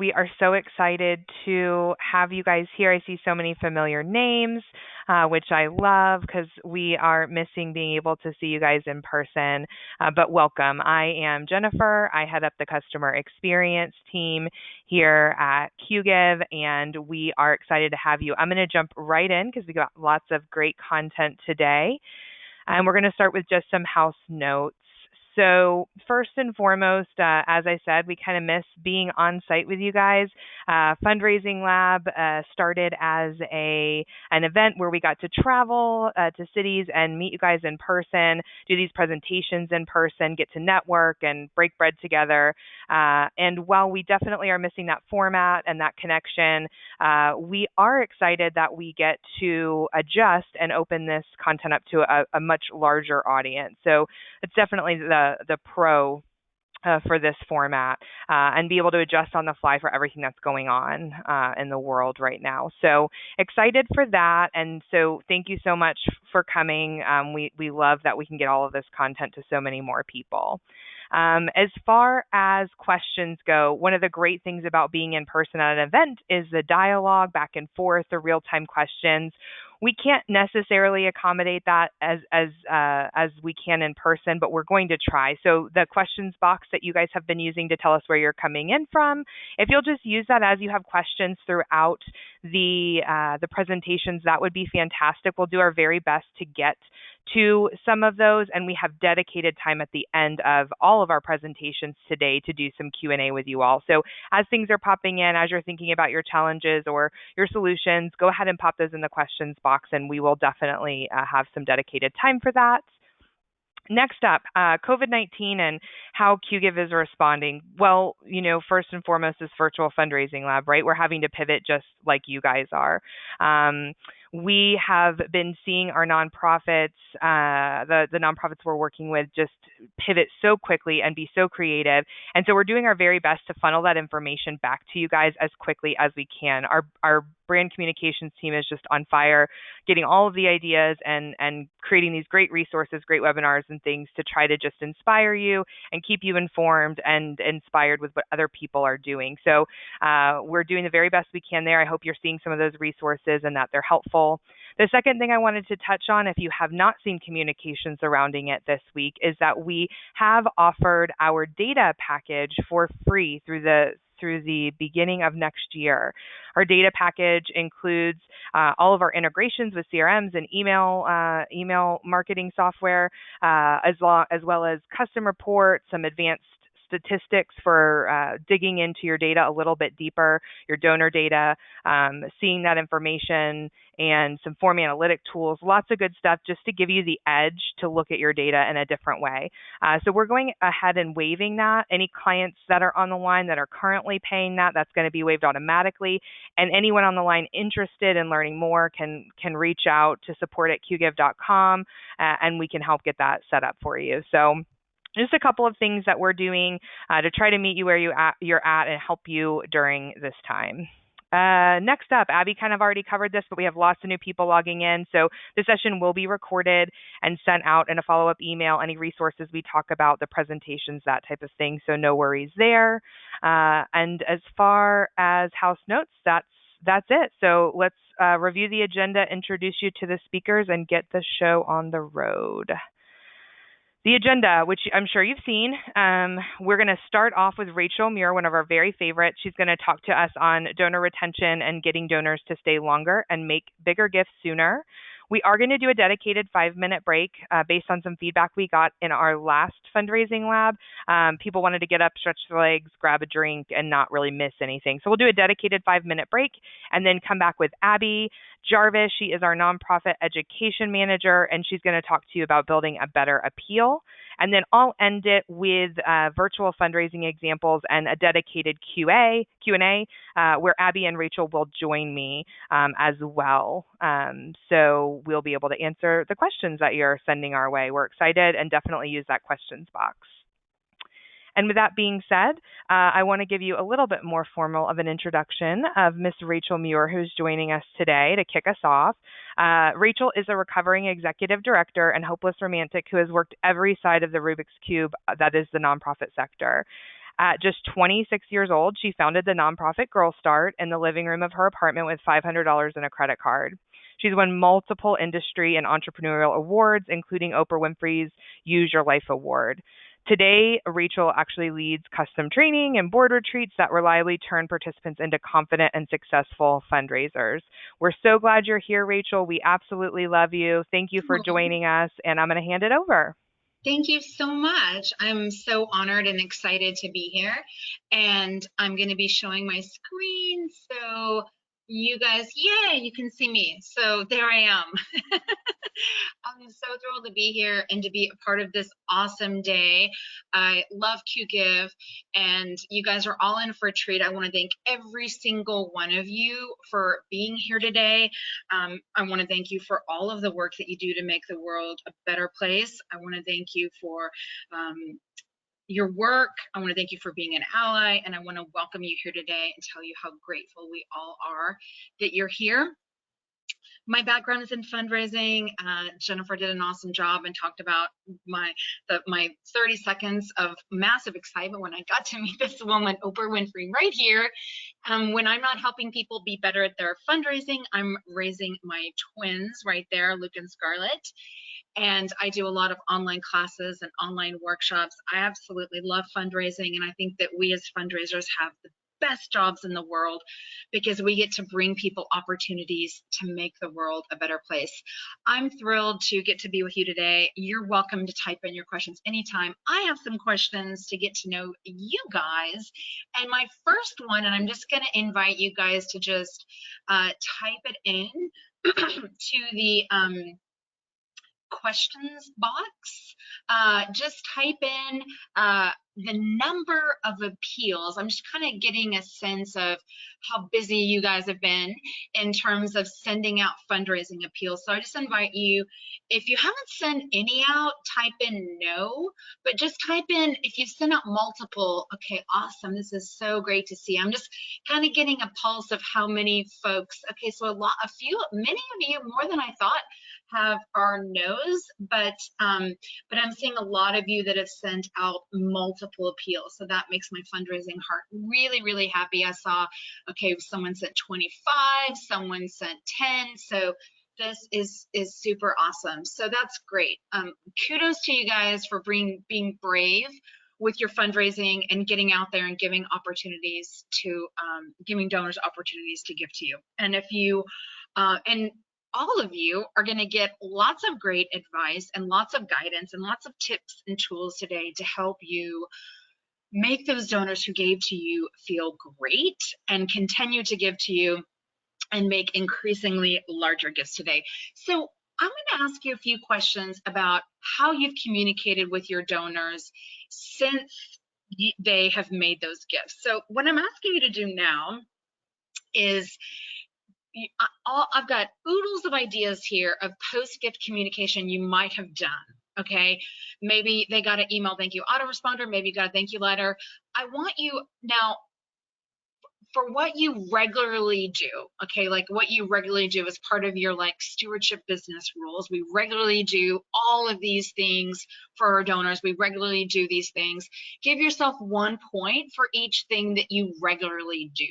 We are so excited to have you guys here. I see so many familiar names, which I love because we are missing being able to see you guys in person. But welcome. I am Jennifer. I head up the customer experience team here at Qgiv, and we are excited to have you. I'm going to jump right in because we got lots of great content today. And we're going to start with just some house notes. So first and foremost, as I said, we kind of miss being on site with you guys. Fundraising Lab started as an event where we got to travel to cities and meet you guys in person, do these presentations in person, get to network and break bread together. And while we definitely are missing that format and that connection, we are excited that we get to adjust and open this content up to a much larger audience. So it's definitely the pro for this format and be able to adjust on the fly for everything that's going on in the world right now. So excited for that. And so thank you so much for coming. We love that we can get all of this content to so many more people. As far as questions go, one of the great things about being in person at an event is the dialogue back and forth, the real-time questions. We can't necessarily accommodate that as we can in person, but we're going to try. So the questions box that you guys have been using to tell us where you're coming in from, if you'll just use that as you have questions throughout the presentations, that would be fantastic. We'll do our very best to get to some of those, and we have dedicated time at the end of all of our presentations today to do some Q&A with you all. So as things are popping in, as you're thinking about your challenges or your solutions, go ahead and pop those in the questions box, and we will definitely have some dedicated time for that. Next up, COVID-19 and how Qgiv is responding. Well, first and foremost, this virtual fundraising lab, right? We're having to pivot just like you guys are. We have been seeing our nonprofits, the nonprofits we're working with, just pivot so quickly and be so creative. And so we're doing our very best to funnel that information back to you guys as quickly as we can. Our brand communications team is just on fire, getting all of the ideas and creating these great resources, great webinars and things to try to just inspire you and keep you informed and inspired with what other people are doing. So we're doing the very best we can there. I hope you're seeing some of those resources and that they're helpful. The second thing I wanted to touch on, if you have not seen communication surrounding it this week, is that we have offered our data package for free through the beginning of next year. Our data package includes all of our integrations with CRMs and email marketing software, as well as custom reports, some advanced statistics for digging into your data a little bit deeper, your donor data, seeing that information, and some form analytic tools, lots of good stuff just to give you the edge to look at your data in a different way. So we're going ahead and waiving that. Any clients that are on the line that are currently paying that's going to be waived automatically. And anyone on the line interested in learning more can reach out to support@qgiv.com and we can help get that set up for you. So just a couple of things that we're doing to try to meet you where you're at and help you during this time. Next up, Abby kind of already covered this, but we have lots of new people logging in. So the session will be recorded and sent out in a follow-up email, any resources we talk about, the presentations, that type of thing. So no worries there. And as far as house notes, that's it. So let's review the agenda, introduce you to the speakers, and get the show on the road. The agenda, which I'm sure you've seen, we're going to start off with Rachel Muir, one of our very favorites. She's going to talk to us on donor retention and getting donors to stay longer and make bigger gifts sooner. We are going to do a dedicated 5-minute break based on some feedback we got in our last fundraising lab. People wanted to get up, stretch their legs, grab a drink, and not really miss anything. So we'll do a dedicated 5-minute break and then come back with Abby Jarvis. She is our nonprofit education manager, and she's going to talk to you about building a better appeal. And then I'll end it with virtual fundraising examples and a dedicated Q&A where Abby and Rachel will join me as well. So we'll be able to answer the questions that you're sending our way. We're excited and definitely use that questions box. And with that being said, I want to give you a little bit more formal of an introduction of Miss Rachel Muir, who's joining us today to kick us off. Rachel is a recovering executive director and hopeless romantic who has worked every side of the Rubik's Cube that is the nonprofit sector. At just 26 years old, she founded the nonprofit Girl Start in the living room of her apartment with $500 in a credit card. She's won multiple industry and entrepreneurial awards, including Oprah Winfrey's Use Your Life Award. Today, Rachel actually leads custom training and board retreats that reliably turn participants into confident and successful fundraisers. We're so glad you're here, Rachel. We absolutely love you. Thank you for joining us, and I'm going to hand it over. Thank you so much. I'm so honored and excited to be here, and I'm going to be showing my screen so you guys, yay, you can see me. So there I am. I'm so thrilled to be here and to be a part of this awesome day. I love Qgiv, and you guys are all in for a treat. I want to thank every single one of you for being here today. I want to thank you for all of the work that you do to make the world a better place. I want to thank you for your work. I want to thank you for being an ally, and I want to welcome you here today and tell you how grateful we all are that you're here. My background is in fundraising. Jennifer did an awesome job and talked about my 30 seconds of massive excitement when I got to meet this woman, Oprah Winfrey, right here. When I'm not helping people be better at their fundraising, I'm raising my twins right there, Luke and Scarlett. And I do a lot of online classes and online workshops. I absolutely love fundraising, and I think that we as fundraisers have the best jobs in the world because we get to bring people opportunities to make the world a better place. I'm thrilled to get to be with you today. You're welcome to type in your questions anytime. I have some questions to get to know you guys. And my first one, and I'm just going to invite you guys to just type it in to the questions box. Just type in the number of appeals. I'm just kind of getting a sense of how busy you guys have been in terms of sending out fundraising appeals. So I just invite you, if you haven't sent any out, type in no, but just type in if you've sent out multiple. Okay, awesome. This is so great to see. I'm just kind of getting a pulse of how many folks. Okay, so many of you, more than I thought, have our no's, but I'm seeing a lot of you that have sent out multiple appeals. So that makes my fundraising heart really, really happy. I saw, okay, someone sent 25, someone sent 10. So this is super awesome. So that's great. Kudos to you guys for being brave with your fundraising and getting out there and giving opportunities to giving donors opportunities to give to you. And if you and all of you are going to get lots of great advice and lots of guidance and lots of tips and tools today to help you make those donors who gave to you feel great and continue to give to you and make increasingly larger gifts today. So I'm going to ask you a few questions about how you've communicated with your donors since they have made those gifts. So what I'm asking you to do now is I've got oodles of ideas here of post-gift communication you might have done. Okay, maybe they got an email thank you autoresponder, maybe you got a thank you letter. I want you now for what you regularly do, okay, like what you regularly do as part of your like stewardship business rules. We regularly do all of these things for our donors. We regularly do these things. Give yourself 1 point for each thing that you regularly do.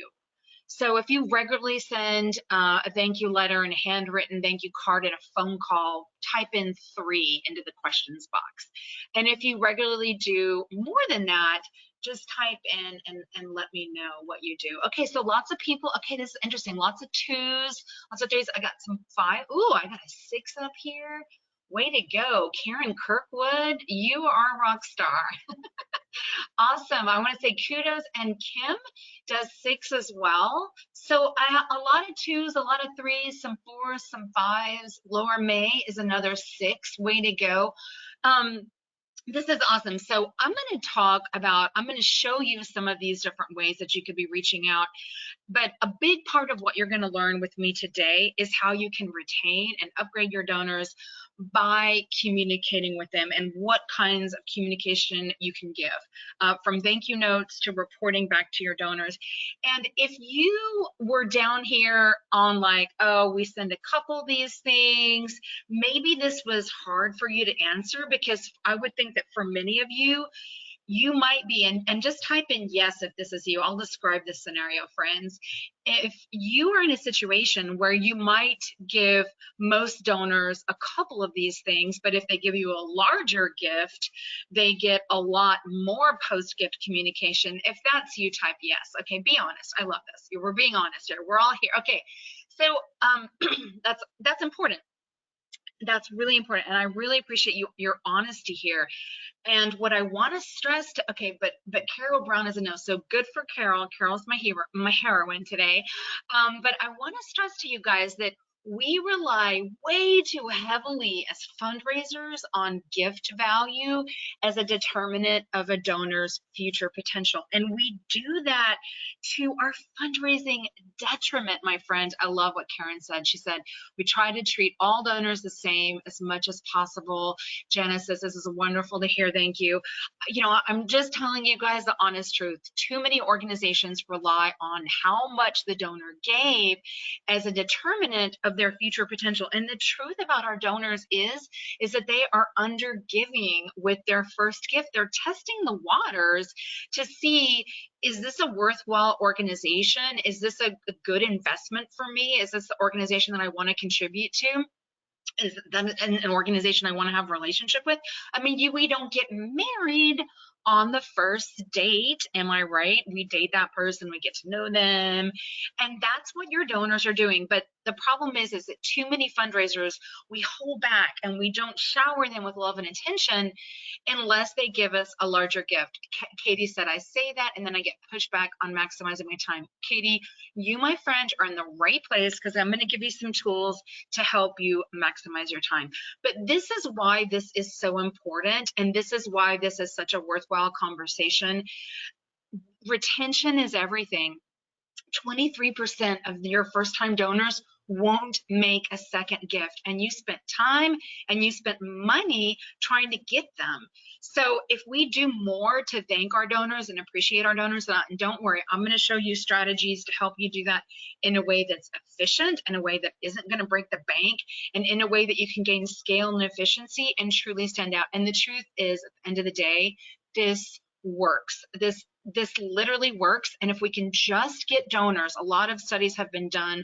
So if you regularly send a thank you letter and a handwritten thank you card and a phone call, type in 3 into the questions box. And if you regularly do more than that, just type in and let me know what you do. Okay, so lots of people, okay, this is interesting. Lots of 2s, lots of 3s. I got some 5. Ooh, I got a 6 up here. Way to go, Karen Kirkwood, you are a rock star. Awesome. I want to say kudos, and Kim does 6 as well. So I have a lot of 2s, a lot of 3s, some 4s, some 5s. Laura May is another 6. Way to go. This is awesome. So I'm going to show you some of these different ways that you could be reaching out. But a big part of what you're going to learn with me today is how you can retain and upgrade your donors by communicating with them and what kinds of communication you can give, from thank you notes to reporting back to your donors. And if you were down here on like, oh, we send a couple of these things, maybe this was hard for you to answer, because I would think that for many of you, you might be, and just type in yes if this is you. I'll describe this scenario, friends. If you are in a situation where you might give most donors a couple of these things, but if they give you a larger gift, they get a lot more post-gift communication. If that's you, type yes. Okay, be honest. I love this. We're being honest here. We're all here. Okay, so that's important. That's really important, and I really appreciate your honesty here. And what I want to stress to, okay, but Carol Brown is a no, so good for Carol. Carol's my hero, my heroine today. But I want to stress to you guys that we rely way too heavily as fundraisers on gift value as a determinant of a donor's future potential. And we do that to our fundraising detriment, my friend. I love what Karen said. She said, we try to treat all donors the same as much as possible. Janice says, this is wonderful to hear. Thank you. You know, I'm just telling you guys the honest truth. Too many organizations rely on how much the donor gave as a determinant of their future potential. And the truth about our donors is that they are under giving with their first gift. They're testing the waters to see, is this a worthwhile organization? Is this a good investment for me? Is this the organization that I want to contribute to? Is that an organization I want to have a relationship with? I mean, we don't get married on the first date. Am I right? We date that person, we get to know them, and that's what your donors are doing. But the problem is that too many fundraisers, we hold back and we don't shower them with love and attention unless they give us a larger gift. Katie said, I say that and then I get pushback on maximizing my time. Katie, you, my friend, are in the right place because I'm going to give you some tools to help you maximize your time. But this is why this is so important, and this is why this is such a worthwhile conversation. Retention is everything. 23% of your first-time donors won't make a second gift, and you spent time and you spent money trying to get them. So if we do more to thank our donors and appreciate our donors, and don't worry, I'm going to show you strategies to help you do that in a way that's efficient, in a way that isn't going to break the bank, and in a way that you can gain scale and efficiency and truly stand out. And the truth is, at the end of the day, this works. This literally works. And if we can just get donors, a lot of studies have been done,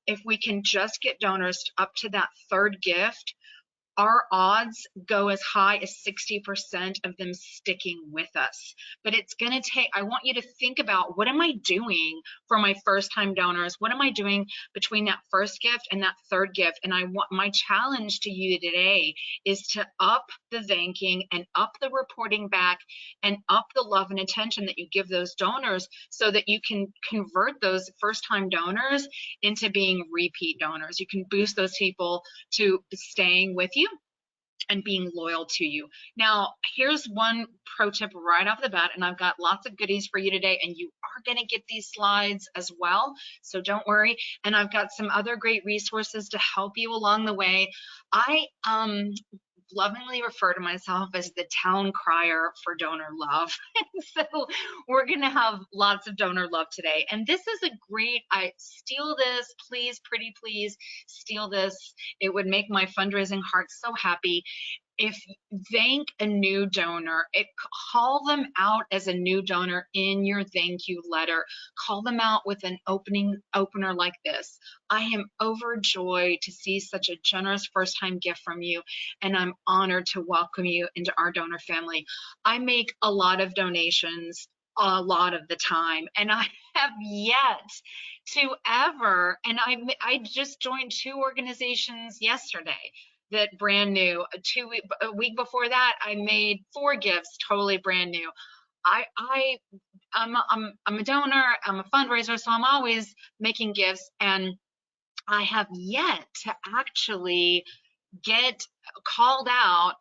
if we can just get donors up to that third gift, our odds go as high as 60% of them sticking with us. But it's going to take, I want you to think about, what am I doing for my first time donors? What am I doing between that first gift and that third gift? And I want, my challenge to you today is to up the thanking and up the reporting back and up the love and attention that you give those donors so that you can convert those first time donors into being repeat donors. You can boost those people to staying with you and being loyal to you. Now, here's one pro tip right off the bat, and I've got lots of goodies for you today, and you are going to get these slides as well, so don't worry. And I've got some other great resources to help you along the way. I lovingly refer to myself as the town crier for donor love. So we're going to have lots of donor love today. And this is a great, I steal this, please, pretty please, steal this. It would make my fundraising heart so happy. If you thank a new donor, call them out as a new donor in your thank you letter. Call them out with an opener like this. I am overjoyed to see such a generous first-time gift from you, and I'm honored to welcome you into our donor family. I make a lot of donations a lot of the time, and I have yet to ever, and I just joined 2 organizations yesterday that brand new. A week before that, I made 4 gifts totally brand new. I'm a donor, I'm a fundraiser, so I'm always making gifts, and I have yet to actually get called out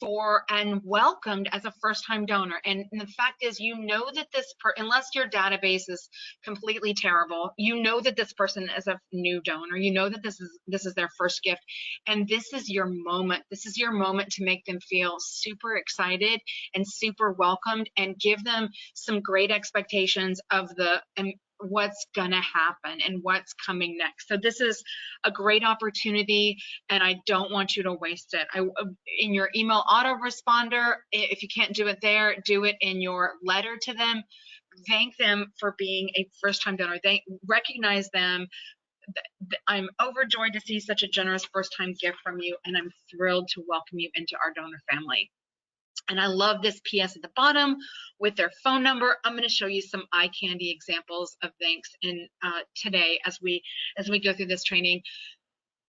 for and welcomed as a first-time donor. And the fact is, you know that this unless your database is completely terrible, you know that this person is a new donor. You know that this is their first gift, and this is your moment. This is your moment to make them feel super excited and super welcomed, and give them some great expectations of the what's gonna happen and what's coming next. So this is a great opportunity, and I don't want you to waste it. In your email autoresponder, if you can't do it there, do it in your letter to them. Thank them for being a first-time donor. They recognize them. I'm overjoyed to see such a generous first-time gift from you, and I'm thrilled to welcome you into our donor family. And I love this PS at the bottom with their phone number. I'm going to show you some eye candy examples of thanks in today as we go through this training.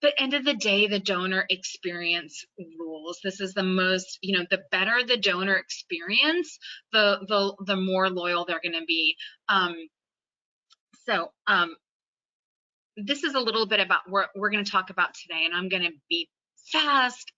The end of the day, the donor experience rules. This is the most, the better the donor experience, the more loyal they're going to be. This is a little bit about what we're going to talk about today, and I'm going to be fast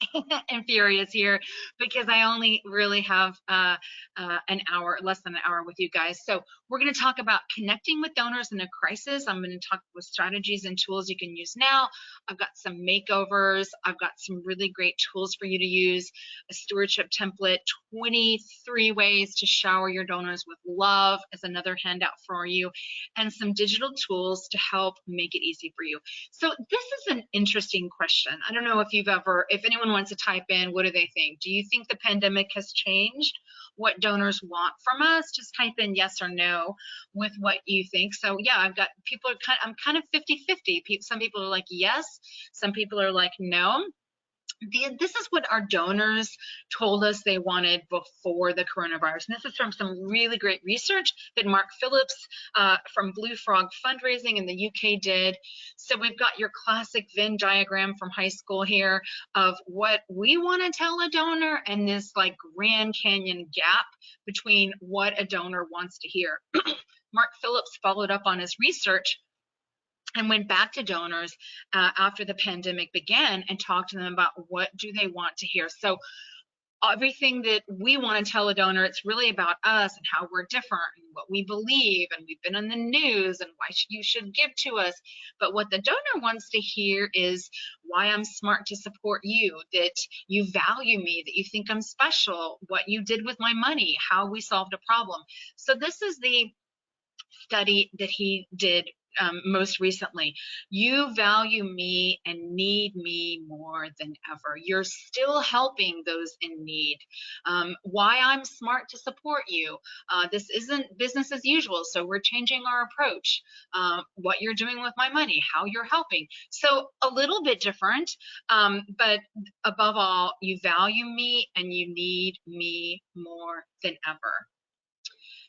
and furious here because I only really have an hour, less than an hour with you guys. So we're going to talk about connecting with donors in a crisis. I'm going to talk with strategies and tools you can use now. I've got some makeovers. I've got some really great tools for you to use, a stewardship template, 23 ways to shower your donors with love as another handout for you, and some digital tools to help make it easy for you. So this is an interesting question. I don't know if anyone wants to type in, what do they think? Do you think the pandemic has changed what donors want from us? Just type in yes or no with what you think. So yeah, I'm kind of 50-50. Some people are like yes, some people are like no. This is what our donors told us they wanted before the coronavirus. And this is from some really great research that Mark Phillips from Blue Frog Fundraising in the UK did. So we've got your classic Venn diagram from high school here of what we want to tell a donor and this like Grand Canyon gap between what a donor wants to hear. Mark Phillips followed up on his research and went back to donors after the pandemic began and talked to them about what do they want to hear. So everything that we want to tell a donor, it's really about us and how we're different and what we believe, and we've been on the news and why you should give to us. But what the donor wants to hear is why I'm smart to support you, that you value me, that you think I'm special, what you did with my money, how we solved a problem. So this is the study that he did most recently. You value me and need me more than ever. You're still helping those in need. Why I'm smart to support you. This isn't business as usual, so we're changing our approach. What you're doing with my money, how you're helping. So a little bit different, but above all, you value me and you need me more than ever.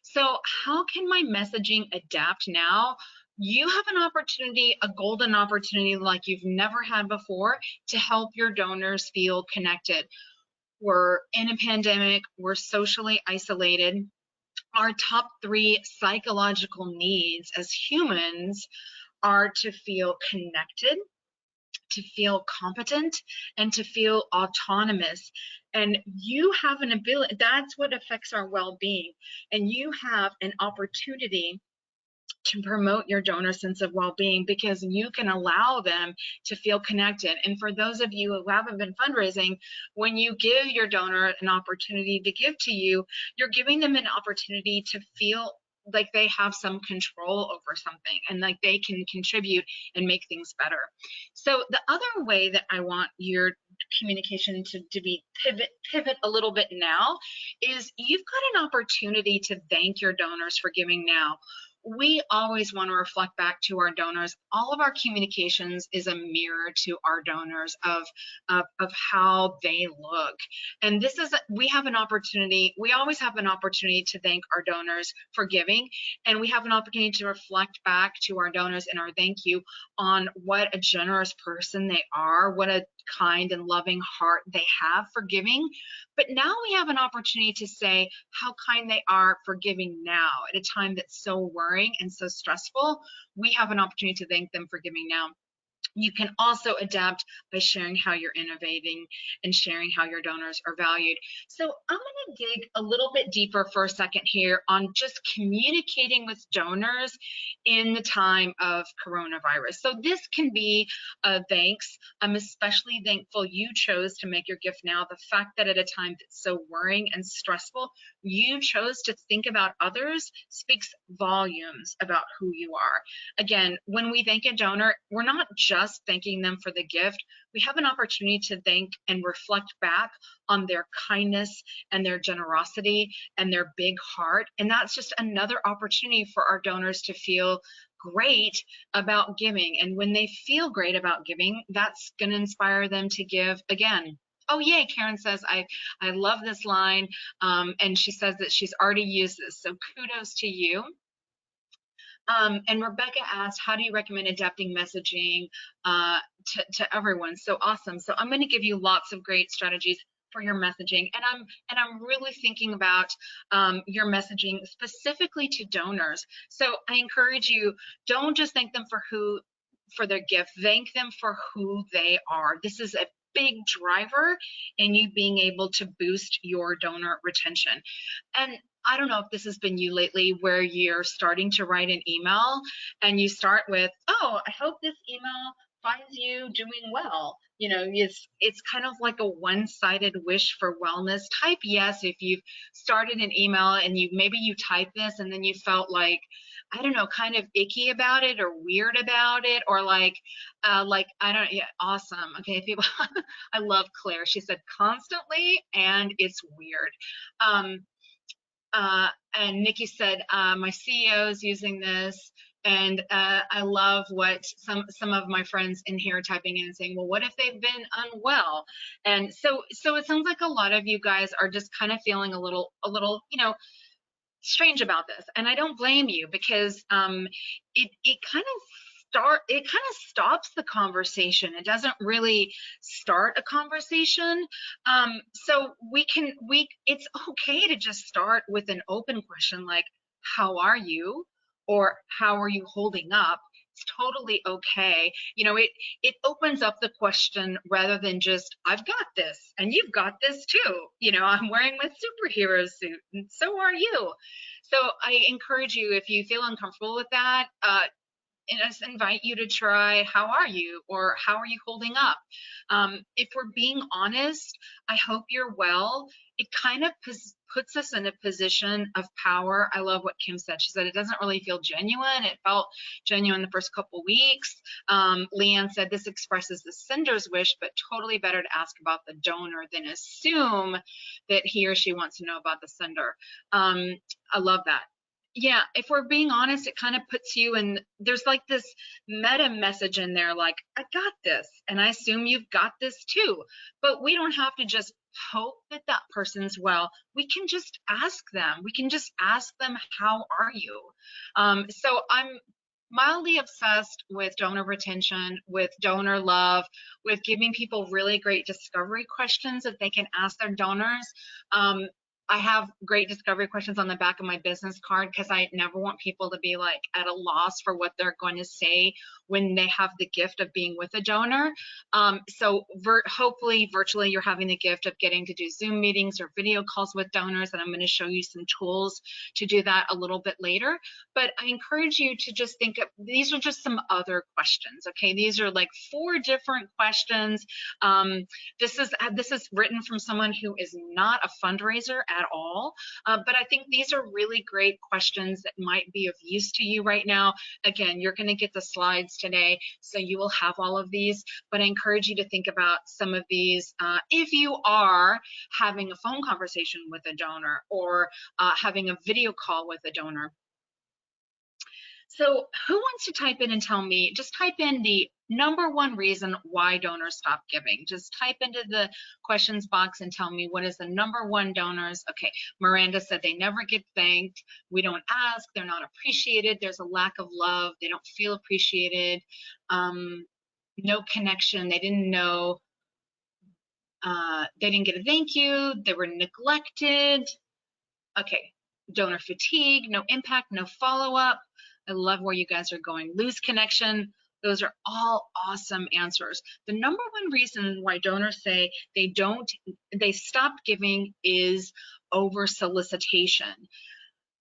So how can my messaging adapt now? You have an opportunity, a golden opportunity like you've never had before to help your donors feel connected. We're in a pandemic, we're socially isolated. Our top 3 psychological needs as humans are to feel connected, to feel competent, and to feel autonomous. And you have an ability, that's what affects our well-being. And you have an opportunity to promote your donor sense of well-being because you can allow them to feel connected. And for those of you who haven't been fundraising, when you give your donor an opportunity to give to you, you're giving them an opportunity to feel like they have some control over something and like they can contribute and make things better. So the other way that I want your communication to be pivot a little bit now is you've got an opportunity to thank your donors for giving now. We always want to reflect back to our donors. All of our communications is a mirror to our donors of how they look. And this is, we have an opportunity, we always have an opportunity to thank our donors for giving. And we have an opportunity to reflect back to our donors in our thank you on what a generous person they are, what a kind and loving heart they have for giving. But now we have an opportunity to say how kind they are for giving now at a time that's so worrying and so stressful. We have an opportunity to thank them for giving now. You can also adapt by sharing how you're innovating and sharing how your donors are valued. So I'm going to dig a little bit deeper for a second here on just communicating with donors in the time of coronavirus. So this can be thanks. I'm especially thankful you chose to make your gift now. The fact that at a time that's so worrying and stressful, you chose to think about others speaks volumes about who you are. Again, when we thank a donor, we're not just thanking them for the gift. We have an opportunity to thank and reflect back on their kindness and their generosity and their big heart. And that's just another opportunity for our donors to feel great about giving. And when they feel great about giving, that's going to inspire them to give again. Oh, yay, Karen says, I love this line. And she says that she's already used this. So kudos to you. And Rebecca asked, how do you recommend adapting messaging to everyone? So awesome. So I'm going to give you lots of great strategies for your messaging, and I'm really thinking about your messaging specifically to donors. So I encourage you, don't just thank them for their gift, thank them for who they are. This is a big driver in you being able to boost your donor retention. And I don't know if this has been you lately, where you're starting to write an email and you start with, oh, I hope this email finds you doing well. You know, it's kind of like a one-sided wish for wellness. Type yes if you've started an email and maybe you type this and then you felt like, I don't know, kind of icky about it or weird about it, or like I don't, yeah, awesome. Okay, people, I love Claire. She said constantly, and it's weird. And Nikki said, my CEO is using this, and I love what some of my friends in here are typing in and saying, well, what if they've been unwell? And so it sounds like a lot of you guys are just kind of feeling a little, you know, strange about this, and I don't blame you, because it kind of stops the conversation. It doesn't really start a conversation. So it's okay to just start with an open question like, how are you? Or how are you holding up? It's totally okay. You know, it opens up the question rather than just, I've got this and you've got this too. You know, I'm wearing my superhero suit and so are you. So I encourage you, if you feel uncomfortable with that, and I just invite you to try, how are you? Or how are you holding up? If we're being honest, I hope you're well. It kind of puts us in a position of power. I love what Kim said. She said it doesn't really feel genuine. It felt genuine the first couple weeks. Leanne said this expresses the sender's wish, but totally better to ask about the donor than assume that he or she wants to know about the sender. I love that. Yeah, if we're being honest, it kind of puts you in, there's like this meta message in there, like, I got this, and I assume you've got this too. But we don't have to just hope that that person's well. We can just ask them. We can just ask them, how are you? So I'm mildly obsessed with donor retention, with donor love, with giving people really great discovery questions that they can ask their donors. I have great discovery questions on the back of my business card, because I never want people to be like at a loss for what they're going to say when they have the gift of being with a donor. So hopefully virtually you're having the gift of getting to do Zoom meetings or video calls with donors, and I'm going to show you some tools to do that a little bit later. But I encourage you to just think of, these are just some other questions, okay? These are like 4 different questions. This is written from someone who is not a fundraiser at all, but I think these are really great questions that might be of use to you right now. Again, you're going to get the slides today, so you will have all of these, but I encourage you to think about some of these if you are having a phone conversation with a donor, or having a video call with a donor. So who wants to type in and tell me, just type in the #1 reason why donors stop giving. Just type into the questions box and tell me, what is the #1 donors? Okay, Miranda said they never get thanked. We don't ask, they're not appreciated. There's a lack of love. They don't feel appreciated. No connection. They didn't know. They didn't get a thank you. They were neglected. Okay, donor fatigue, no impact, no follow-up. I love where you guys are going. Lose connection, Those are all awesome answers. The number one reason why donors say they stop giving is over solicitation.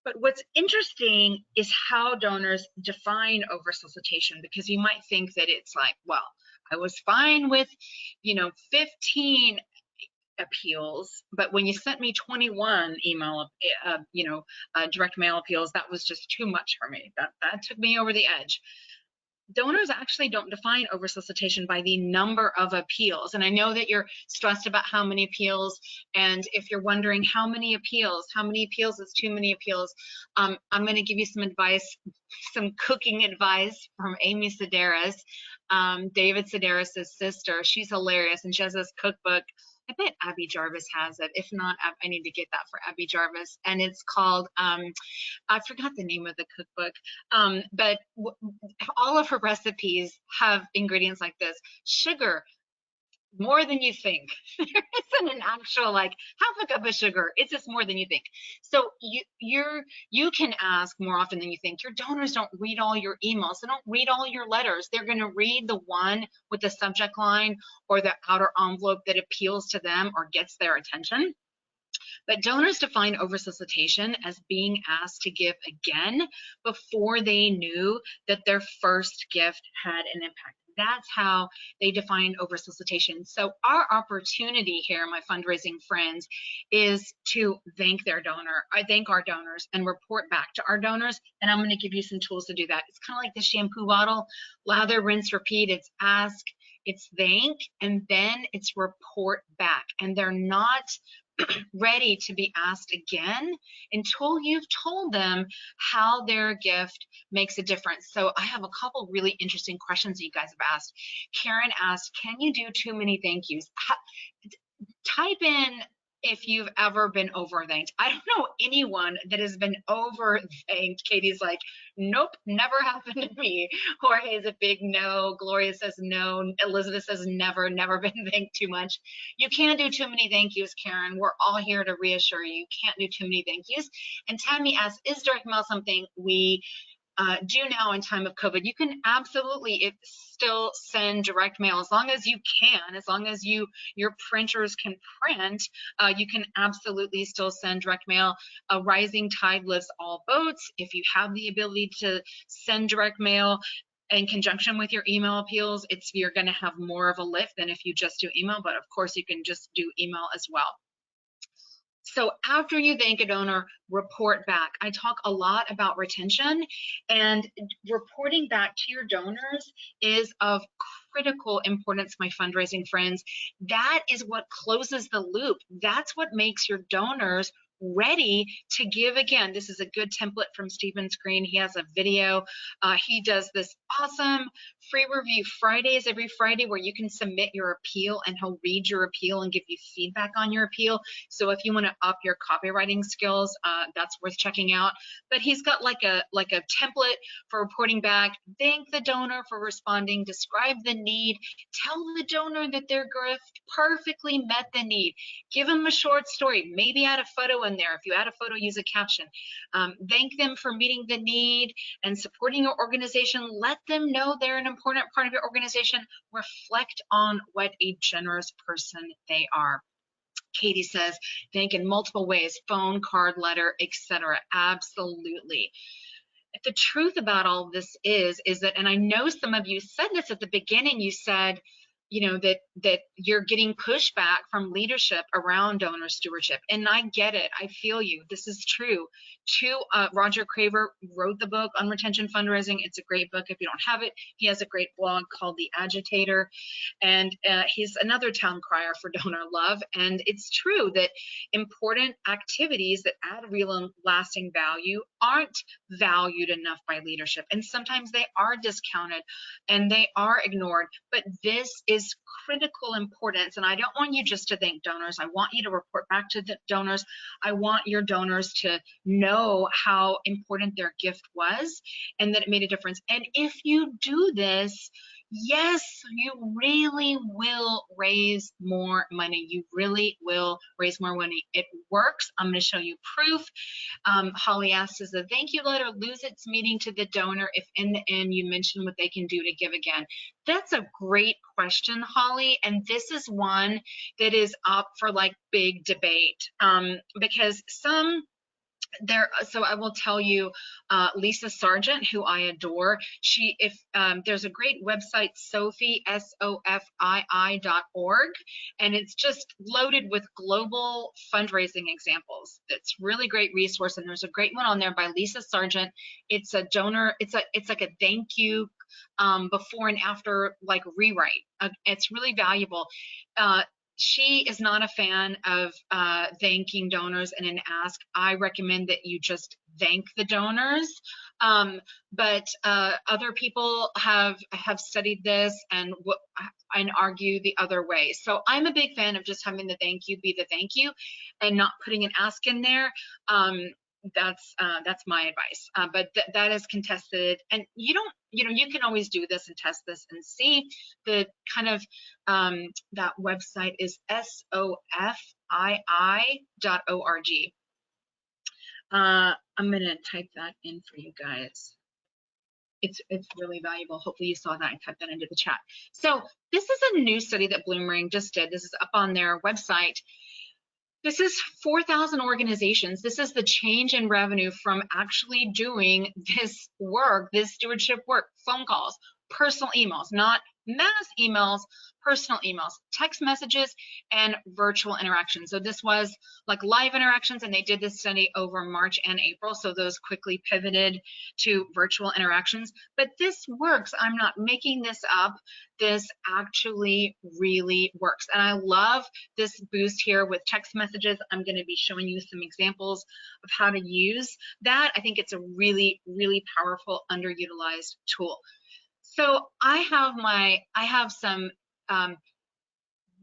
But what's interesting is how donors define over solicitation, because you might think that it's like, well, I was fine with, 15 appeals, but when you sent me 21 email, direct mail appeals, that was just too much for me. That took me over the edge. Donors actually don't define over solicitation by the number of appeals. And I know that you're stressed about how many appeals, and if you're wondering how many appeals is too many appeals, I'm going to give you some advice, some cooking advice from Amy Sedaris, David Sedaris' sister. She's hilarious, and she has this cookbook. I bet Abby Jarvis has it. If not, I need to get that for Abby Jarvis. And it's called, I forgot the name of the cookbook, but all of her recipes have ingredients like this. Sugar, more than you think. There isn't an actual like half a cup of sugar. It's just more than you think. So you can ask more often than you think. Your donors don't read all your emails. They don't read all your letters. They're going to read the one with the subject line or the outer envelope that appeals to them or gets their attention. But donors define over solicitation as being asked to give again before they knew that their first gift had an impact. That's how they define over solicitation. So our opportunity here, my fundraising friends, is to thank our donors and report back to our donors. And I'm going to give you some tools to do that. It's kind of like the shampoo bottle: lather, rinse, repeat. It's ask, it's thank, and then it's report back. And they're not ready to be asked again until you've told them how their gift makes a difference. So I have a couple really interesting questions that you guys have asked. Karen asked, can you do too many thank yous? Type in if you've ever been overthanked. I don't know anyone that has been overthanked. Katie's like, nope, never happened to me. Jorge is a big no. Gloria says no. Elizabeth says never been thanked too much. You can't do too many thank yous, Karen. We're all here to reassure you. You can't do too many thank yous. And Tammy asks, is direct mail something we do now in time of COVID? You can absolutely still send direct mail as long as you can, as long as your printers can print. You can absolutely still send direct mail. A rising tide lifts all boats. If you have the ability to send direct mail in conjunction with your email appeals, you're going to have more of a lift than if you just do email. But of course, you can just do email as well. So after you thank a donor, report back. I talk a lot about retention, and reporting back to your donors is of critical importance, my fundraising friends. That is what closes the loop. That's what makes your donors ready to give again. This is a good template from Stephen's Green. He has a video. He does this awesome free review Fridays every Friday where you can submit your appeal and he'll read your appeal and give you feedback on your appeal. So if you want to up your copywriting skills, that's worth checking out. But he's got like a template for reporting back. Thank the donor for responding, describe the need, tell the donor that their gift perfectly met the need. Give them a short story, maybe add a photo in there. If you add a photo, use a caption. Thank them for meeting the need and supporting your organization. Let them know they're an important part of your organization. Reflect on what a generous person they are. Katie says, thank in multiple ways: phone, card, letter, etc. Absolutely. The truth about all of this is that, and I know some of you said this at the beginning, you said, that you're getting pushback from leadership around donor stewardship. And I get it. I feel you. This is true. Roger Craver wrote the book on retention fundraising. It's a great book. If you don't have it, he has a great blog called The Agitator. And he's another town crier for donor love. And it's true that important activities that add real and lasting value aren't valued enough by leadership. And sometimes they are discounted and they are ignored. But this is critical importance. And I don't want you just to thank donors. I want you to report back to the donors. I want your donors to know how important their gift was and that it made a difference. And if you do this, Yes, you really will raise more money. You really will raise more money. It works. I'm going to show you proof. Holly asks, does the thank you letter lose its meaning to the donor if in the end you mention what they can do to give again? That's a great question, Holly. And this is one that is up for like big debate because so I will tell you, Lisa Sargent, who I adore, there's a great website, Sophie, SOFII.org, and it's just loaded with global fundraising examples. It's really great resource, and there's a great one on there by Lisa Sargent. It's a donor, it's like a thank you before and after like rewrite. It's really valuable. She is not a fan of thanking donors in an ask. I recommend that you just thank the donors. But other people have studied this and argue the other way. So I'm a big fan of just having the thank you be the thank you and not putting an ask in there. That's my advice. But that is contested, and you can always do this and test this and see. The kind of that website is SOFII.org. I'm gonna type that in for you guys. It's really valuable. Hopefully you saw that and typed that into the chat. So this is a new study that Bloomring just did. This is up on their website. This is 4,000 organizations. This is the change in revenue from actually doing this work, this stewardship work, phone calls, personal emails, not mass emails, personal emails, text messages, and virtual interactions. So this was like live interactions, and they did this study over March and April. So those quickly pivoted to virtual interactions. But this works. I'm not making this up. This actually really works. And I love this boost here with text messages. I'm going to be showing you some examples of how to use that. I think it's a really, really powerful underutilized tool. So I have some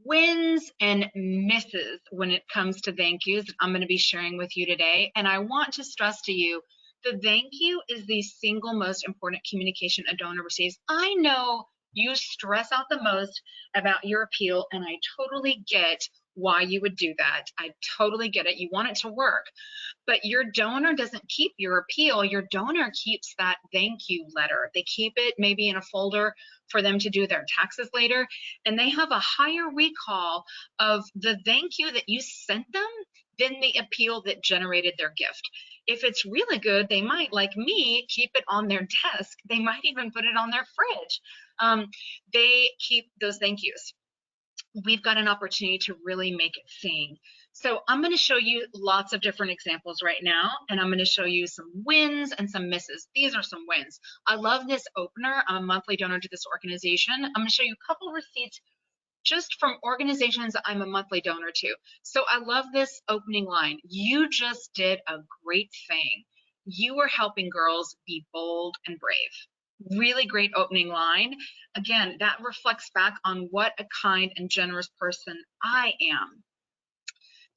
wins and misses when it comes to thank yous that I'm going to be sharing with you today. And I want to stress to you, the thank you is the single most important communication a donor receives. I know you stress out the most about your appeal, and I totally get why you would do that. I totally get it. You want it to work. But your donor doesn't keep your appeal. Your donor keeps that thank you letter. They keep it maybe in a folder for them to do their taxes later, and they have a higher recall of the thank you that you sent them than the appeal that generated their gift. If it's really good, they might, like me, keep it on their desk. They might even put it on their fridge. They keep those thank yous. We've got an opportunity to really make it sing. So I'm going to show you lots of different examples right now, and I'm going to show you some wins and some misses. These are some wins. I love this opener. I'm a monthly donor to this organization. I'm going to show you a couple receipts just from organizations that I'm a monthly donor to. So I love this opening line. You just did a great thing. You are helping girls be bold and brave. Really great opening line. Again, that reflects back on what a kind and generous person I am.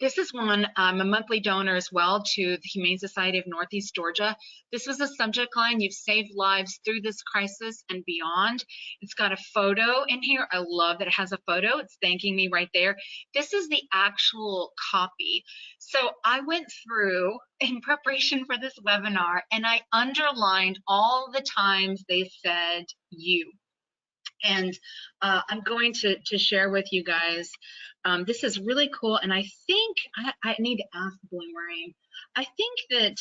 This is one, I'm a monthly donor as well to the Humane Society of Northeast Georgia. This was a subject line, you've saved lives through this crisis and beyond. It's got a photo in here. I love that it has a photo. It's thanking me right there. This is the actual copy. So I went through in preparation for this webinar, and I underlined all the times they said you. And I'm going to share with you guys. This is really cool, and I think I need to ask Bloomring. I think that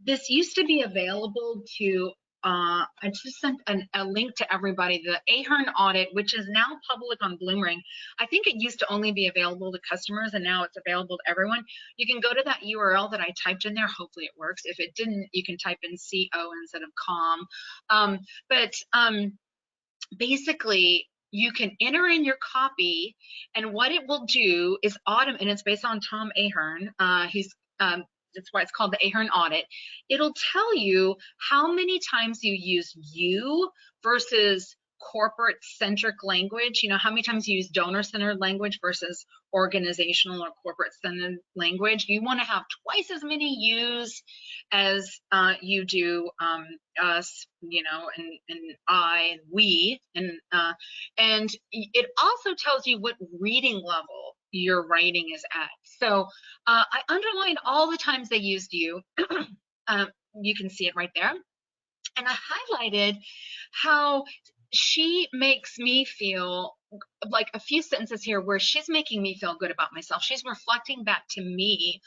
this used to be available to. I just sent a link to everybody. The Ahern audit, which is now public on Bloomring. I think it used to only be available to customers, and now it's available to everyone. You can go to that URL that I typed in there. Hopefully it works. If it didn't, you can type in CO instead of com. Basically, you can enter in your copy, and what it will do is and it's based on Tom Ahern. That's why it's called the Ahern audit. It'll tell you how many times you use you versus corporate centric language. You know, how many times you use donor centered language versus organizational or corporate centered language? You want to have twice as many yous as you do us, you know, and I and we, and it also tells you what reading level your writing is at. So I underlined all the times they used you. You can see it right there. And I highlighted how she makes me feel, like a few sentences here where she's making me feel good about myself. She's reflecting back to me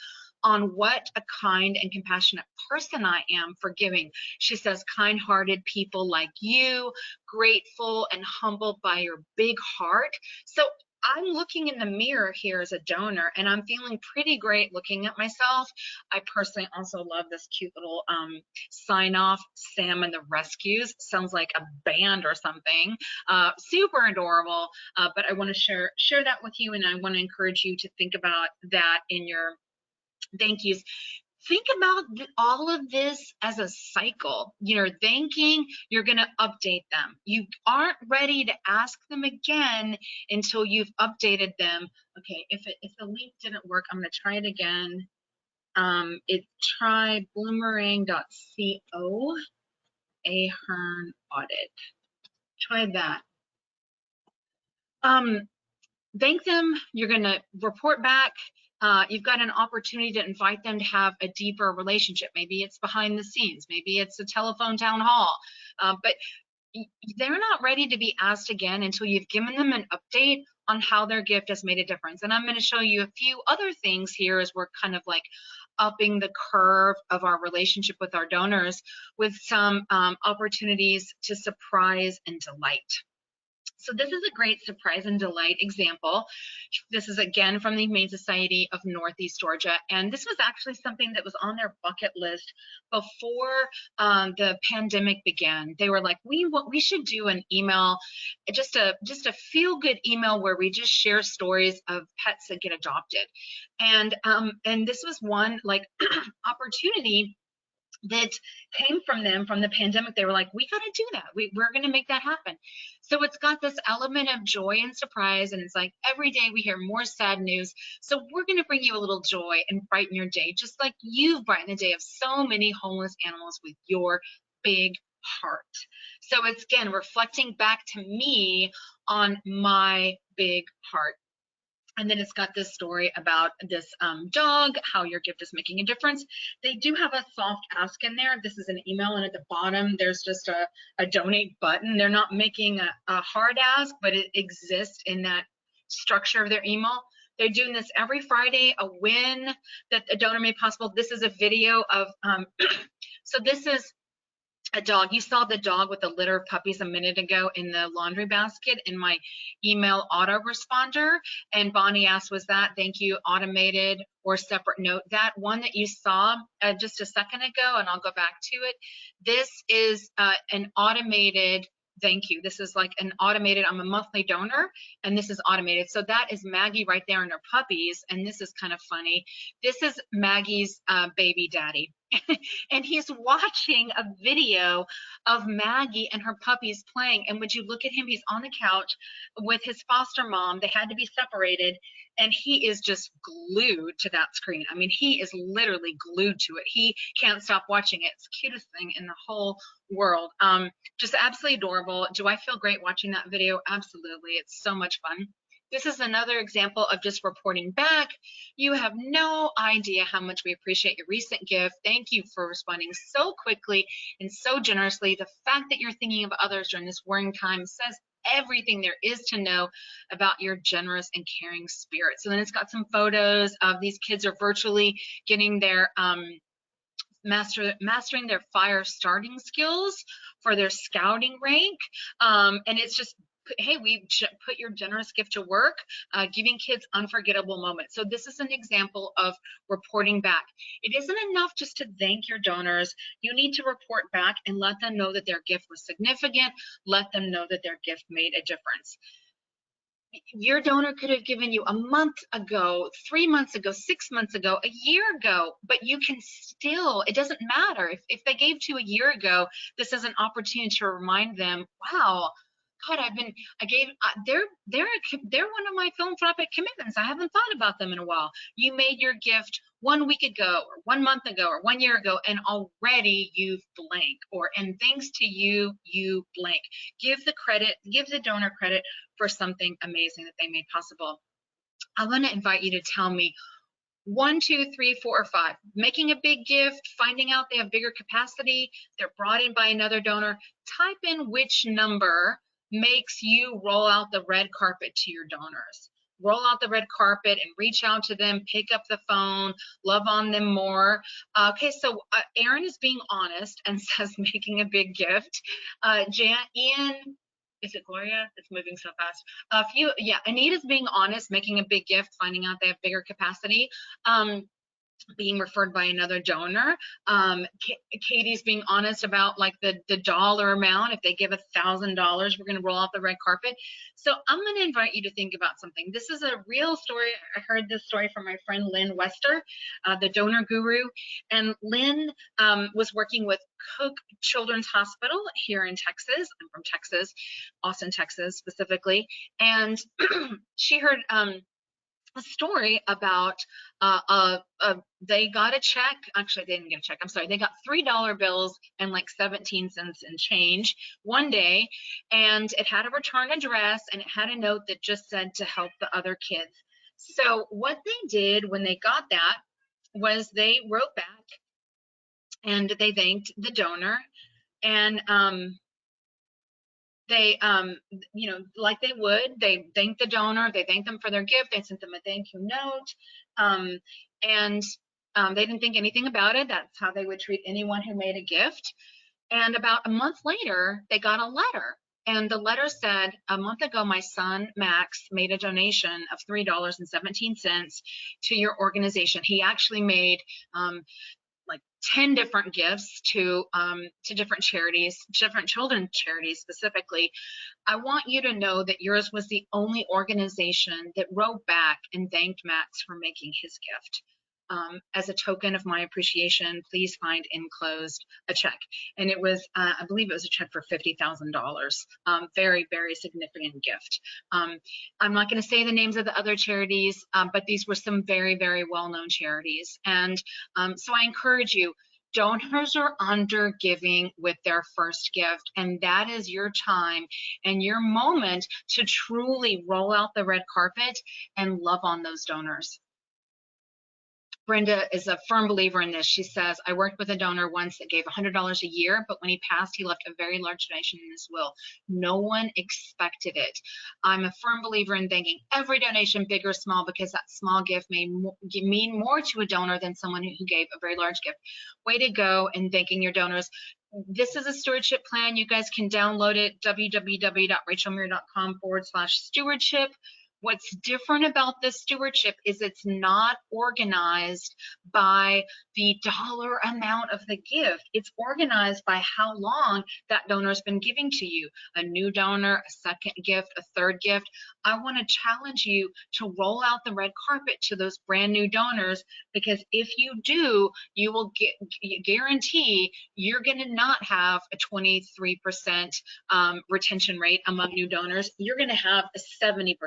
on what a kind and compassionate person I am for giving. She says, kind-hearted people like you, grateful and humbled by your big heart. So I'm looking in the mirror here as a donor, and I'm feeling pretty great looking at myself. I personally also love this cute little sign off, Sam and the Rescues. Sounds like a band or something. Super adorable. But I want to share that with you, and I want to encourage you to think about that in your thank yous. Think about all of this as a cycle. You're thanking, you're going to update them. You aren't ready to ask them again until you've updated them. Okay, if the link didn't work, I'm going to try it again. Try bloomerang.co Ahern audit. Try that. Thank them. You're going to report back. You've got an opportunity to invite them to have a deeper relationship. Maybe it's behind the scenes. Maybe it's a telephone town hall. But they're not ready to be asked again until you've given them an update on how their gift has made a difference. And I'm going to show you a few other things here as we're kind of like upping the curve of our relationship with our donors with some opportunities to surprise and delight. So this is a great surprise and delight example. This is again from the Humane Society of Northeast Georgia, and this was actually something that was on their bucket list before the pandemic began. They were like, we should do an email, just a feel-good email where we just share stories of pets that get adopted, and this was one like opportunity that came from them from the pandemic. They were like, we got to do that. We're going to make that happen. So it's got this element of joy and surprise. And it's like every day we hear more sad news. So we're going to bring you a little joy and brighten your day, just like you've brightened the day of so many homeless animals with your big heart. So it's again reflecting back to me on my big heart. And then it's got this story about this dog, how your gift is making a difference. They do have a soft ask in there. This is an email, and at the bottom, there's just a donate button. They're not making a hard ask, but it exists in that structure of their email. They're doing this every Friday, a win that a donor made possible. This is a video of, so this is a dog. You saw the dog with the litter of puppies a minute ago in the laundry basket in my email autoresponder. And Bonnie asked, was that thank you automated or separate note? That one that you saw just a second ago, and I'll go back to it. This is an automated thank you. This is like an automated, I'm a monthly donor, and this is automated. So that is Maggie right there and her puppies. And this is kind of funny. This is Maggie's baby daddy. And he's watching a video of Maggie and her puppies playing. And would you look at him, he's on the couch with his foster mom. They had to be separated. And he is just glued to that screen. I mean, he is literally glued to it. He can't stop watching it. It's the cutest thing in the whole world. Just absolutely adorable. Do I feel great watching that video? Absolutely. It's so much fun. This is another example of just reporting back. You have no idea how much we appreciate your recent gift. Thank you for responding so quickly and so generously. The fact that you're thinking of others during this worrying time says everything there is to know about your generous and caring spirit. So then it's got some photos of these kids are virtually getting their mastering their fire starting skills for their scouting rank. And it's just, hey, we put your generous gift to work, giving kids unforgettable moments. So this is an example of reporting back. It isn't enough just to thank your donors. You need to report back and let them know that their gift was significant. Let them know that their gift made a difference. Your donor could have given you a month ago, 3 months ago, 6 months ago, a year ago, but you can still, it doesn't matter. If they gave to a year ago, this is an opportunity to remind them, wow, God, they're one of my philanthropic commitments. I haven't thought about them in a while. You made your gift 1 week ago, or 1 month ago, or 1 year ago, and already you've blank, and thanks to you, you blank. Give the donor credit for something amazing that they made possible. I want to invite you to tell me 1, 2, 3, 4, or 5. Making a big gift, finding out they have bigger capacity, they're brought in by another donor. Type in which number makes you roll out the red carpet to your donors. Roll out the red carpet and reach out to them, pick up the phone, love on them more. Okay, so Erin is being honest and says making a big gift. Ian, is it Gloria? It's moving so fast. Anita's being honest, making a big gift, finding out they have bigger capacity. Being referred by another donor. Katie's being honest about like the dollar amount. If they give $1,000, we're going to roll out the red carpet. So I'm going to invite you to think about something. This is a real story. I heard this story from my friend Lynn Wester, the donor guru. And Lynn was working with Cook Children's Hospital here in Texas. I'm from Texas, Austin, Texas specifically. And she heard a story about they got a check. Actually, they didn't get a check. I'm sorry. They got $3 bills and like 17 cents and change one day, and it had a return address and it had a note that just said to help the other kids. So what they did when they got that was they wrote back and they thanked the donor, and they like they would, they thanked the donor, they thanked them for their gift, they sent them a thank you note, and they didn't think anything about it. That's how they would treat anyone who made a gift. And about a month later, they got a letter, and the letter said, a month ago my son Max made a donation of $3.17 to your organization. He actually made like 10 different gifts to different charities, different children's charities specifically. I want you to know that yours was the only organization that wrote back and thanked Max for making his gift. As a token of my appreciation, please find enclosed a check. And it was, I believe it was a check for $50,000. Very, very significant gift. I'm not going to say the names of the other charities, but these were some very, very well-known charities. And so I encourage you, donors are under giving with their first gift, and that is your time and your moment to truly roll out the red carpet and love on those donors. Brenda is a firm believer in this. She says, I worked with a donor once that gave $100 a year, but when he passed, he left a very large donation in his will. No one expected it. I'm a firm believer in thanking every donation, big or small, because that small gift may mean more to a donor than someone who gave a very large gift. Way to go in thanking your donors. This is a stewardship plan. You guys can download it, www.rachelmuir.com/stewardship. What's different about this stewardship is it's not organized by the dollar amount of the gift. It's organized by how long that donor's been giving to you. A new donor, a second gift, a third gift. I want to challenge you to roll out the red carpet to those brand new donors, because if you do, you will guarantee you're going to not have a 23% retention rate among new donors. You're going to have a 70%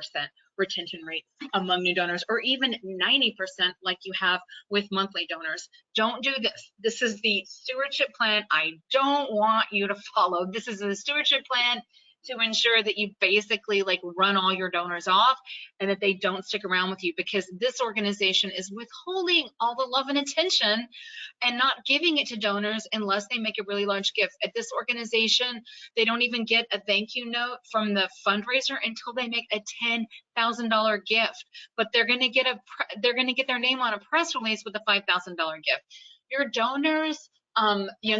retention rate among new donors, or even 90% like you have with monthly donors. Don't do this. This is the stewardship plan I don't want you to follow. This is a stewardship plan to ensure that you basically like run all your donors off and that they don't stick around with you, because this organization is withholding all the love and attention and not giving it to donors unless they make a really large gift. At this organization, they don't even get a thank you note from the fundraiser until they make a $10,000 gift, but they're going to get their name on a press release with a $5,000 gift. Your donors,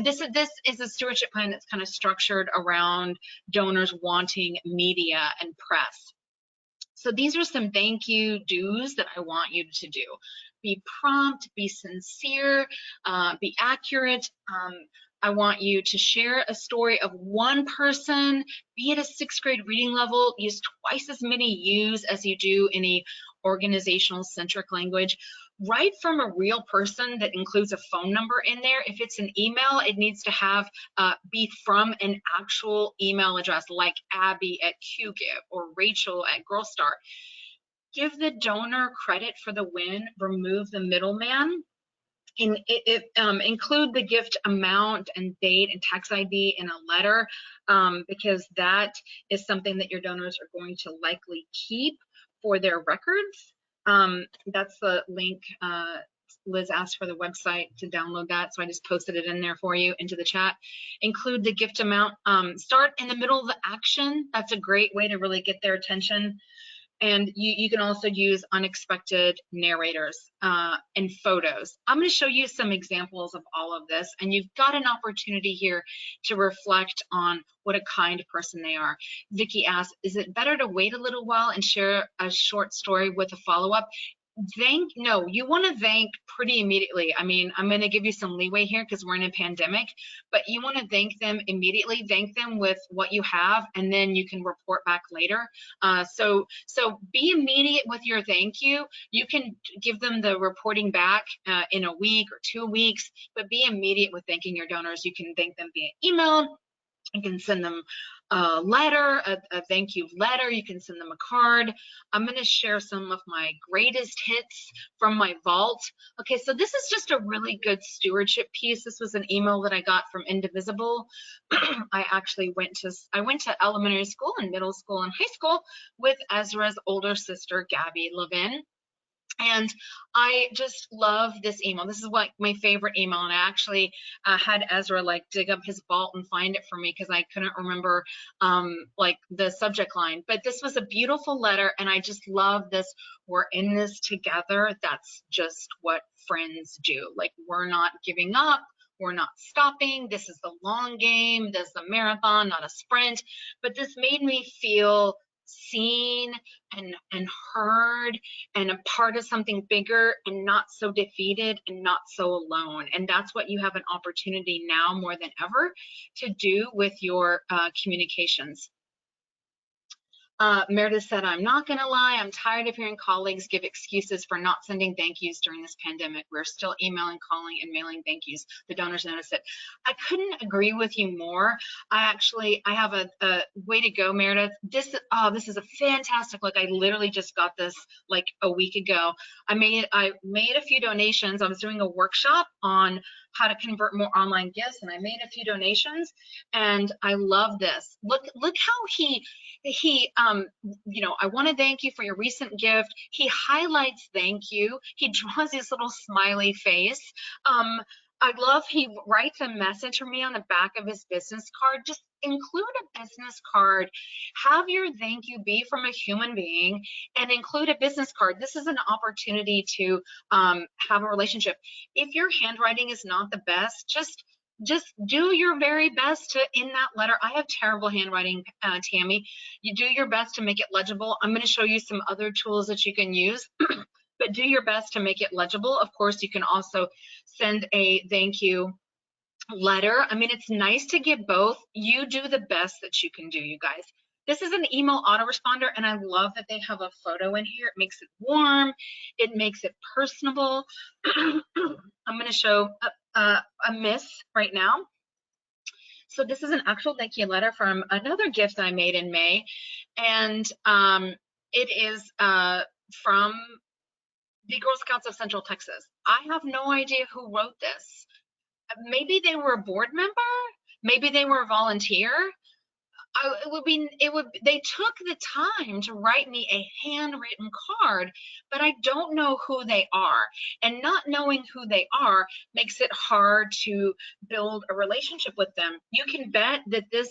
this is a stewardship plan that's kind of structured around donors wanting media and press. So these are some thank you do's that I want you to do. Be prompt, be sincere, be accurate. I want you to share a story of one person, be at a 6th grade reading level, use twice as many yous as you do any organizational centric language. write from a real person that includes a phone number in there. If it's an email, it needs to have be from an actual email address like Abby at Qgiv or Rachel at Girl Star. Give the donor credit for the win, remove the middleman. Include the gift amount and date and tax ID in a letter, because that is something that your donors are going to likely keep for their records. That's the link. Liz asked for the website to download that, so I just posted it in there for you into the chat. Include the gift amount. Start in the middle of the action. That's a great way to really get their attention. And you can also use unexpected narrators and photos. I'm going to show you some examples of all of this, and you've got an opportunity here to reflect on what a kind person they are. Vicky asks, is it better to wait a little while and share a short story with a follow-up? No, you want to thank pretty immediately. I mean, I'm going to give you some leeway here because we're in a pandemic, but you want to thank them immediately. Thank them with what you have, and then you can report back later. So be immediate with your thank you. You can give them the reporting back in a week or 2 weeks, but be immediate with thanking your donors. You can thank them via email. You can send them a letter, a thank you letter. You can send them a card. I'm going to share some of my greatest hits from my vault. Okay, so this is just a really good stewardship piece. This was an email that I got from Indivisible. I actually went to elementary school and middle school and high school with Ezra's older sister, Gabby Levin. And I just love this email. This is like my favorite email. And I actually had Ezra like dig up his vault and find it for me because I couldn't remember like the subject line. But this was a beautiful letter. And I just love this. We're in this together. That's just what friends do. Like, we're not giving up. We're not stopping. This is the long game. This is a marathon, not a sprint. But this made me feel seen and heard and a part of something bigger, and not so defeated and not so alone. And that's what you have an opportunity now more than ever to do with your communications. Meredith said, I'm not going to lie, I'm tired of hearing colleagues give excuses for not sending thank yous during this pandemic. We're still emailing, calling, and mailing thank yous. The donors notice it. I couldn't agree with you more. I have a way to go, Meredith. This is a fantastic look. I literally just got this like a week ago. I made a few donations. I was doing a workshop on how to convert more online gifts, and I made a few donations, and I love this. Look how he I want to thank you for your recent gift. He highlights thank you. He draws his little smiley face. I love he writes a message for me on the back of his business card. Just include a business card. Have your thank you be from a human being, and include a business card. This is an opportunity to have a relationship. If your handwriting is not the best, just do your very best to, in that letter. I have terrible handwriting, Tammy. You do your best to make it legible. I'm going to show you some other tools that you can use. But do your best to make it legible. Of course, you can also send a thank you letter. I mean, it's nice to get both. You do the best that you can do, you guys. This is an email autoresponder, and I love that they have a photo in here. It makes it warm. It makes it personable. I'm going to show a miss right now. So this is an actual thank you letter from another gift that I made in May, and it is from the Girl Scouts of Central Texas. I have no idea who wrote this. Maybe they were a board member. Maybe they were a volunteer. They took the time to write me a handwritten card, but I don't know who they are. And not knowing who they are makes it hard to build a relationship with them. You can bet that this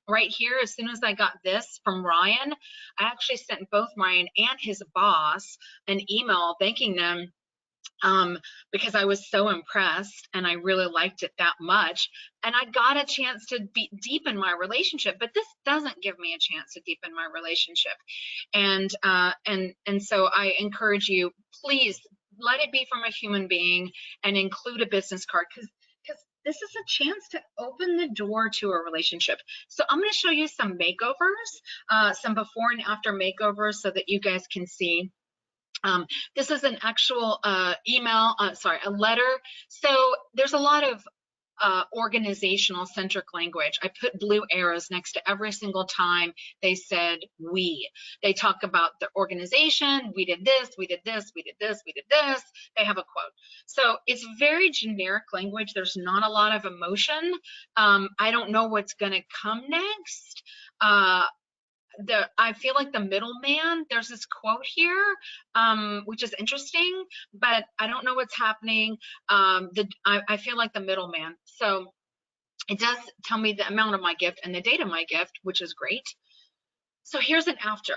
right here, as soon as I got this from Ryan, I actually sent both Ryan and his boss an email thanking them because I was so impressed and I really liked it that much. And I got a chance to deepen my relationship, but this doesn't give me a chance to deepen my relationship. And so I encourage you, please let it be from a human being and include a business card, because this is a chance to open the door to a relationship. So I'm going to show you some makeovers, some before and after makeovers, so that you guys can see This is an actual email, a letter. So there's a lot of organizational centric language. I put blue arrows next to every single time they said we. They talk about the organization, we did this, we did this, we did this, we did this. They have a quote. So it's very generic language. There's not a lot of emotion. I don't know what's going to come next. I feel like the middleman, there's this quote here, which is interesting, but I don't know what's happening. I feel like the middleman. So it does tell me the amount of my gift and the date of my gift, which is great. So here's an after.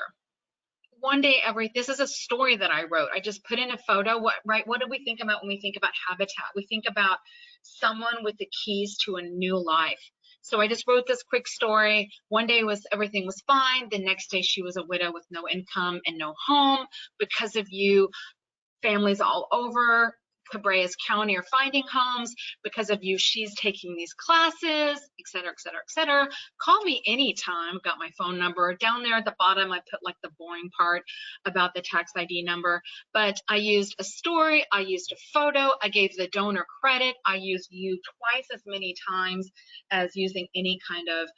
One day this is a story that I wrote. I just put in a photo. What do we think about when we think about habitat? We think about someone with the keys to a new life. So I just wrote this quick story. One day everything was fine. The next day she was a widow with no income and no home. Because of you, families all over Cabrera County are finding homes. Because of you, she's taking these classes, et cetera, et cetera, et cetera. Call me anytime. Got my phone number. Down there at the bottom, I put like the boring part about the tax ID number. But I used a story. I used a photo. I gave the donor credit. I used you twice as many times as using any kind of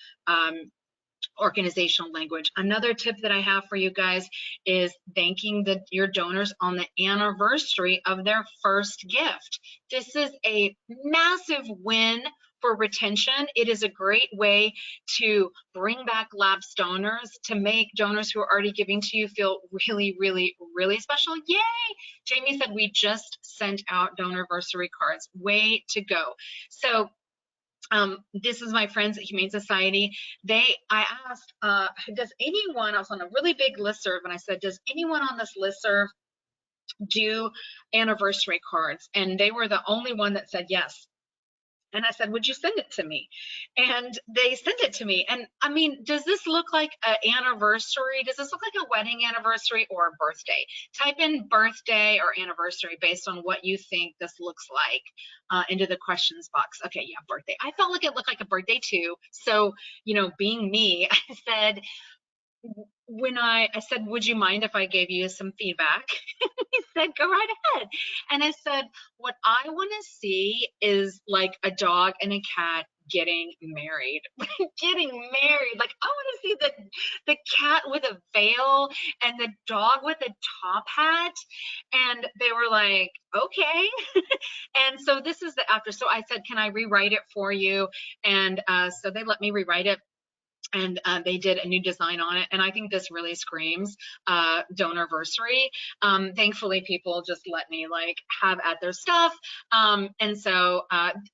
organizational language. Another tip that I have for you guys is thanking your donors on the anniversary of their first gift. This is a massive win for retention. It is a great way to bring back lapsed donors, to make donors who are already giving to you feel really, really, really special. Yay! Jamie said we just sent out Donorversary cards. Way to go. So this is my friends at Humane Society. I asked, does anyone, I was on a really big listserv, and I said, does anyone on this listserv do anniversary cards? And they were the only one that said yes. And I said, would you send it to me? And they sent it to me. And I mean, does this look like an anniversary? Does this look like a wedding anniversary or a birthday? Type in birthday or anniversary based on what you think this looks like into the questions box. Okay, yeah, birthday. I felt like it looked like a birthday too. So, you know, being me, I said, I said, would you mind if I gave you some feedback? He said, go right ahead. And I said, what I want to see is like a dog and a cat getting married. Getting married. Like, I want to see the cat with a veil and the dog with a top hat. And they were like, okay. And so this is the after. So I said, can I rewrite it for you? And so they let me rewrite it. And they did a new design on it. And I think this really screams Donorversary. Thankfully, people just let me like have at their stuff. And so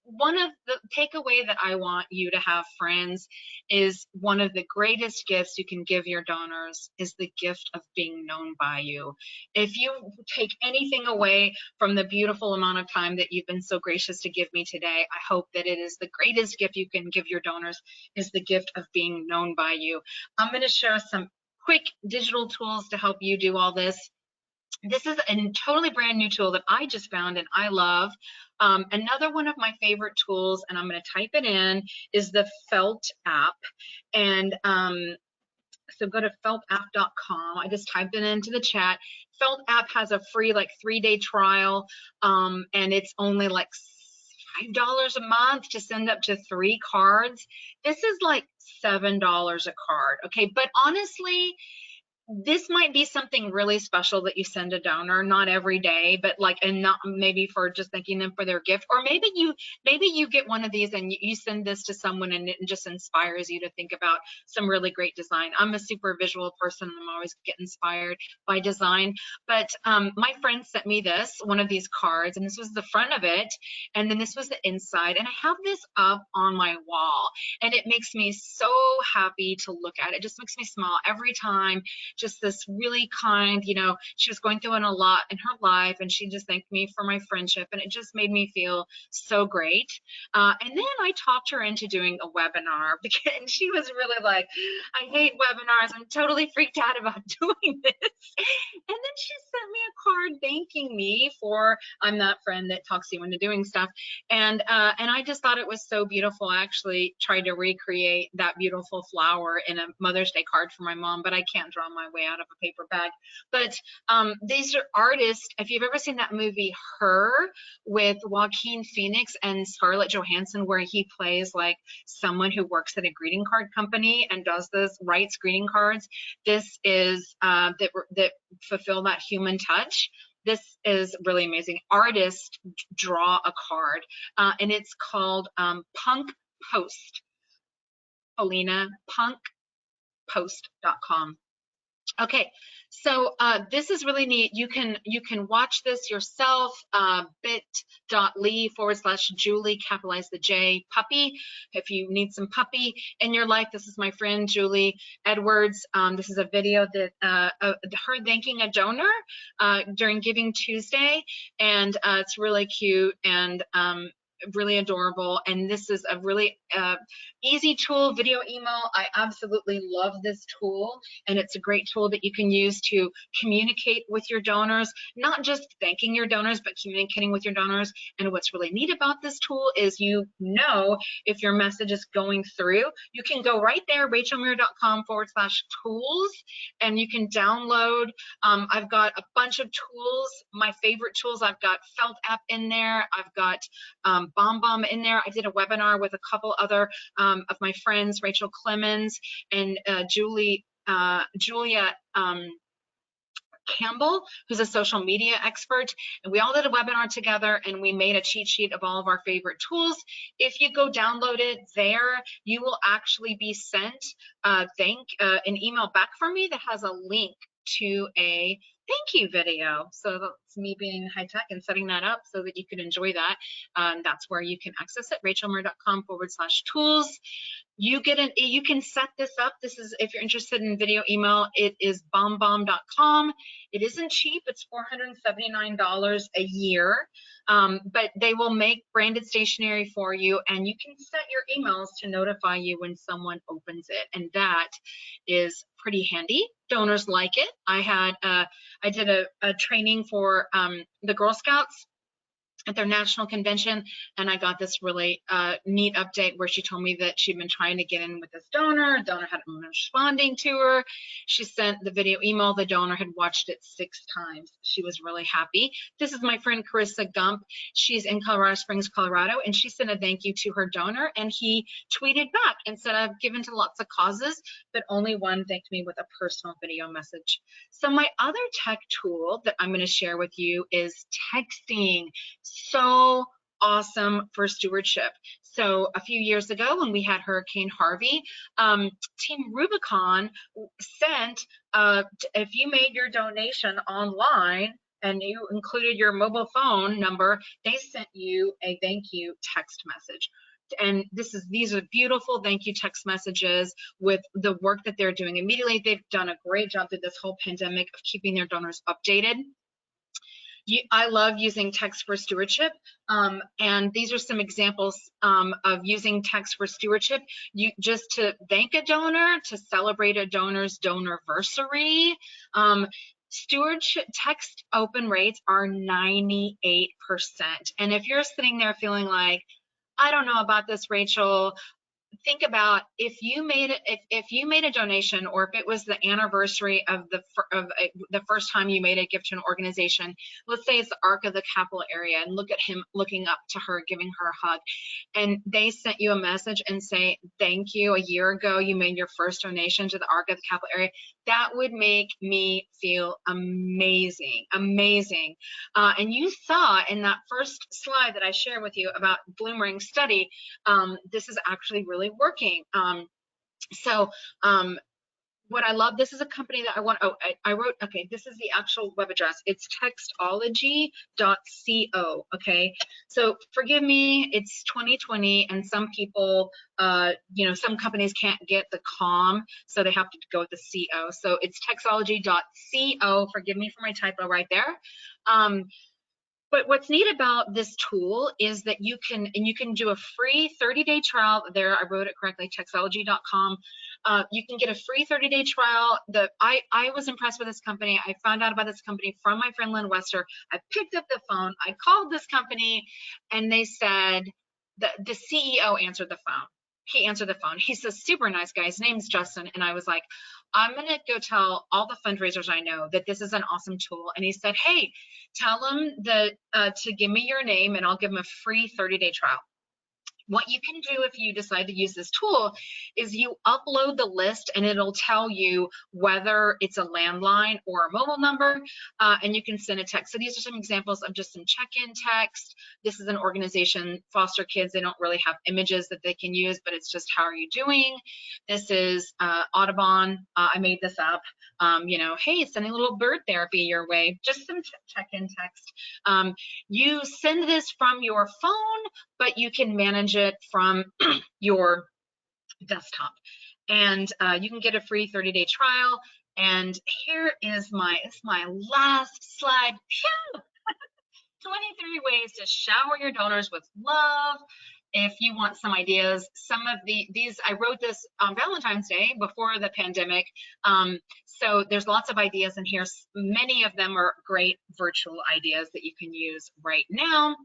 one of the takeaway that I want you to have, friends, is one of the greatest gifts you can give your donors is the gift of being known by you. If you take anything away from the beautiful amount of time that you've been so gracious to give me today, I hope that it is the greatest gift you can give your donors is the gift of being known by you. I'm going to share some quick digital tools to help you do all this. This is a totally brand new tool that I just found and I love. Another one of my favorite tools, and I'm going to type it in, is the Felt app. And so go to feltapp.com. I just typed it into the chat. Felt app has a free like 3-day trial, and it's only like $5 a month to send up to 3 cards. This is like $7 a card. Okay, but honestly, this might be something really special that you send a donor, not every day, but like, and not maybe for just thanking them for their gift, or maybe you get one of these and you send this to someone and it just inspires you to think about some really great design. I'm a super visual person. I'm always get inspired by design, but my friend sent me one of these cards, and this was the front of it, and then this was the inside, and I have this up on my wall, and it makes me so happy to look at. It just makes me smile every time. Just this really kind, you know, she was going through a lot in her life, and she just thanked me for my friendship, and it just made me feel so great. And then I talked her into doing a webinar, because she was really like, I hate webinars. I'm totally freaked out about doing this. And then she sent me a card thanking me for, I'm that friend that talks you into doing stuff. And I just thought it was so beautiful. I actually tried to recreate that beautiful flower in a Mother's Day card for my mom, but I can't draw my way out of a paper bag. But these are artists. If you've ever seen that movie Her with Joaquin Phoenix and Scarlett Johansson, where he plays like someone who works at a greeting card company and writes greeting cards, this is that fulfill that human touch. This is really amazing. Artists draw a card, and it's called Punk Post. Alina, punkpost.com. Okay, so this is really neat. You can watch this yourself. bit.ly/Julie, capitalize the J, puppy. If you need some puppy in your life, this is my friend Julie Edwards. This is a video that her thanking a donor during Giving Tuesday, and it's really cute and really adorable. And this is a really easy tool, video email. I absolutely love this tool, and it's a great tool that you can use to communicate with your donors, not just thanking your donors, but communicating with your donors. And what's really neat about this tool is if your message is going through, you can go right there, rachelmuir.com/tools, and you can download. I've got a bunch of tools, my favorite tools. I've got Felt app in there. I've got BombBomb in there. I did a webinar with a couple other of my friends, Rachel Clemens and Julia Campbell, who's a social media expert, and we all did a webinar together, and we made a cheat sheet of all of our favorite tools. If you go download it there, you will actually be sent an email back from me that has a link to a thank you video. So that's me being high tech and setting that up so that you can enjoy that. That's where you can access it, rachelmuir.com/tools. You can set this up. This is, if you're interested in video email, it is bombbomb.com. It isn't cheap. It's $479 a year, but they will make branded stationery for you, and you can set your emails to notify you when someone opens it, and that is pretty handy. Donors like it. I did a training for the Girl Scouts at their national convention, and I got this really neat update where she told me that she'd been trying to get in with this donor. The donor hadn't been responding to her. She sent the video email. The donor had watched it 6 times. She was really happy. This is my friend Carissa Gump. She's in Colorado Springs, Colorado, and she sent a thank you to her donor, and he tweeted back and said, I've given to lots of causes, but only one thanked me with a personal video message. So my other tech tool that I'm going to share with you is texting. So awesome for stewardship. So a few years ago when we had Hurricane Harvey, Team Rubicon sent, if you made your donation online and you included your mobile phone number, they sent you a thank you text message. And these are beautiful thank you text messages with the work that they're doing immediately. They've done a great job through this whole pandemic of keeping their donors updated. I love using text for stewardship, and these are some examples of using text for stewardship. Just to thank a donor, to celebrate a donor's Donorversary. Stewardship text open rates are 98%. And if you're sitting there feeling like, I don't know about this, Rachel, think about if you made a donation, or if it was the anniversary of the first time you made a gift to an organization. Let's say it's the Arc of the Capitol area, and look at him looking up to her, giving her a hug, and they sent you a message and say thank you. A year ago you made your first donation to the Arc of the Capitol area. That would make me feel amazing. And you saw in that first slide that I shared with you about Bloomerang study, this is actually really working. What I love, this is a company that I wrote, okay, this is the actual web address. It's textology.co, okay? So forgive me, it's 2020, and some people, some companies can't get the com, so they have to go with the co. So it's textology.co, forgive me for my typo right there. But what's neat about this tool is that you can do a free 30-day trial. There, I wrote it correctly, textology.com. You can get a free 30-day trial. I was impressed with this company. I found out about this company from my friend Lynn Wester. I picked up the phone. I called this company, and they said, the CEO answered the phone. he answered the phone. He's a super nice guy. His name's Justin. And I was like, I'm going to go tell all the fundraisers I know that this is an awesome tool. And he said, hey, tell them that, to give me your name and I'll give them a free 30-day trial. What you can do if you decide to use this tool is you upload the list and it'll tell you whether it's a landline or a mobile number, and you can send a text. So these are some examples of just some check-in text. This is an organization, foster kids. They don't really have images that they can use, but it's just, how are you doing? This is Audubon. I made this up. You know, hey, sending a little bird therapy your way, just some check-in text. You send this from your phone, but you can manage it from your desktop. And you can get a free 30-day trial. And here is my last slide. Phew! 23 ways to shower your donors with love. If you want some ideas, some of these, I wrote this on Valentine's Day before the pandemic. So there's lots of ideas in here. Many of them are great virtual ideas that you can use right now,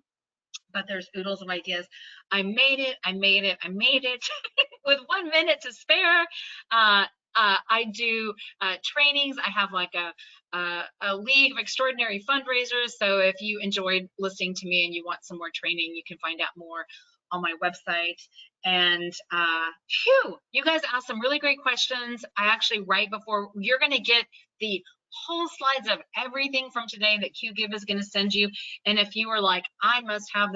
but there's oodles of ideas. I made it with 1 minute to spare. I do trainings. I have like a League of Extraordinary Fundraisers. So if you enjoyed listening to me and you want some more training, you can find out more on my website. And phew, you guys asked some really great questions. I actually, right before, you're going to get the whole slides of everything from today that Qgiv is going to send you. And if you are like, I must have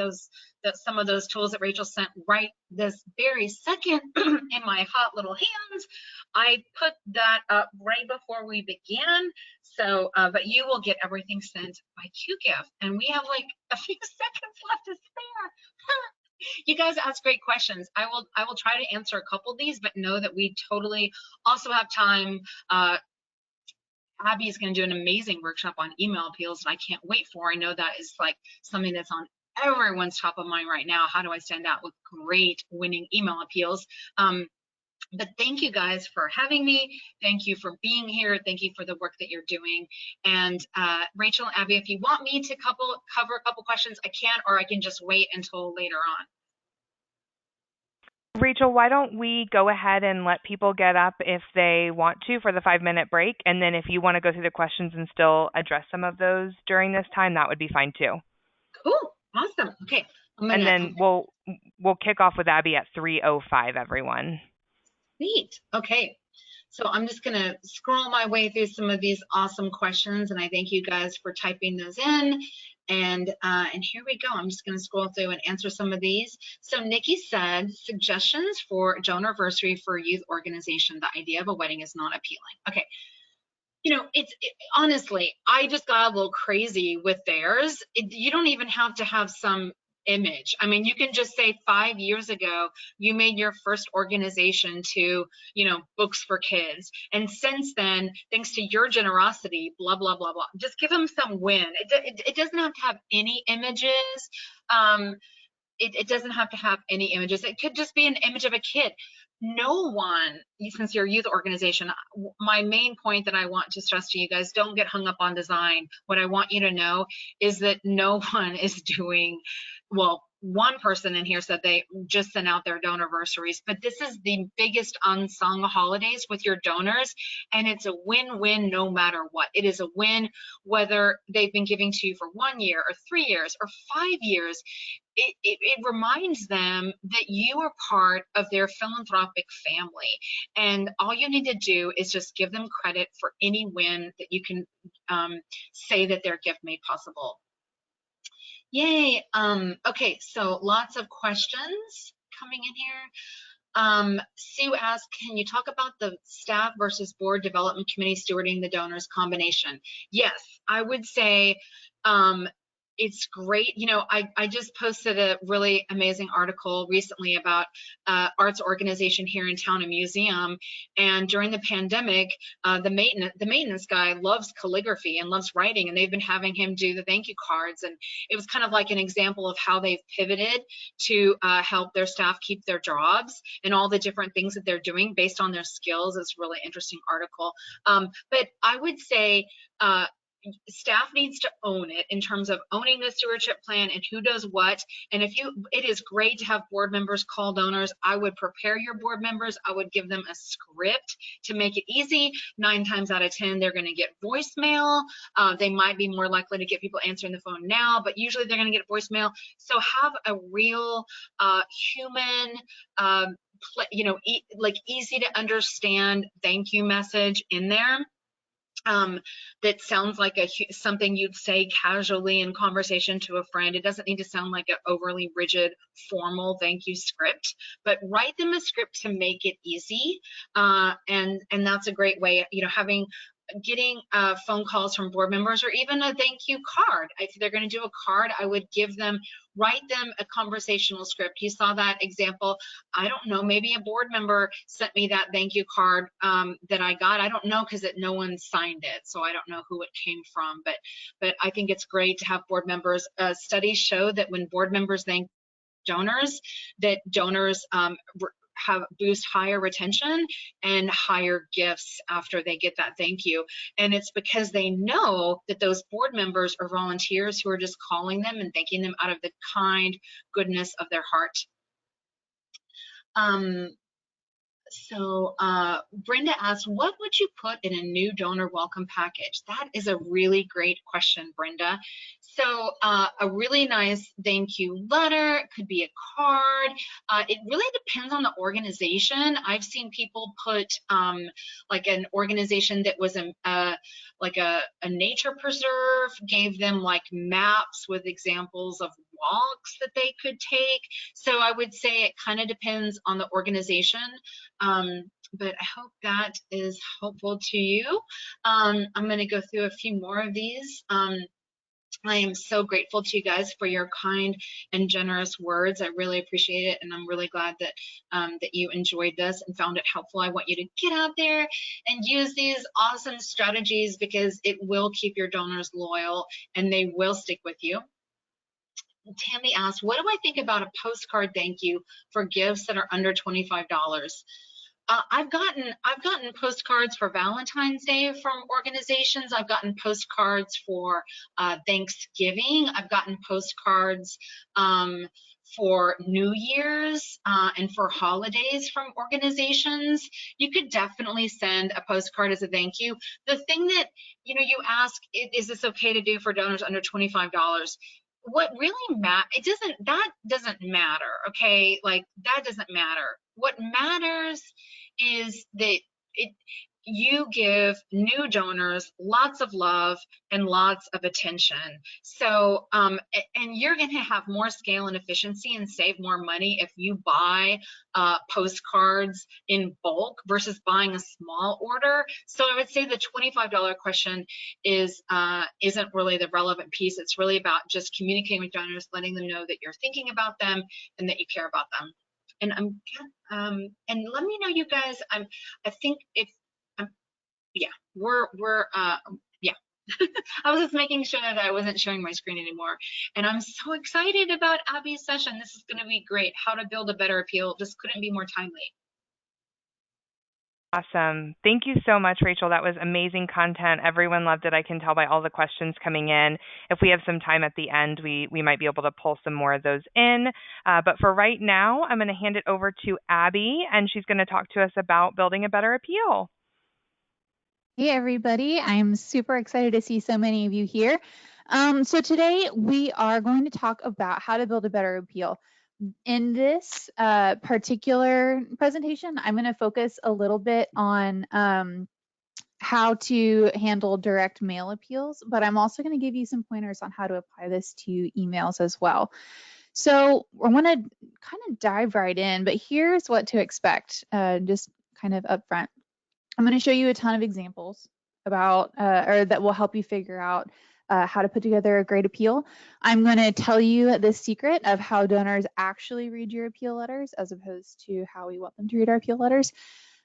some of those tools that Rachel sent right this very second in my hot little hands, I put that up right before we began. So, but you will get everything sent by Qgiv. And we have like a few seconds left to spare. You guys ask great questions. I will try to answer a couple of these, but know that we totally also have time. Abby is going to do an amazing workshop on email appeals that I can't wait for. I know that is like something that's on everyone's top of mind right now. How do I stand out with great winning email appeals? But thank you guys for having me. Thank you for being here. Thank you for the work that you're doing. And Rachel and Abby, if you want me to cover a couple questions, I can, or I can just wait until later on. Rachel, why don't we go ahead and let people get up if they want to for the 5-minute break, and then if you want to go through the questions and still address some of those during this time, that would be fine too. Cool, awesome. Okay, and then we'll kick off with Abby at 3:05. Everyone. Sweet. Okay. So I'm just going to scroll my way through some of these awesome questions, and I thank you guys for typing those in. And here we go. I'm just going to scroll through and answer some of these. So Nikki said, suggestions for Donorversary for a youth organization. The idea of a wedding is not appealing. Okay. You know, honestly, I just got a little crazy with theirs. You don't even have to have some image. I mean, you can just say 5 years ago, you made your first organization to, you know, books for kids. And since then, thanks to your generosity, blah, blah, blah, blah. Just give them some win. It doesn't have to have any images. It doesn't have to have any images. It could just be an image of a kid. No one, since you're a youth organization, my main point that I want to stress to you guys, don't get hung up on design. What I want you to know is that no one is doing, well, one person in here said they just sent out their Donorversaries, but this is the biggest unsung holidays with your donors, and it's a win-win no matter what. It is a win whether they've been giving to you for 1 year or 3 years or 5 years. It reminds them that you are part of their philanthropic family, and all you need to do is just give them credit for any win that you can say that their gift made possible. Yay. Okay, so lots of questions coming in here. Sue asked, can you talk about the staff versus board development committee stewarding the donors combination? Yes, I would say it's great. You know, I just posted a really amazing article recently about arts organization here in town, a museum. And during the pandemic, the maintenance guy loves calligraphy and loves writing, and they've been having him do the thank you cards. And it was kind of like an example of how they've pivoted to help their staff keep their jobs and all the different things that they're doing based on their skills. It's a really interesting article. But I would say staff needs to own it in terms of owning the stewardship plan and who does what. And it is great to have board members call donors. I would prepare your board members. I would give them a script to make it easy. 9 times out of 10, they're going to get voicemail. They might be more likely to get people answering the phone now, but usually they're going to get voicemail. So have a real human, like easy to understand thank you message in there. That sounds like something you'd say casually in conversation to a friend. It doesn't need to sound like an overly rigid, formal thank you script, but write them a script to make it easy. And that's a great way, getting phone calls from board members, or even a thank you card. If they're going to do a card, I would write them a conversational script. You saw that example. I don't know, maybe a board member sent me that thank you card that I got. I don't know, because no one signed it, so I don't know who it came from, but I think it's great to have board members. Studies show that when board members thank donors, that donors boost higher retention and higher gifts after they get that thank you. And it's because they know that those board members are volunteers who are just calling them and thanking them out of the kind goodness of their heart. So Brenda asked, what would you put in a new donor welcome package? That is a really great question, Brenda. So a really nice thank you letter, it could be a card. It really depends on the organization. I've seen people put like an organization that was like a nature preserve, gave them like maps with examples of walks that they could take. So I would say it kind of depends on the organization. But I hope that is helpful to you. I'm going to go through a few more of these. I am so grateful to you guys for your kind and generous words. I really appreciate it, and I'm really glad that that you enjoyed this and found it helpful. I want you to get out there and use these awesome strategies, because it will keep your donors loyal and they will stick with you. Tammy asked, what do I think about a postcard thank you for gifts that are under $25? I've gotten postcards for Valentine's Day from organizations. I've gotten postcards for Thanksgiving. I've gotten postcards for New Year's and for holidays from organizations. You could definitely send a postcard as a thank you. The thing that, you ask, is this okay to do for donors under $25? What really that doesn't matter, okay? Like, that doesn't matter. What matters is that you give new donors lots of love and lots of attention. So, and you're going to have more scale and efficiency and save more money if you buy postcards in bulk versus buying a small order. So I would say the $25 question isn't really the relevant piece. It's really about just communicating with donors, letting them know that you're thinking about them and that you care about them. And and let me know, you guys. I think if yeah, yeah. I was just making sure that I wasn't showing my screen anymore. And I'm so excited about Abby's session. This is going to be great. How to build a better appeal. Just couldn't be more timely. Awesome. Thank you so much, Rachel. That was amazing content. Everyone loved it. I can tell by all the questions coming in. If we have some time at the end, we might be able to pull some more of those in. But for right now, I'm going to hand it over to Abby, and she's going to talk to us about building a better appeal. Hey, everybody. I'm super excited to see so many of you here. So today we are going to talk about how to build a better appeal. In this particular presentation, I'm going to focus a little bit on how to handle direct mail appeals, but I'm also going to give you some pointers on how to apply this to emails as well. So I want to kind of dive right in, but here's what to expect, just kind of upfront. I'm going to show you a ton of examples about, or that will help you figure out how to put together a great appeal. I'm going to tell you the secret of how donors actually read your appeal letters as opposed to how we want them to read our appeal letters.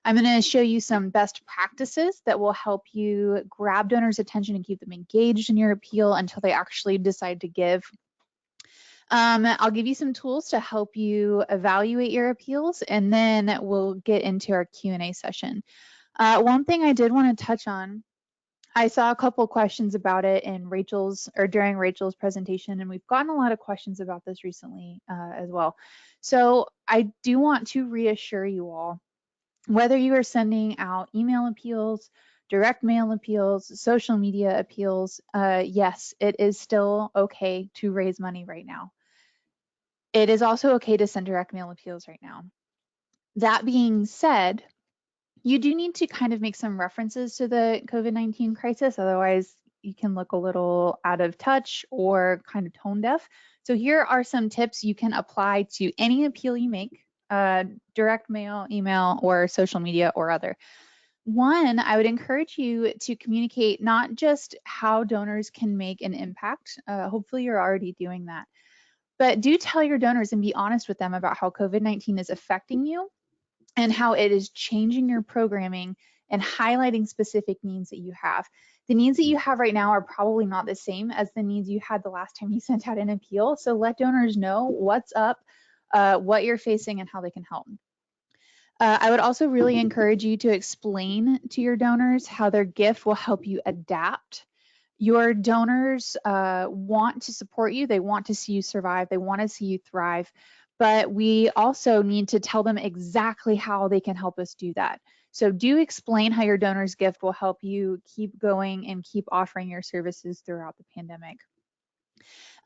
I'm going to show you some best practices that will help you grab donors' attention and keep them engaged in your appeal until they actually decide to give. I'll give you some tools to help you evaluate your appeals, and then we'll get into our Q&A session. One thing I did want to touch on I saw a couple questions about it in during Rachel's presentation, and we've gotten a lot of questions about this recently as well. So I do want to reassure you all, whether you are sending out email appeals, direct mail appeals, social media appeals, yes, it is still okay to raise money right now. It is also okay to send direct mail appeals right now. That being said, you do need to kind of make some references to the COVID-19 crisis. Otherwise, you can look a little out of touch or kind of tone deaf. So here are some tips you can apply to any appeal you make, direct mail, email, or social media or other. One, I would encourage you to communicate not just how donors can make an impact. Hopefully you're already doing that. But do tell your donors and be honest with them about how COVID-19 is affecting you and how it is changing your programming and highlighting specific needs that you have. The needs that you have right now are probably not the same as the needs you had the last time you sent out an appeal. So let donors know what's up, what you're facing, and how they can help. I would also really encourage you to explain to your donors how their gift will help you adapt. Your donors want to support you. They want to see you survive. They want to see you thrive. But we also need to tell them exactly how they can help us do that. So do explain how your donor's gift will help you keep going and keep offering your services throughout the pandemic.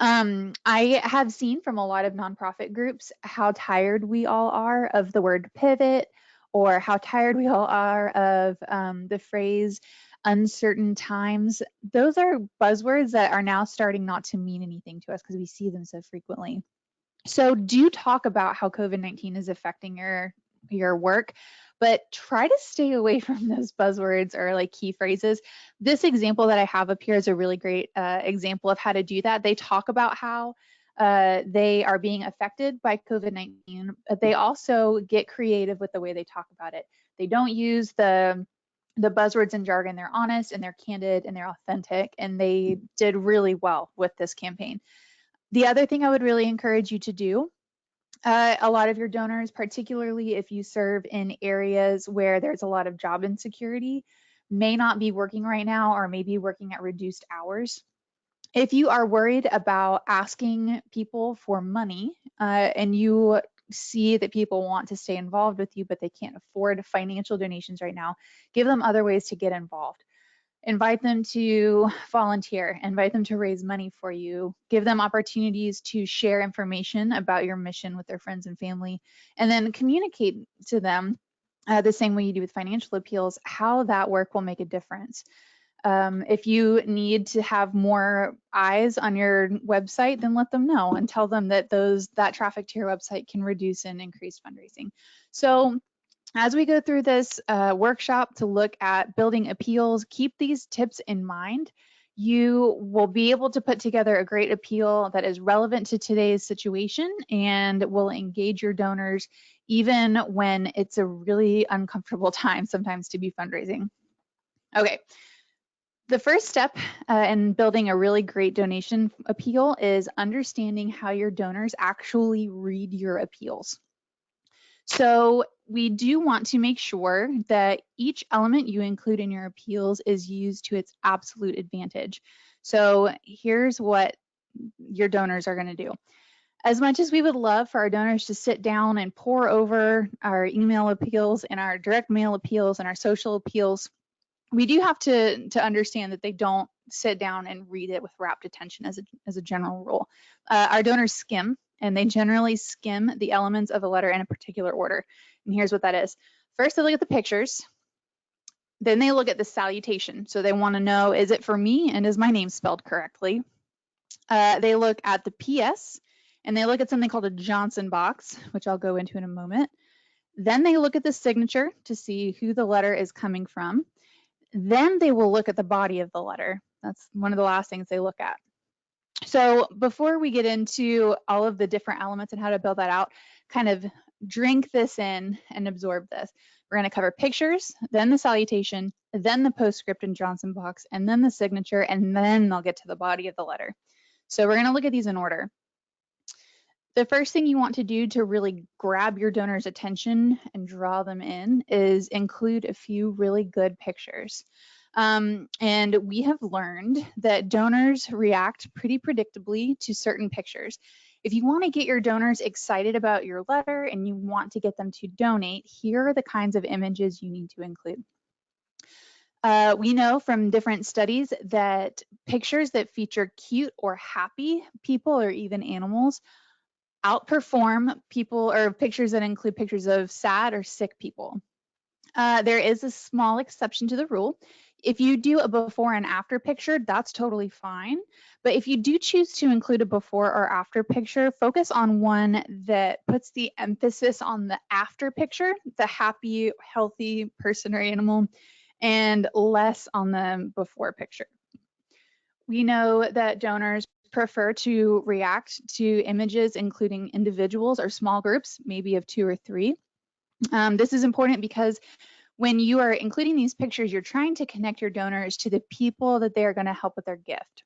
I have seen from a lot of nonprofit groups how tired we all are of the word pivot, or how tired we all are of the phrase uncertain times. Those are buzzwords that are now starting not to mean anything to us because we see them so frequently. So do talk about how COVID-19 is affecting your work, but try to stay away from those buzzwords or like key phrases. This example that I have up here is a really great example of how to do that. They talk about how they are being affected by COVID-19, but they also get creative with the way they talk about it. They don't use the buzzwords and jargon. They're honest and they're candid and they're authentic, and they did really well with this campaign. The other thing I would really encourage you to do, a lot of your donors, particularly if you serve in areas where there's a lot of job insecurity, may not be working right now or may be working at reduced hours. If you are worried about asking people for money and you see that people want to stay involved with you, but they can't afford financial donations right now, give them other ways to get involved. Invite them to volunteer, invite them to raise money for you, give them opportunities to share information about your mission with their friends and family, and then communicate to them the same way you do with financial appeals, how that work will make a difference. If you need to have more eyes on your website, then let them know and tell them that that traffic to your website can reduce and increase fundraising. So as we go through this workshop to look at building appeals, keep these tips in mind. You will be able to put together a great appeal that is relevant to today's situation and will engage your donors even when it's a really uncomfortable time sometimes to be fundraising. Okay. The first step in building a really great donation appeal is understanding how your donors actually read your appeals. So we do want to make sure that each element you include in your appeals is used to its absolute advantage. So here's what your donors are going to do. As much as we would love for our donors to sit down and pore over our email appeals and our direct mail appeals and our social appeals, we do have to understand that they don't sit down and read it with rapt attention as a general rule. Our donors skim, and they generally skim the elements of a letter in a particular order. And here's what that is. First, they look at the pictures. Then they look at the salutation. So they want to know, is it for me and is my name spelled correctly? They look at the PS, and they look at something called a Johnson box, which I'll go into in a moment. Then they look at the signature to see who the letter is coming from. Then they will look at the body of the letter. That's one of the last things they look at. So before we get into all of the different elements and how to build that out, kind of drink this in and absorb this. We're going to cover pictures, then the salutation, then the postscript and Johnson box, and then the signature, and then they'll get to the body of the letter. So we're going to look at these in order. The first thing you want to do to really grab your donor's attention and draw them in is include a few really good pictures. And we have learned that donors react pretty predictably to certain pictures. If you want to get your donors excited about your letter and you want to get them to donate, here are the kinds of images you need to include. We know from different studies that pictures that feature cute or happy people or even animals outperform people or pictures that include pictures of sad or sick people. There is a small exception to the rule. If you do a before and after picture, that's totally fine. But if you do choose to include a before or after picture, focus on one that puts the emphasis on the after picture, the happy, healthy person or animal, and less on the before picture. We know that donors prefer to react to images including individuals or small groups, maybe of 2 or 3. This is important because when you are including these pictures, you're trying to connect your donors to the people that they are going to help with their gift.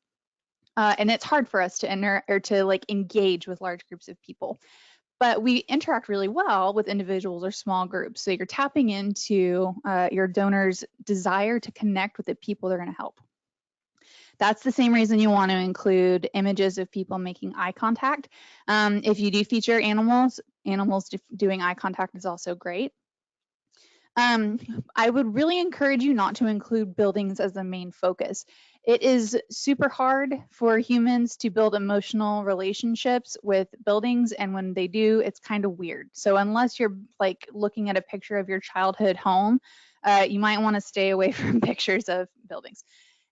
And it's hard for us to enter or to like engage with large groups of people, but we interact really well with individuals or small groups. So you're tapping into your donors' desire to connect with the people they're going to help. That's the same reason you want to include images of people making eye contact. If you do feature animals doing eye contact is also great. I would really encourage you not to include buildings as the main focus. It is super hard for humans to build emotional relationships with buildings, and when they do, it's kind of weird. So unless you're like looking at a picture of your childhood home, you might want to stay away from pictures of buildings.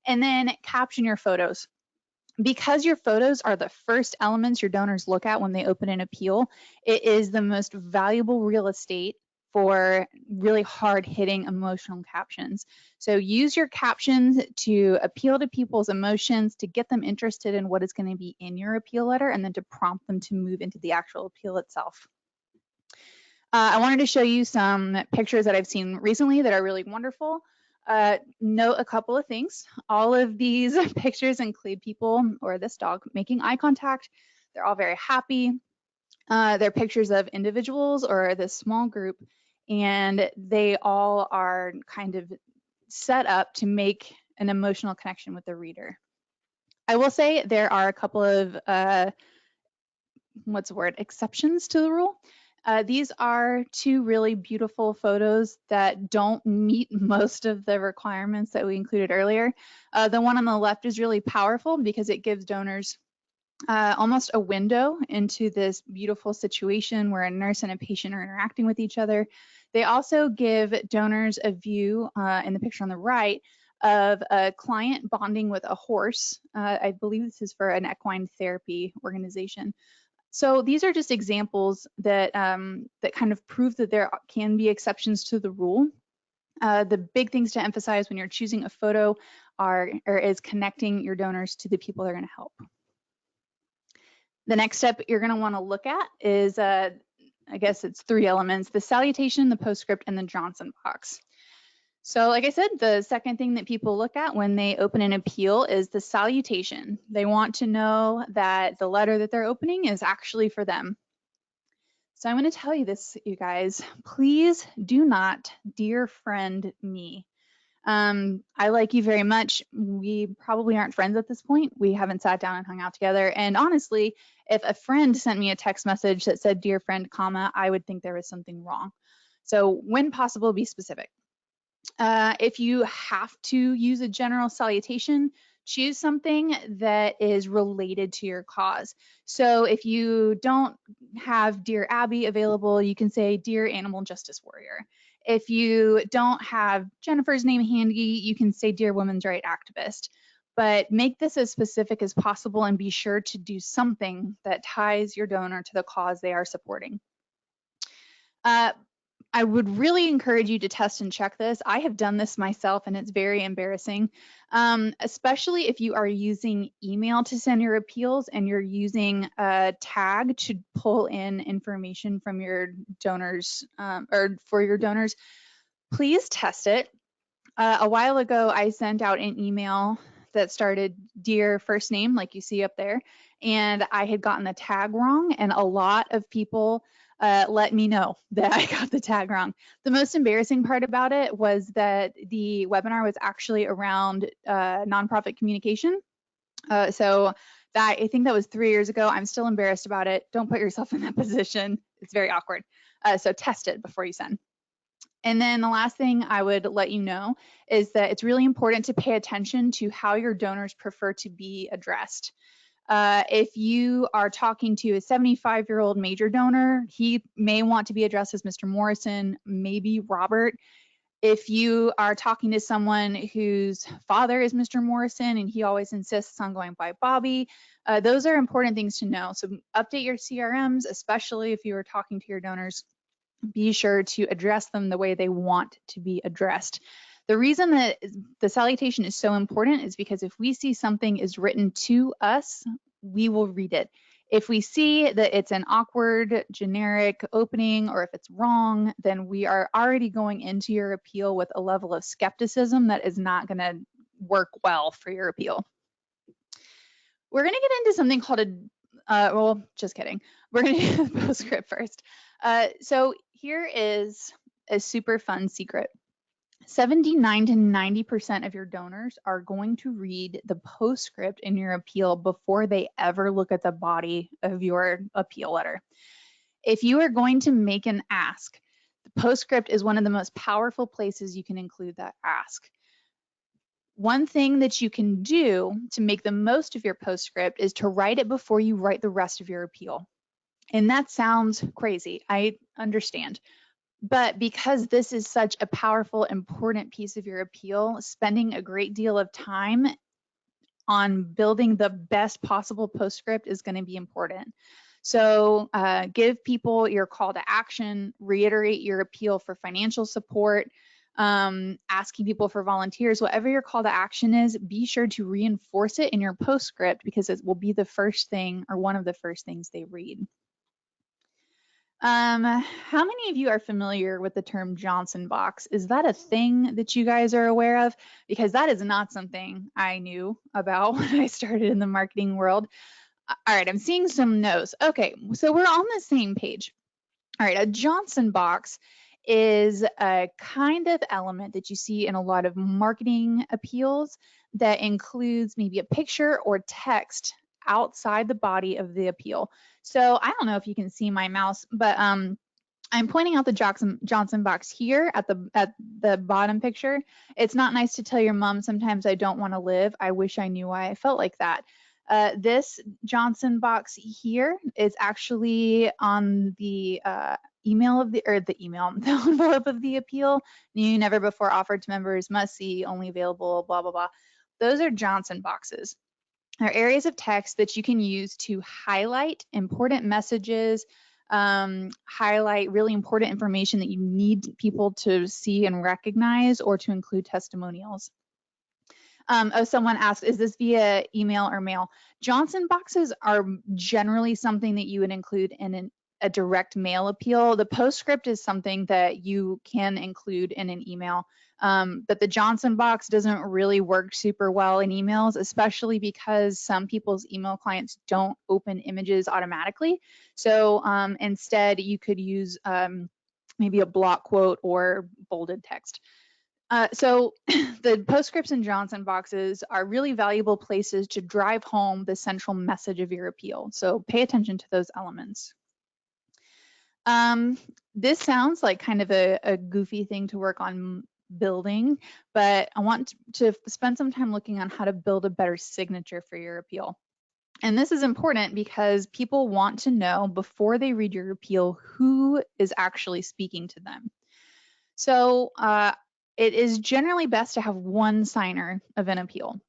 And then caption your photos. Because your photos are the first elements your donors look at when they open an appeal, it is the most valuable real estate for really hard-hitting emotional captions. So use your captions to appeal to people's emotions, to get them interested in what is going to be in your appeal letter, and then to prompt them to move into the actual appeal itself. I wanted to show you some pictures that I've seen recently that are really wonderful. Note a couple of things. All of these pictures include people or this dog making eye contact. They're all very happy. They're pictures of individuals or this small group, and they all are kind of set up to make an emotional connection with the reader. I will say there are a couple of exceptions to the rule. These are 2 really beautiful photos that don't meet most of the requirements that we included earlier. The one on the left is really powerful because it gives donors almost a window into this beautiful situation where a nurse and a patient are interacting with each other. They also give donors a view in the picture on the right of a client bonding with a horse. I believe this is for an equine therapy organization. So these are just examples that that kind of prove that there can be exceptions to the rule. The big things to emphasize when you're choosing a photo is connecting your donors to the people they're going to help. The next step you're going to want to look at is, I guess it's 3 elements: the salutation, the postscript, and the Johnson box. So like I said, the second thing that people look at when they open an appeal is the salutation. They want to know that the letter that they're opening is actually for them. So I'm going to tell you this, you guys. Please do not dear friend me. I like you very much. We probably aren't friends at this point. We haven't sat down and hung out together. And honestly, if a friend sent me a text message that said dear friend, comma, I would think there was something wrong. So when possible, be specific. If you have to use a general salutation, choose something that is related to your cause. So if you don't have Dear Abby available, you can say Dear Animal Justice Warrior. If you don't have Jennifer's name handy, you can say Dear Women's Rights Activist. But make this as specific as possible and be sure to do something that ties your donor to the cause they are supporting. I would really encourage you to test and check this. I have done this myself and it's very embarrassing, especially if you are using email to send your appeals and you're using a tag to pull in information from your donors or for your donors. Please test it. A while ago, I sent out an email that started Dear First Name, like you see up there, and I had gotten the tag wrong, and a lot of people let me know that I got the tag wrong. The most embarrassing part about it was that the webinar was actually around nonprofit communication. So that, I think that was 3 years ago. I'm still embarrassed about it. Don't put yourself in that position. It's very awkward. So test it before you send. And then the last thing I would let you know is that it's really important to pay attention to how your donors prefer to be addressed. If you are talking to a 75-year-old major donor, he may want to be addressed as Mr. Morrison, maybe Robert. If you are talking to someone whose father is Mr. Morrison and he always insists on going by Bobby, those are important things to know. So update your CRMs, especially if you are talking to your donors. Be sure to address them the way they want to be addressed. The reason that the salutation is so important is because if we see something is written to us, we will read it. If we see that it's an awkward, generic opening, or if it's wrong, then we are already going into your appeal with a level of skepticism that is not going to work well for your appeal. We're going to get into something called a, well, just kidding. We're going to do the postscript first. So here is a super fun secret. 79 to 90% of your donors are going to read the postscript in your appeal before they ever look at the body of your appeal letter. If you are going to make an ask, the postscript is one of the most powerful places you can include that ask. One thing that you can do to make the most of your postscript is to write it before you write the rest of your appeal. And that sounds crazy, I understand. But because this is such a powerful, important piece of your appeal, spending a great deal of time on building the best possible postscript is going to be important. So give people your call to action, reiterate your appeal for financial support, asking people for volunteers, whatever your call to action is, be sure to reinforce it in your postscript because it will be the first thing or one of the first things they read. How many of you are familiar with the term Johnson box? Is that a thing that you guys are aware of? Because that is not something I knew about when I started in the marketing world. All right, I'm seeing some no's. Okay, so we're on the same page. All right, a Johnson box is a kind of element that you see in a lot of marketing appeals that includes maybe a picture or text outside the body of the appeal. So I don't know if you can see my mouse, but I'm pointing out the Johnson box here at the bottom picture. It's not nice to tell your mom sometimes I don't want to live. I wish I knew why I felt like that. This Johnson box here is actually on the email of the envelope of the appeal. New, never before offered to members, must see, only available, blah, blah, blah. Those are Johnson boxes. They're areas of text that you can use to highlight important messages, highlight really important information that you need people to see and recognize, or to include testimonials. Someone asked, is this via email or mail? Johnson boxes are generally something that you would include in a direct mail appeal. The postscript is something that you can include in an email, but the Johnson box doesn't really work super well in emails, especially because some people's email clients don't open images automatically. So instead, you could use maybe a block quote or bolded text. So the postscripts and Johnson boxes are really valuable places to drive home the central message of your appeal. So pay attention to those elements. This sounds like kind of a goofy thing to work on building, but I want to spend some time looking on how to build a better signature for your appeal. And this is important because people want to know before they read your appeal who is actually speaking to them. So it is generally best to have one signer of an appeal.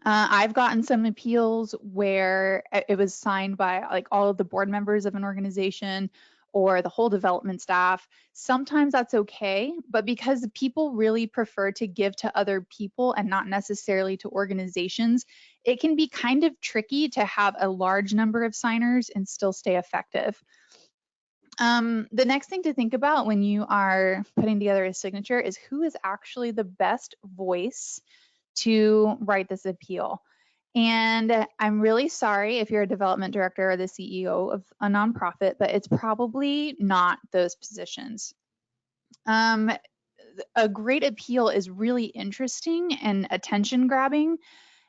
I've gotten some appeals where it was signed by like all of the board members of an organization or the whole development staff. Sometimes that's okay, but because people really prefer to give to other people and not necessarily to organizations, it can be kind of tricky to have a large number of signers and still stay effective. The next thing to think about when you are putting together a signature is who is actually the best voice to write this appeal. And I'm really sorry if you're a development director or the CEO of a nonprofit, but it's probably not those positions. A great appeal is really interesting and attention grabbing,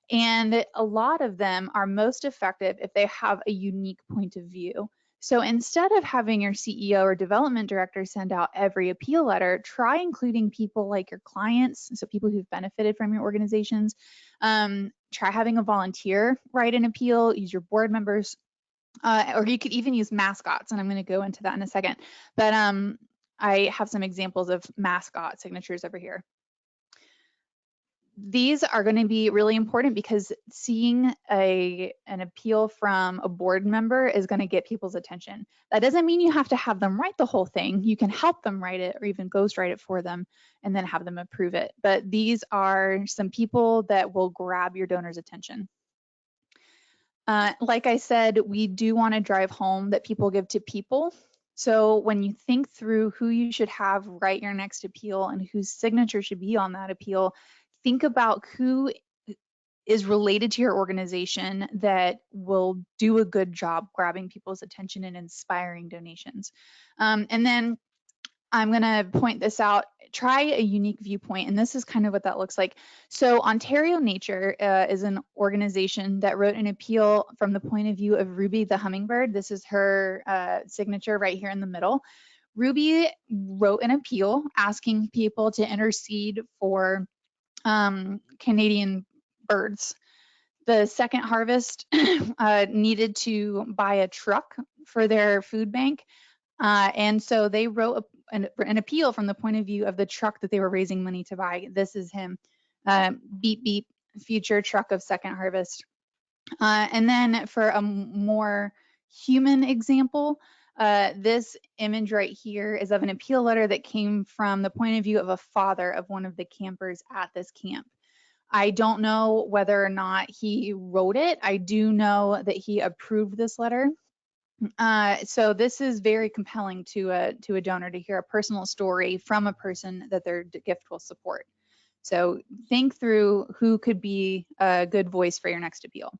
and a lot of them are most effective if they have a unique point of view. So instead of having your CEO or development director send out every appeal letter, try including people like your clients, so people who've benefited from your organizations. Try having a volunteer write an appeal, use your board members, or you could even use mascots, and I'm going to go into that in a second. But I have some examples of mascot signatures over here. These are going to be really important because seeing an appeal from a board member is going to get people's attention. That doesn't mean you have to have them write the whole thing. You can help them write it or even ghostwrite it for them and then have them approve it. But these are some people that will grab your donor's attention. Like I said, we do want to drive home that people give to people. So when you think through who you should have write your next appeal and whose signature should be on that appeal, think about who is related to your organization that will do a good job grabbing people's attention and inspiring donations. And then I'm going to point this out. Try a unique viewpoint, and this is kind of what that looks like. So Ontario Nature is an organization that wrote an appeal from the point of view of Ruby the hummingbird. This is her signature right here in the middle. Ruby wrote an appeal asking people to intercede for Canadian birds. The Second Harvest needed to buy a truck for their food bank, and so they wrote an appeal from the point of view of the truck that they were raising money to buy. This is him, beep, beep, future truck of Second Harvest. And then for a more human example, this image right here is of an appeal letter that came from the point of view of a father of one of the campers at this camp. I don't know whether or not he wrote it. I do know that he approved this letter. So this is very compelling to a donor to hear a personal story from a person that their gift will support. So think through who could be a good voice for your next appeal.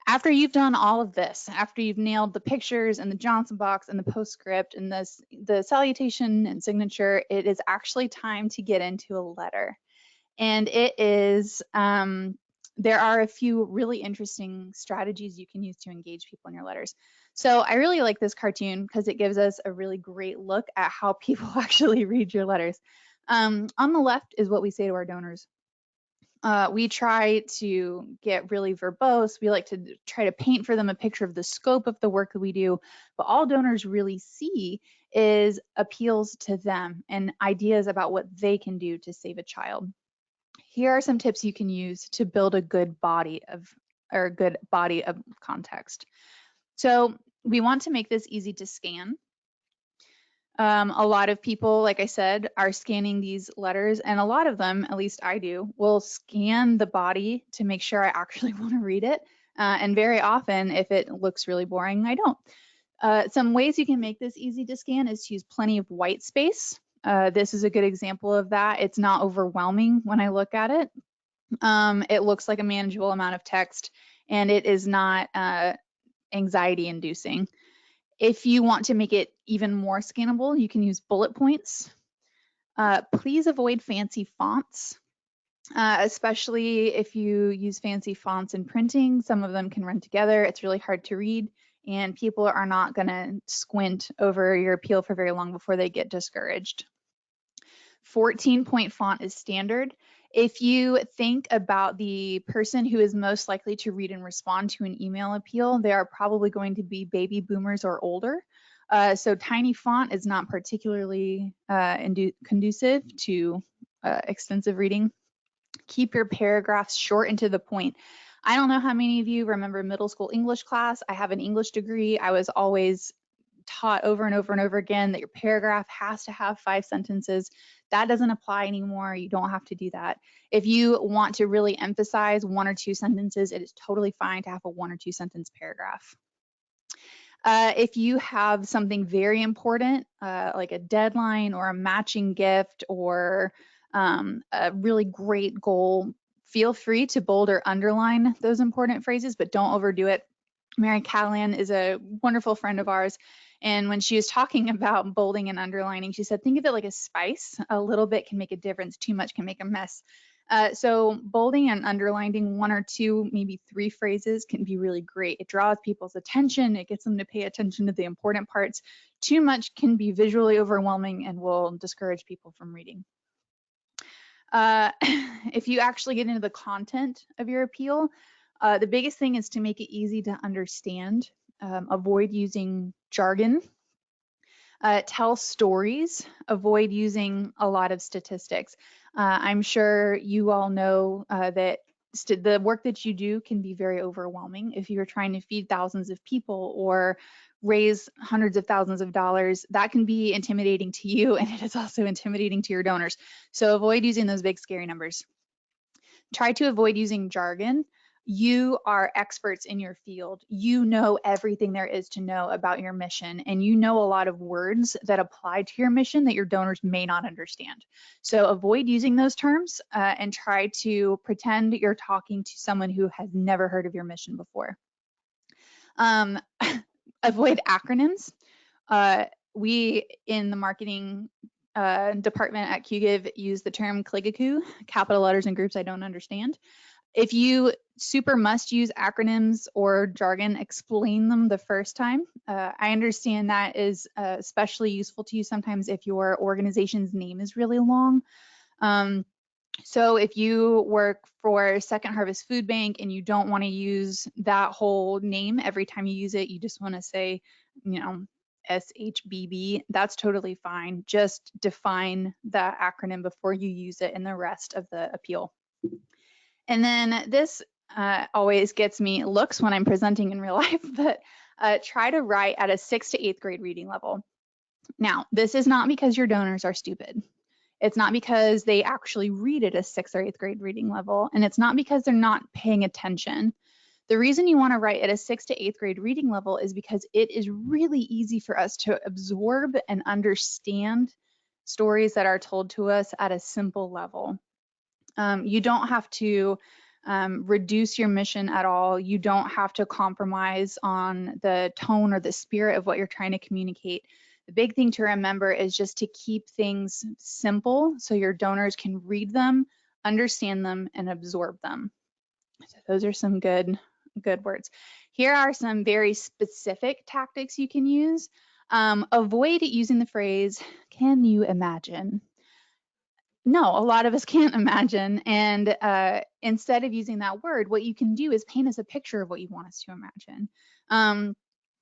After you've done all of this, after you've nailed the pictures and the Johnson box and the postscript and the salutation and signature, it is actually time to get into a letter. And it is, there are a few really interesting strategies you can use to engage people in your letters. So I really like this cartoon because it gives us a really great look at how people actually read your letters. On the left is what we say to our donors. We try to get really verbose. We like to try to paint for them a picture of the scope of the work that we do, but all donors really see is appeals to them and ideas about what they can do to save a child. Here are some tips you can use to build a good body of context. So we want to make this easy to scan. A lot of people, like I said, are scanning these letters, and a lot of them, at least I do, will scan the body to make sure I actually want to read it. And very often, if it looks really boring, I don't. Some ways you can make this easy to scan is to use plenty of white space. This is a good example of that. It's not overwhelming when I look at it. It looks like a manageable amount of text, and it is not anxiety inducing. If you want to make it even more scannable, you can use bullet points. Please avoid fancy fonts, especially if you use fancy fonts in printing. Some of them can run together. It's really hard to read, and people are not going to squint over your appeal for very long before they get discouraged. 14-point font is standard. If you think about the person who is most likely to read and respond to an email appeal, they are probably going to be baby boomers or older. So tiny font is not particularly conducive to extensive reading. Keep your paragraphs short and to the point. I don't know how many of you remember middle school English class. I have an English degree. I was always taught over and over and over again that your paragraph has to have 5 sentences. That doesn't apply anymore. You don't have to do that. If you want to really emphasize 1 or 2 sentences, it is totally fine to have a 1 or 2 sentence paragraph. If you have something very important, like a deadline or a matching gift or a really great goal Feel free to bold or underline those important phrases, but don't overdo it. Mary Catalan is a wonderful friend of ours, and when she was talking about bolding and underlining, she said, think of it like a spice. A little bit can make a difference. Too much can make a mess. So bolding and underlining 1 or 2, maybe 3 phrases can be really great. It draws people's attention. It gets them to pay attention to the important parts. Too much can be visually overwhelming and will discourage people from reading. If you actually get into the content of your appeal, the biggest thing is to make it easy to understand. Avoid using jargon. Tell stories. Avoid using a lot of statistics. I'm sure you all know that the work that you do can be very overwhelming. If you're trying to feed thousands of people or raise hundreds of thousands of dollars, that can be intimidating to you, and it is also intimidating to your donors. So avoid using those big scary numbers. Try to avoid using jargon. You are experts in your field. You know everything there is to know about your mission, and you know a lot of words that apply to your mission that your donors may not understand. So avoid using those terms and try to pretend you're talking to someone who has never heard of your mission before. Avoid acronyms. We in the marketing department at Qgiv use the term Qgiv, capital letters and groups I don't understand. If you super must use acronyms or jargon, explain them the first time. I understand that is especially useful to you sometimes if your organization's name is really long. So if you work for Second Harvest Food Bank and you don't want to use that whole name every time you use it, you just want to say, you know, SHBB, that's totally fine. Just define the acronym before you use it in the rest of the appeal. And then this always gets me looks when I'm presenting in real life, but try to write at a 6th to 8th grade reading level. Now, this is not because your donors are stupid. It's not because they actually read at a 6th or 8th grade reading level, and it's not because they're not paying attention. The reason you want to write at a 6th to 8th grade reading level is because it is really easy for us to absorb and understand stories that are told to us at a simple level. You don't have to reduce your mission at all. You don't have to compromise on the tone or the spirit of what you're trying to communicate. The big thing to remember is just to keep things simple so your donors can read them, understand them, and absorb them. So those are some good words. Here are some very specific tactics you can use. Avoid using the phrase, "Can you imagine?" No, a lot of us can't imagine. And instead of using that word, what you can do is paint us a picture of what you want us to imagine.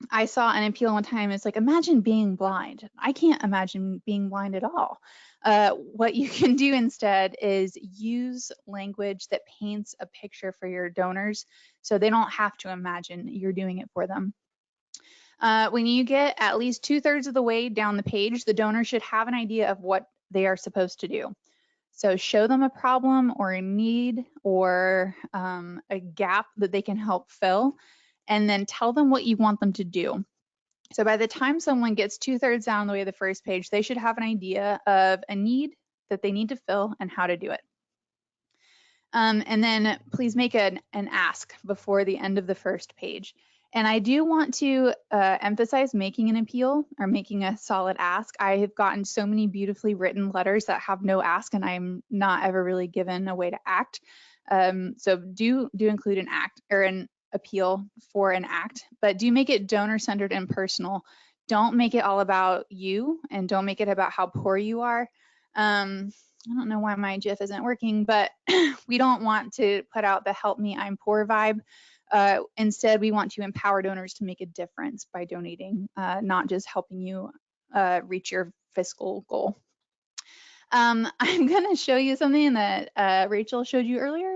I saw an appeal one time, it's like, imagine being blind. I can't imagine being blind at all. What you can do instead is use language that paints a picture for your donors so they don't have to imagine, you're doing it for them. When you get at least 2/3 of the way down the page, the donor should have an idea of what they are supposed to do. So show them a problem or a need or a gap that they can help fill, and then tell them what you want them to do. So by the time someone gets 2/3 down the way of the first page, they should have an idea of a need that they need to fill and how to do it. And then please make an ask before the end of the first page. And I do want to emphasize making an appeal or making a solid ask. I have gotten so many beautifully written letters that have no ask, and I'm not ever really given a way to act. So do include an act or an appeal for an act, but do make it donor-centered and personal. Don't make it all about you, and don't make it about how poor you are. I don't know why my GIF isn't working, but we don't want to put out the "help me, I'm poor" vibe. Instead, we want to empower donors to make a difference by donating, not just helping you reach your fiscal goal. I'm going to show you something that Rachel showed you earlier.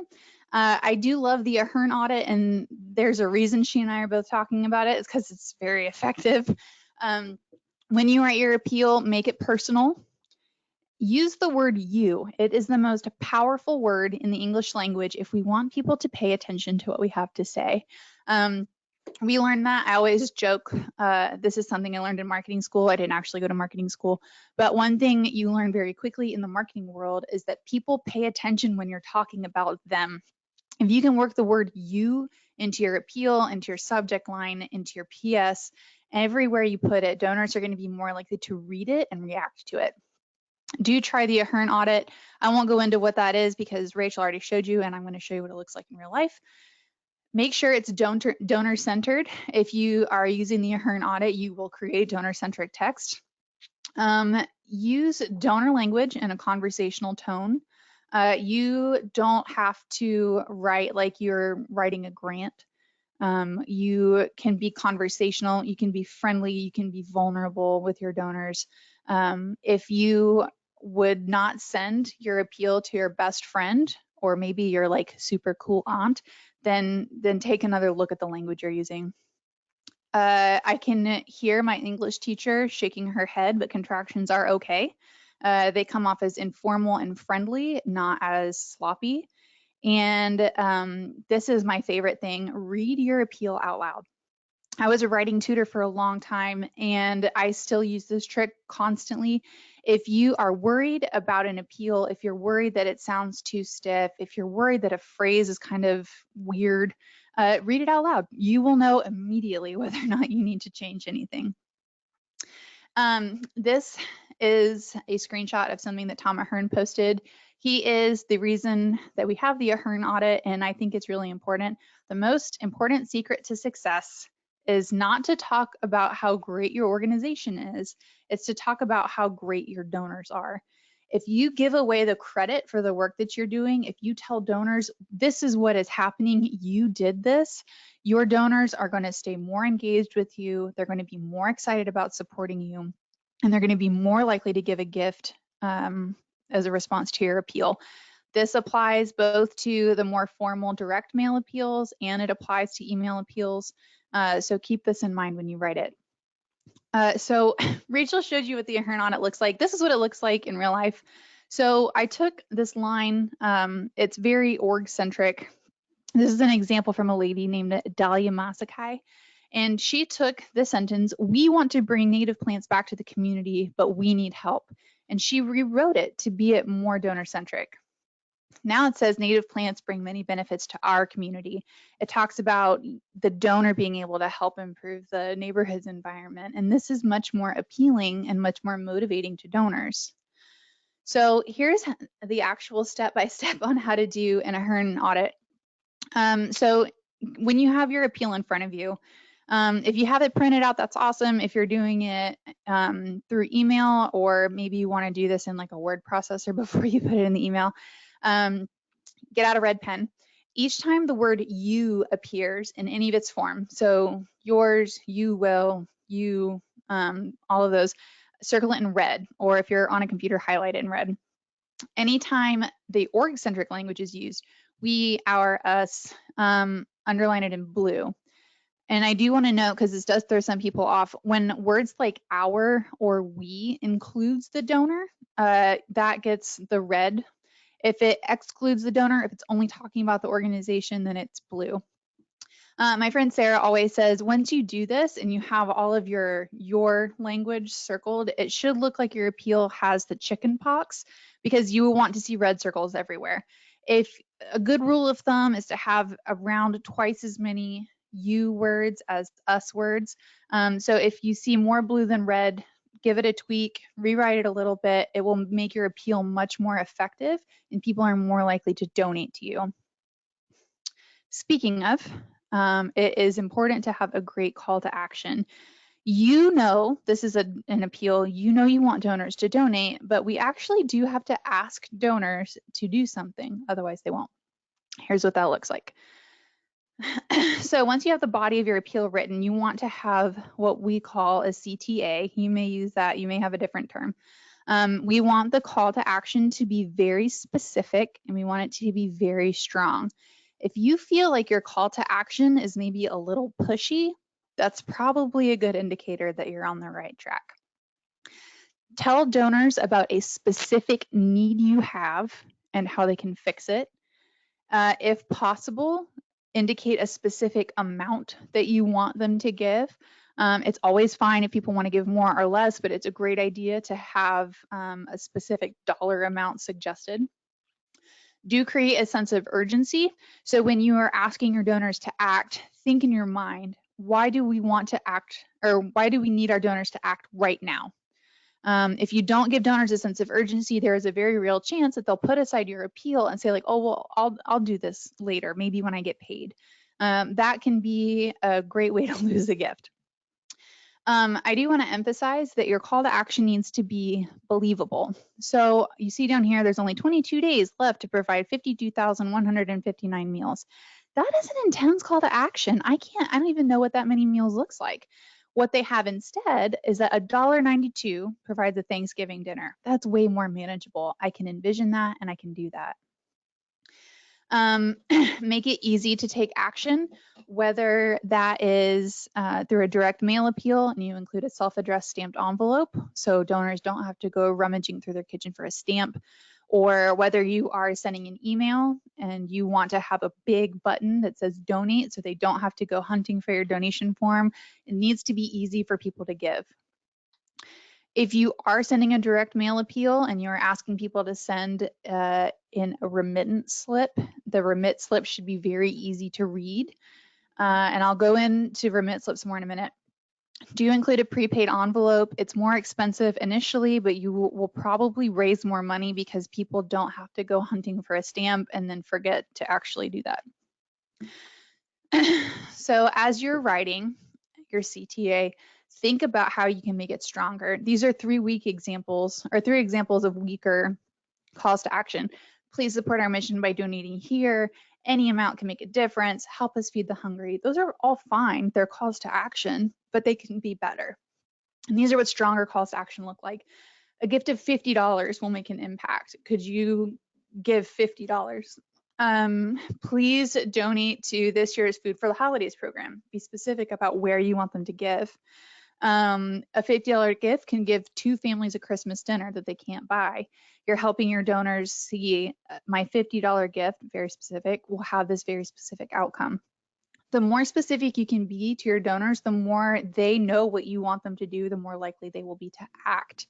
I do love the Ahern audit, and there's a reason she and I are both talking about it. It's because it's very effective. When you write your appeal, make it personal. Use the word "you." It is the most powerful word in the English language if we want people to pay attention to what we have to say. We learned that. I always joke, this is something I learned in marketing school. I didn't actually go to marketing school, but one thing you learn very quickly in the marketing world is that people pay attention when you're talking about them. If you can work the word you into your appeal, into your subject line, into your PS, everywhere you put it, donors are going to be more likely to read it and react to it. Do try the Ahern audit. I won't go into what that is because Rachel already showed you, and I'm going to show you what it looks like in real life. Make sure it's donor-centered. If you are using the Ahern audit, you will create donor-centric text. Use donor language in a conversational tone. You don't have to write like you're writing a grant. You can be conversational, you can be friendly, you can be vulnerable with your donors. If you would not send your appeal to your best friend, or maybe your like super cool aunt, then take another look at the language you're using. I can hear my English teacher shaking her head, but contractions are okay. They come off as informal and friendly, not as sloppy. And this is my favorite thing, read your appeal out loud. I was a writing tutor for a long time, and I still use this trick constantly. If you are worried about an appeal, if you're worried that it sounds too stiff, if you're worried that a phrase is kind of weird, read it out loud. You will know immediately whether or not you need to change anything. This is a screenshot of something that Tom Ahern posted. He is the reason that we have the Ahern audit, and I think it's really important. The most important secret to success is not to talk about how great your organization is, it's to talk about how great your donors are. If you give away the credit for the work that you're doing, if you tell donors, this is what is happening, you did this, your donors are going to stay more engaged with you, they're going to be more excited about supporting you, and they're going to be more likely to give a gift as a response to your appeal. This applies both to the more formal direct mail appeals, and it applies to email appeals. So keep this in mind when you write it. So Rachel showed you what the Ahern audit looks like. This is what it looks like in real life. So I took this line, it's very org-centric. This is an example from a lady named Dahlia Masakai. And she took the sentence, we want to bring native plants back to the community, but we need help. And she rewrote it to be it more donor-centric. Now it says native plants bring many benefits to our community. It talks about the donor being able to help improve the neighborhood's environment. And this is much more appealing and much more motivating to donors. So here's the actual step-by-step on how to do an Ahern audit. So when you have your appeal in front of you, if you have it printed out, that's awesome. If you're doing it through email, or maybe you want to do this in like a word processor before you put it in the email, get out a red pen. Each time the word you appears in any of its form, so yours, you will, you, all of those, circle it in red, or if you're on a computer, highlight it in red. Anytime the org-centric language is used, we, our, us, underline it in blue. And I do want to note, because this does throw some people off, when words like our or we includes the donor, that gets the red. If it excludes the donor, if it's only talking about the organization, then it's blue. My friend Sarah always says, once you do this and you have all of your language circled, it should look like your appeal has the chicken pox, because you will want to see red circles everywhere. If a good rule of thumb is to have around twice as many you words as us words. So if you see more blue than red, give it a tweak, rewrite it a little bit. It will make your appeal much more effective, and people are more likely to donate to you. Speaking of, it is important to have a great call to action. You know, this is an appeal, you know you want donors to donate, but we actually do have to ask donors to do something, otherwise they won't. Here's what that looks like. So once you have the body of your appeal written, you want to have what we call a CTA. You may use that, you may have a different term. We want the call to action to be very specific, and we want it to be very strong. If you feel like your call to action is maybe a little pushy, that's probably a good indicator that you're on the right track. Tell donors about a specific need you have and how they can fix it. If possible, indicate a specific amount that you want them to give. It's always fine if people want to give more or less, but it's a great idea to have a specific dollar amount suggested. Do create a sense of urgency. So when you are asking your donors to act, think in your mind, why do we want to act, or why do we need our donors to act right now? If you don't give donors a sense of urgency, there is a very real chance that they'll put aside your appeal and say like, oh, well, I'll do this later, maybe when I get paid. That can be a great way to lose a gift. I do want to emphasize that your call to action needs to be believable. So you see down here, there's only 22 days left to provide 52,159 meals. That is an intense call to action. I don't even know what that many meals looks like. What they have instead is that $1.92 provides a Thanksgiving dinner. That's way more manageable. I can envision that and I can do that. Make it easy to take action, whether that is through a direct mail appeal and you include a self-addressed stamped envelope so donors don't have to go rummaging through their kitchen for a stamp, or whether you are sending an email and you want to have a big button that says donate so they don't have to go hunting for your donation form. It needs to be easy for people to give. If you are sending a direct mail appeal and you're asking people to send in a remittance slip, the remit slip should be very easy to read. And I'll go into remit slips more in a minute. Do you include a prepaid envelope? It's more expensive initially, but you will probably raise more money because people don't have to go hunting for a stamp and then forget to actually do that. So as you're writing your CTA, think about how you can make it stronger. These are 3 weak examples, or 3 examples of weaker calls to action. Please support our mission by donating here. Any amount can make a difference. Help us feed the hungry. Those are all fine. They're calls to action, but they can be better. And these are what stronger calls to action look like. A gift of $50 will make an impact. Could you give $50? Please donate to this year's Food for the Holidays program. Be specific about where you want them to give. A $50 gift can give 2 families a Christmas dinner that they can't buy. You're helping your donors see my $50 gift, very specific, will have this very specific outcome. The more specific you can be to your donors, the more they know what you want them to do, the more likely they will be to act.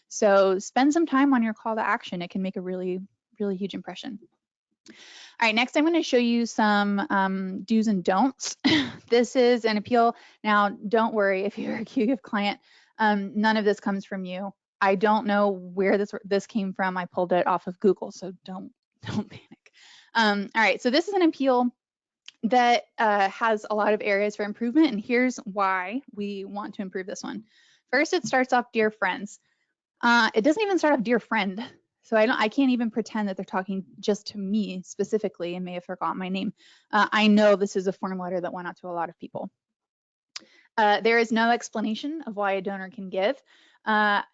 So spend some time on your call to action. It can make a really, really huge impression. All right, next I'm going to show you some do's and don'ts. This is an appeal. Now, don't worry if you're a Qgiv client, none of this comes from you. I don't know where this came from. I pulled it off of Google, so don't panic. All right, so this is an appeal that has a lot of areas for improvement, and here's why we want to improve this one. First, it starts off, dear friends. It doesn't even start off, dear friend. So I can't even pretend that they're talking just to me specifically and may have forgotten my name. I know this is a form letter that went out to a lot of people. There is no explanation of why a donor can give.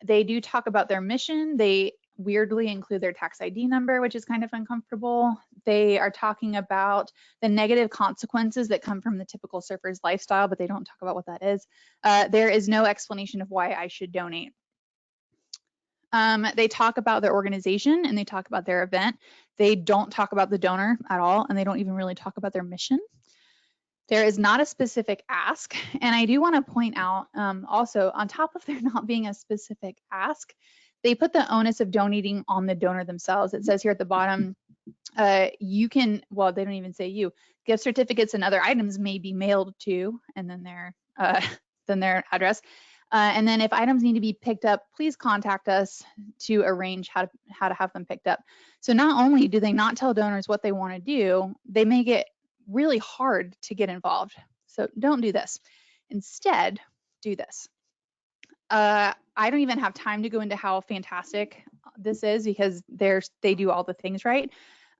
They do talk about their mission. They weirdly include their tax ID number, which is kind of uncomfortable. They are talking about the negative consequences that come from the typical surfer's lifestyle, but they don't talk about what that is. There is no explanation of why I should donate. They talk about their organization and they talk about their event. They don't talk about the donor at all, and they don't even really talk about their mission. There is not a specific ask. And I do want to point out also, on top of there not being a specific ask, they put the onus of donating on the donor themselves. It says here at the bottom, you can, well, they don't even say you, gift certificates and other items may be mailed to, and then their address. And then if items need to be picked up, please contact us to arrange how to have them picked up. So not only do they not tell donors what they want to do, they make it really hard to get involved. So don't do this. Instead, do this. I don't even have time to go into how fantastic this is because they do all the things right.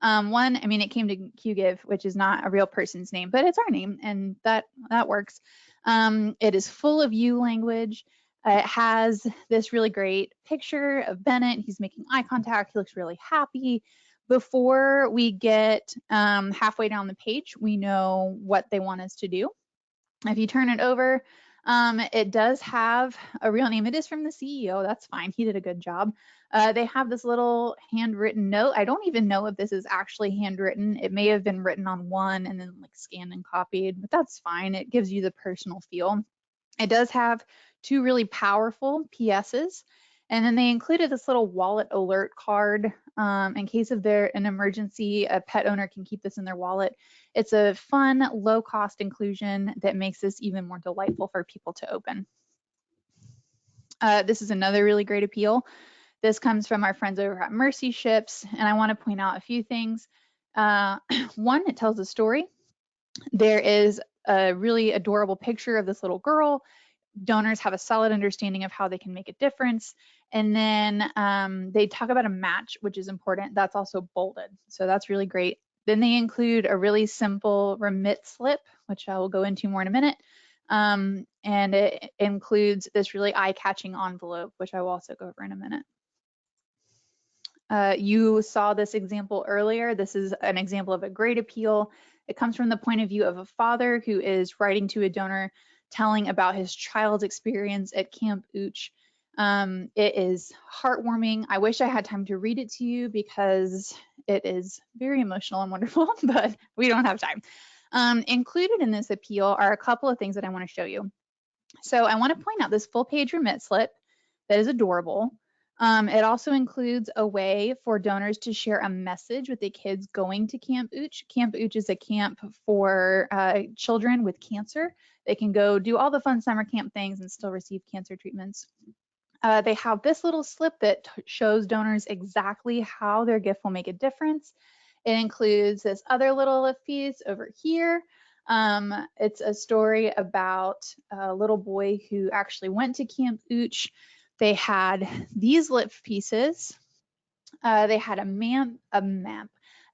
One, I mean, it came to Qgiv, which is not a real person's name, but it's our name, and that works. It is full of you language. It has this really great picture of Bennett. He's making eye contact. He looks really happy. Before we get halfway down the page, we know what they want us to do. If you turn it over, It does have a real name. It is from the CEO. That's fine. He did a good job. They have this little handwritten note. I don't even know if this is actually handwritten. It may have been written on one and then like scanned and copied, but that's fine. It gives you the personal feel. It does have 2 really powerful PSs. And then they included this little wallet alert card in case of an emergency. A pet owner can keep this in their wallet. It's a fun, low-cost inclusion that makes this even more delightful for people to open. This is another really great appeal. This comes from our friends over at Mercy Ships, and I want to point out a few things. One, it tells a story. There is a really adorable picture of this little girl. Donors have a solid understanding of how they can make a difference. And then they talk about a match, which is important. That's also bolded. So that's really great. Then they include a really simple remit slip, which I will go into more in a minute. And it includes this really eye-catching envelope, which I will also go over in a minute. You saw this example earlier. This is an example of a great appeal. It comes from the point of view of a father who is writing to a donor, telling about his child's experience at Camp Uch. It is heartwarming. I wish I had time to read it to you because it is very emotional and wonderful, but we don't have time. Included in this appeal are a couple of things that I want to show you. So I want to point out this full page remit slip that is adorable. It also includes a way for donors to share a message with the kids going to Camp Uch. Camp Uch is a camp for children with cancer. They can go do all the fun summer camp things and still receive cancer treatments. They have this little slip that shows donors exactly how their gift will make a difference. It includes this other little lift piece over here. It's a story about a little boy who actually went to Camp Uch. They had these lip pieces. They had a map.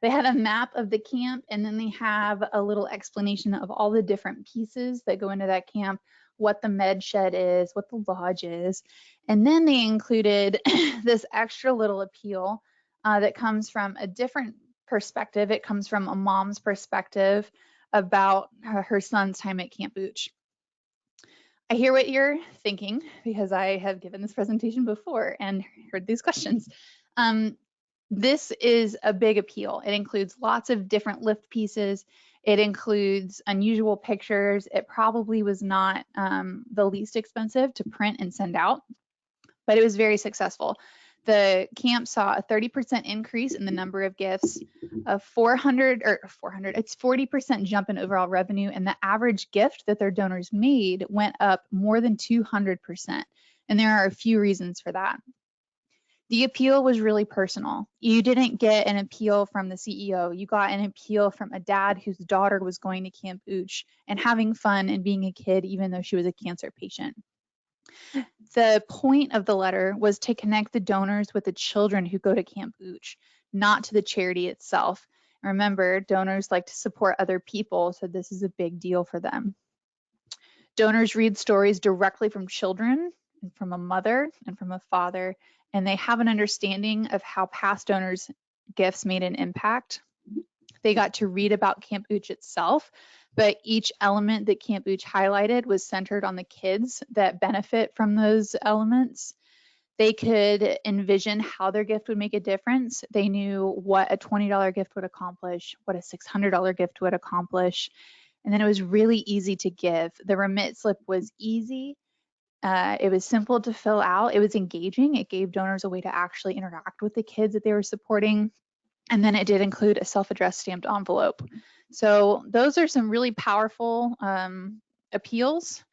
They had a map of the camp, and then they have a little explanation of all the different pieces that go into that camp, what the med shed is, what the lodge is. And then they included this extra little appeal that comes from a different perspective. It comes from a mom's perspective about her son's time at Camp Uch. I hear what you're thinking because I have given this presentation before and heard these questions. This is a big appeal. It includes lots of different lift pieces. It includes unusual pictures. It probably was not the least expensive to print and send out, but it was very successful. The camp saw a 30% increase in the number of gifts, a 40% jump in overall revenue, and the average gift that their donors made went up more than 200%. And there are a few reasons for that. The appeal was really personal. You didn't get an appeal from the CEO. You got an appeal from a dad whose daughter was going to Camp Uch and having fun and being a kid, even though she was a cancer patient. The point of the letter was to connect the donors with the children who go to Camp Uch, not to the charity itself. Remember, donors like to support other people, so this is a big deal for them. Donors read stories directly from children, and from a mother, and from a father, and they have an understanding of how past donors' gifts made an impact. They got to read about Camp Uch itself, but each element that Camp Uch highlighted was centered on the kids that benefit from those elements. They could envision how their gift would make a difference. They knew what a $20 gift would accomplish, what a $600 gift would accomplish, and then it was really easy to give. The remit slip was easy. It was simple to fill out. It was engaging. It gave donors a way to actually interact with the kids that they were supporting. And then it did include a self-addressed stamped envelope. So those are some really powerful appeals.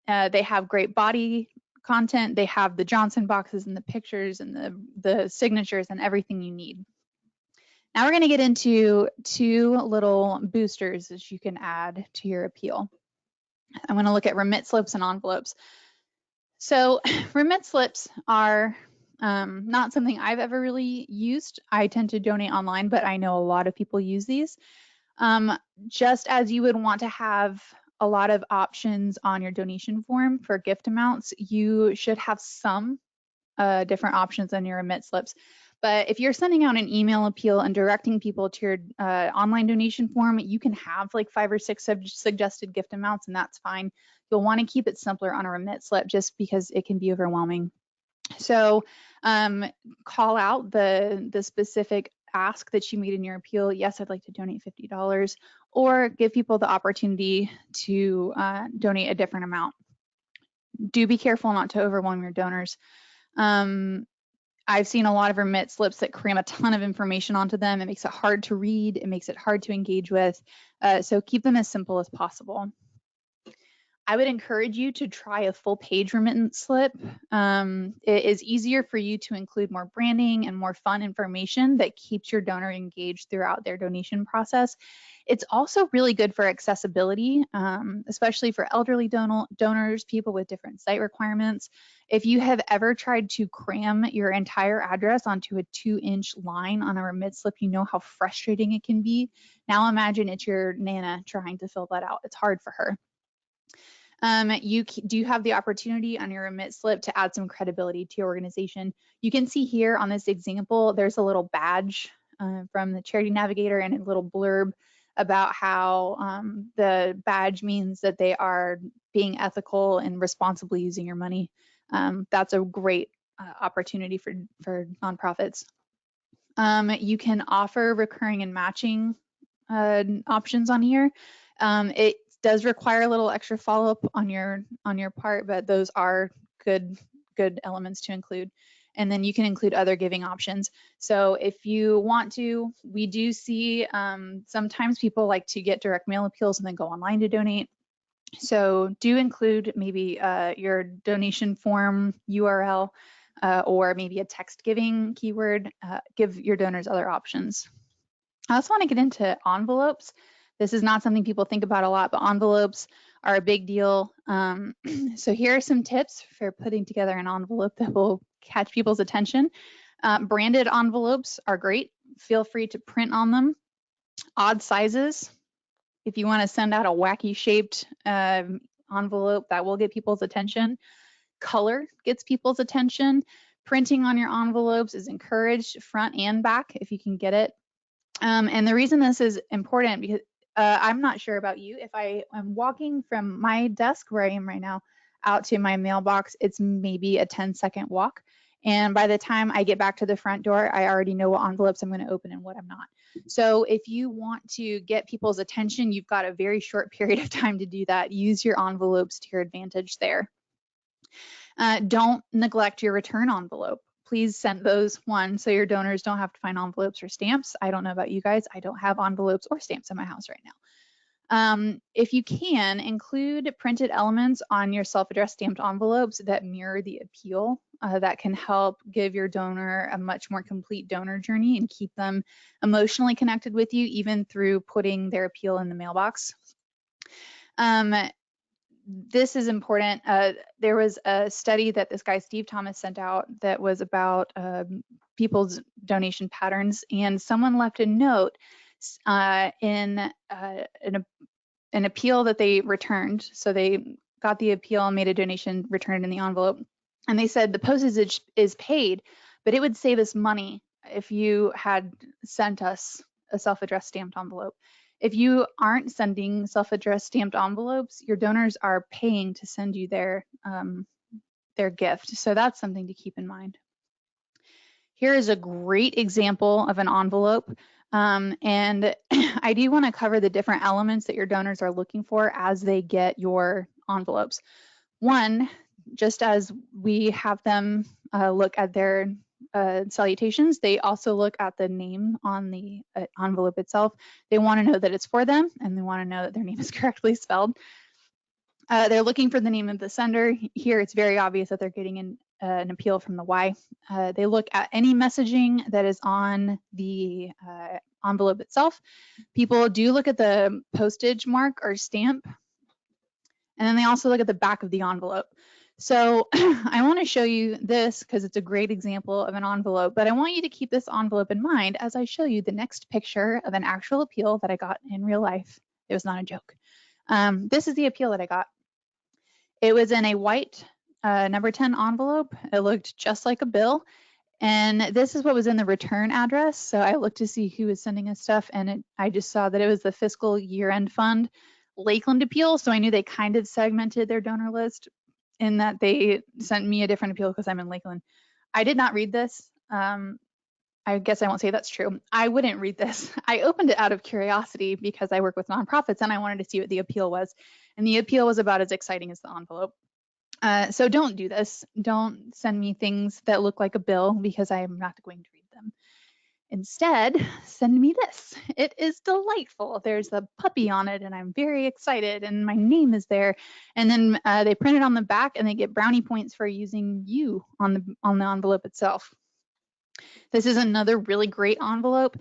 They have great body content. They have the Johnson boxes and the pictures and the signatures and everything you need. Now we're going to get into 2 little boosters that you can add to your appeal. I'm going to look at remit slips and envelopes. So remit slips are not something I've ever really used. I tend to donate online, but I know a lot of people use these. Just as you would want to have a lot of options on your donation form for gift amounts, you should have some different options on your remit slips. But if you're sending out an email appeal and directing people to your online donation form, you can have like 5 or 6 suggested gift amounts, and that's fine. You'll want to keep it simpler on a remit slip just because it can be overwhelming. So call out the specific ask that you made in your appeal. Yes, I'd like to donate $50, or give people the opportunity to donate a different amount. Do be careful not to overwhelm your donors. I've seen a lot of remit slips that cram a ton of information onto them. It makes it hard to read. It makes it hard to engage with. So keep them as simple as possible. I would encourage you to try a full page remittance slip. It is easier for you to include more branding and more fun information that keeps your donor engaged throughout their donation process. It's also really good for accessibility, especially for elderly donors, people with different site requirements. If you have ever tried to cram your entire address onto a 2-inch line on a remit slip, you know how frustrating it can be. Now imagine it's your Nana trying to fill that out. It's hard for her. You do have the opportunity on your remit slip to add some credibility to your organization. You can see here on this example, there's a little badge from the Charity Navigator and a little blurb about how the badge means that they are being ethical and responsibly using your money. That's a great opportunity for nonprofits. You can offer recurring and matching options on here. It does require a little extra follow-up on your part, but those are good elements to include. And then you can include other giving options. So if you want to, we do see sometimes people like to get direct mail appeals and then go online to donate. So do include maybe your donation form URL or maybe a text giving keyword. Give your donors other options. I also want to get into envelopes. This is not something people think about a lot, but envelopes are a big deal. So here are some tips for putting together an envelope that will catch people's attention. Branded envelopes are great. Feel free to print on them. Odd sizes. If you want to send out a wacky shaped envelope, that will get people's attention. Color gets people's attention. Printing on your envelopes is encouraged, front and back, if you can get it. And the reason this is important, because I'm not sure about you, if I am walking from my desk where I am right now out to my mailbox, it's maybe a 10-second walk. And by the time I get back to the front door, I already know what envelopes I'm going to open and what I'm not. So if you want to get people's attention, you've got a very short period of time to do that. Use your envelopes to your advantage there. Don't neglect your return envelope. Please send those so your donors don't have to find envelopes or stamps. I don't know about you guys. I don't have envelopes or stamps in my house right now. If you can, include printed elements on your self-addressed stamped envelopes that mirror the appeal. That can help give your donor a much more complete donor journey and keep them emotionally connected with you, even through putting their appeal in the mailbox. This is important. There was a study that this guy Steve Thomas sent out that was about people's donation patterns, and someone left a note in an appeal that they returned. So they got the appeal and made a donation, returned in the envelope, and they said the postage is paid, but it would save us money if you had sent us a self-addressed stamped envelope. If you aren't sending self-addressed stamped envelopes, your donors are paying to send you their gift. So that's something to keep in mind. Here is a great example of an envelope. And I do want to cover the different elements that your donors are looking for as they get your envelopes. One, just as we have them look at their salutations, they also look at the name on the envelope itself. They want to know that it's for them, and they want to know that their name is correctly spelled. They're looking for the name of the sender. Here it's very obvious that they're getting an appeal from the Y. They look at any messaging that is on the envelope itself. People do look at the postage mark or stamp, and then they also look at the back of the envelope. So I want to show you this because it's a great example of an envelope, but I want you to keep this envelope in mind as I show you the next picture of an actual appeal that I got in real life. It was not a joke. This is the appeal that I got. It was in a white number 10 envelope. It looked just like a bill. And this is what was in the return address. So I looked to see who was sending us stuff, and I just saw that it was the fiscal year-end fund Lakeland appeal. So I knew they kind of segmented their donor list in that they sent me a different appeal because I'm in Lakeland. I did not read this. I guess I won't say that's true. I wouldn't read this. I opened it out of curiosity because I work with nonprofits and I wanted to see what the appeal was. And the appeal was about as exciting as the envelope. So don't do this. Don't send me things that look like a bill because I am not going to read them. Instead, send me this. It is delightful. There's a puppy on it and I'm very excited and my name is there. And then they print it on the back and they get brownie points for using you on the envelope itself. This is another really great envelope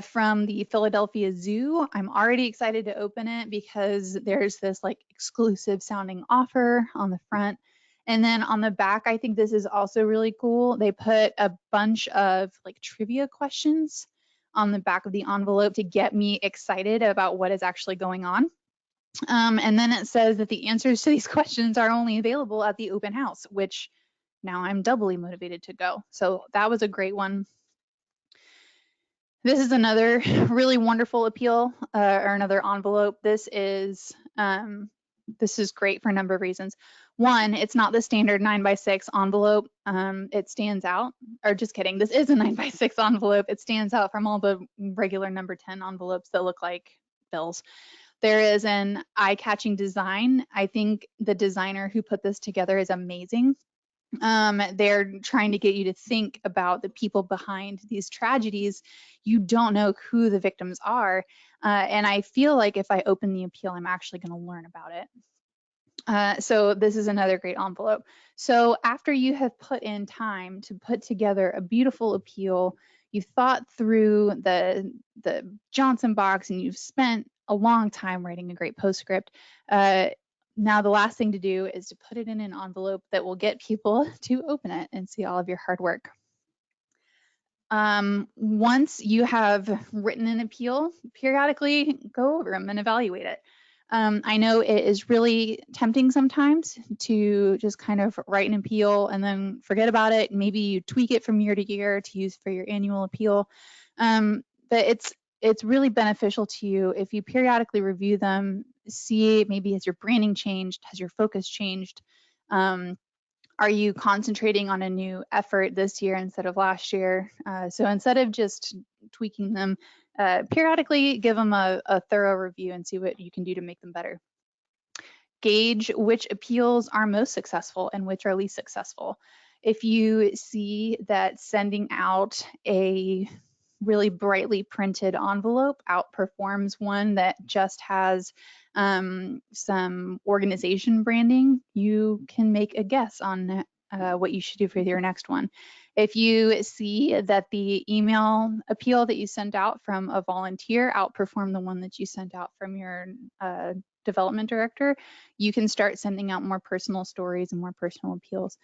from the Philadelphia Zoo. I'm already excited to open it because there's this like exclusive sounding offer on the front. And then on the back, I think this is also really cool. They put a bunch of like trivia questions on the back of the envelope to get me excited about what is actually going on. And then it says that the answers to these questions are only available at the open house, which now I'm doubly motivated to go. So that was a great one. This is another really wonderful appeal or another envelope. This is great for a number of reasons. One, it's not the standard 9x6 envelope. It stands out, or just kidding. This is a 9x6 envelope. It stands out from all the regular number 10 envelopes that look like bills. There is an eye-catching design. I think the designer who put this together is amazing. They're trying to get you to think about the people behind these tragedies. You don't know who the victims are. And I feel like if I open the appeal, I'm actually going to learn about it. So this is another great envelope. So after you have put in time to put together a beautiful appeal, you've thought through the Johnson box and you've spent a long time writing a great postscript. Now the last thing to do is to put it in an envelope that will get people to open it and see all of your hard work. Once you have written an appeal, periodically go over them and evaluate it. I know it is really tempting sometimes to just kind of write an appeal and then forget about it. Maybe you tweak it from year to year to use for your annual appeal. But it's really beneficial to you if you periodically review them, see maybe has your branding changed, has your focus changed, are you concentrating on a new effort this year instead of last year? So instead of just tweaking them, periodically give them a thorough review and see what you can do to make them better. Gauge which appeals are most successful and which are least successful. If you see that sending out a really brightly printed envelope outperforms one that just has some organization branding, you can make a guess on what you should do for your next one. If you see that the email appeal that you sent out from a volunteer outperformed the one that you sent out from your development director, you can start sending out more personal stories and more personal appeals.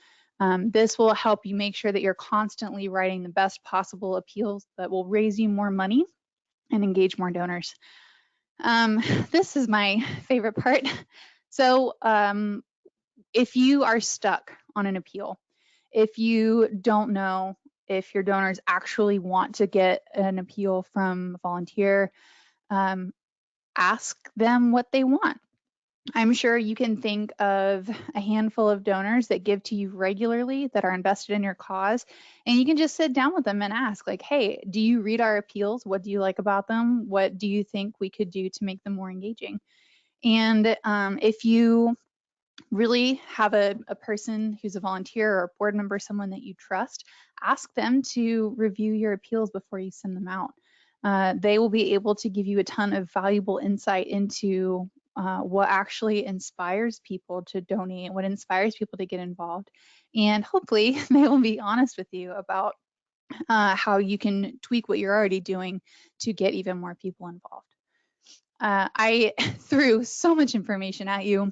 This will help you make sure that you're constantly writing the best possible appeals that will raise you more money and engage more donors. This is my favorite part. So if you are stuck on an appeal, if you don't know if your donors actually want to get an appeal from a volunteer, ask them what they want. I'm sure you can think of a handful of donors that give to you regularly that are invested in your cause, and you can just sit down with them and ask, like, hey, do you read our appeals? What do you like about them? What do you think we could do to make them more engaging? And if you really have a person who's a volunteer or a board member, someone that you trust, ask them to review your appeals before you send them out. They will be able to give you a ton of valuable insight into what actually inspires people to donate, what inspires people to get involved. And hopefully they will be honest with you about how you can tweak what you're already doing to get even more people involved. I threw so much information at you.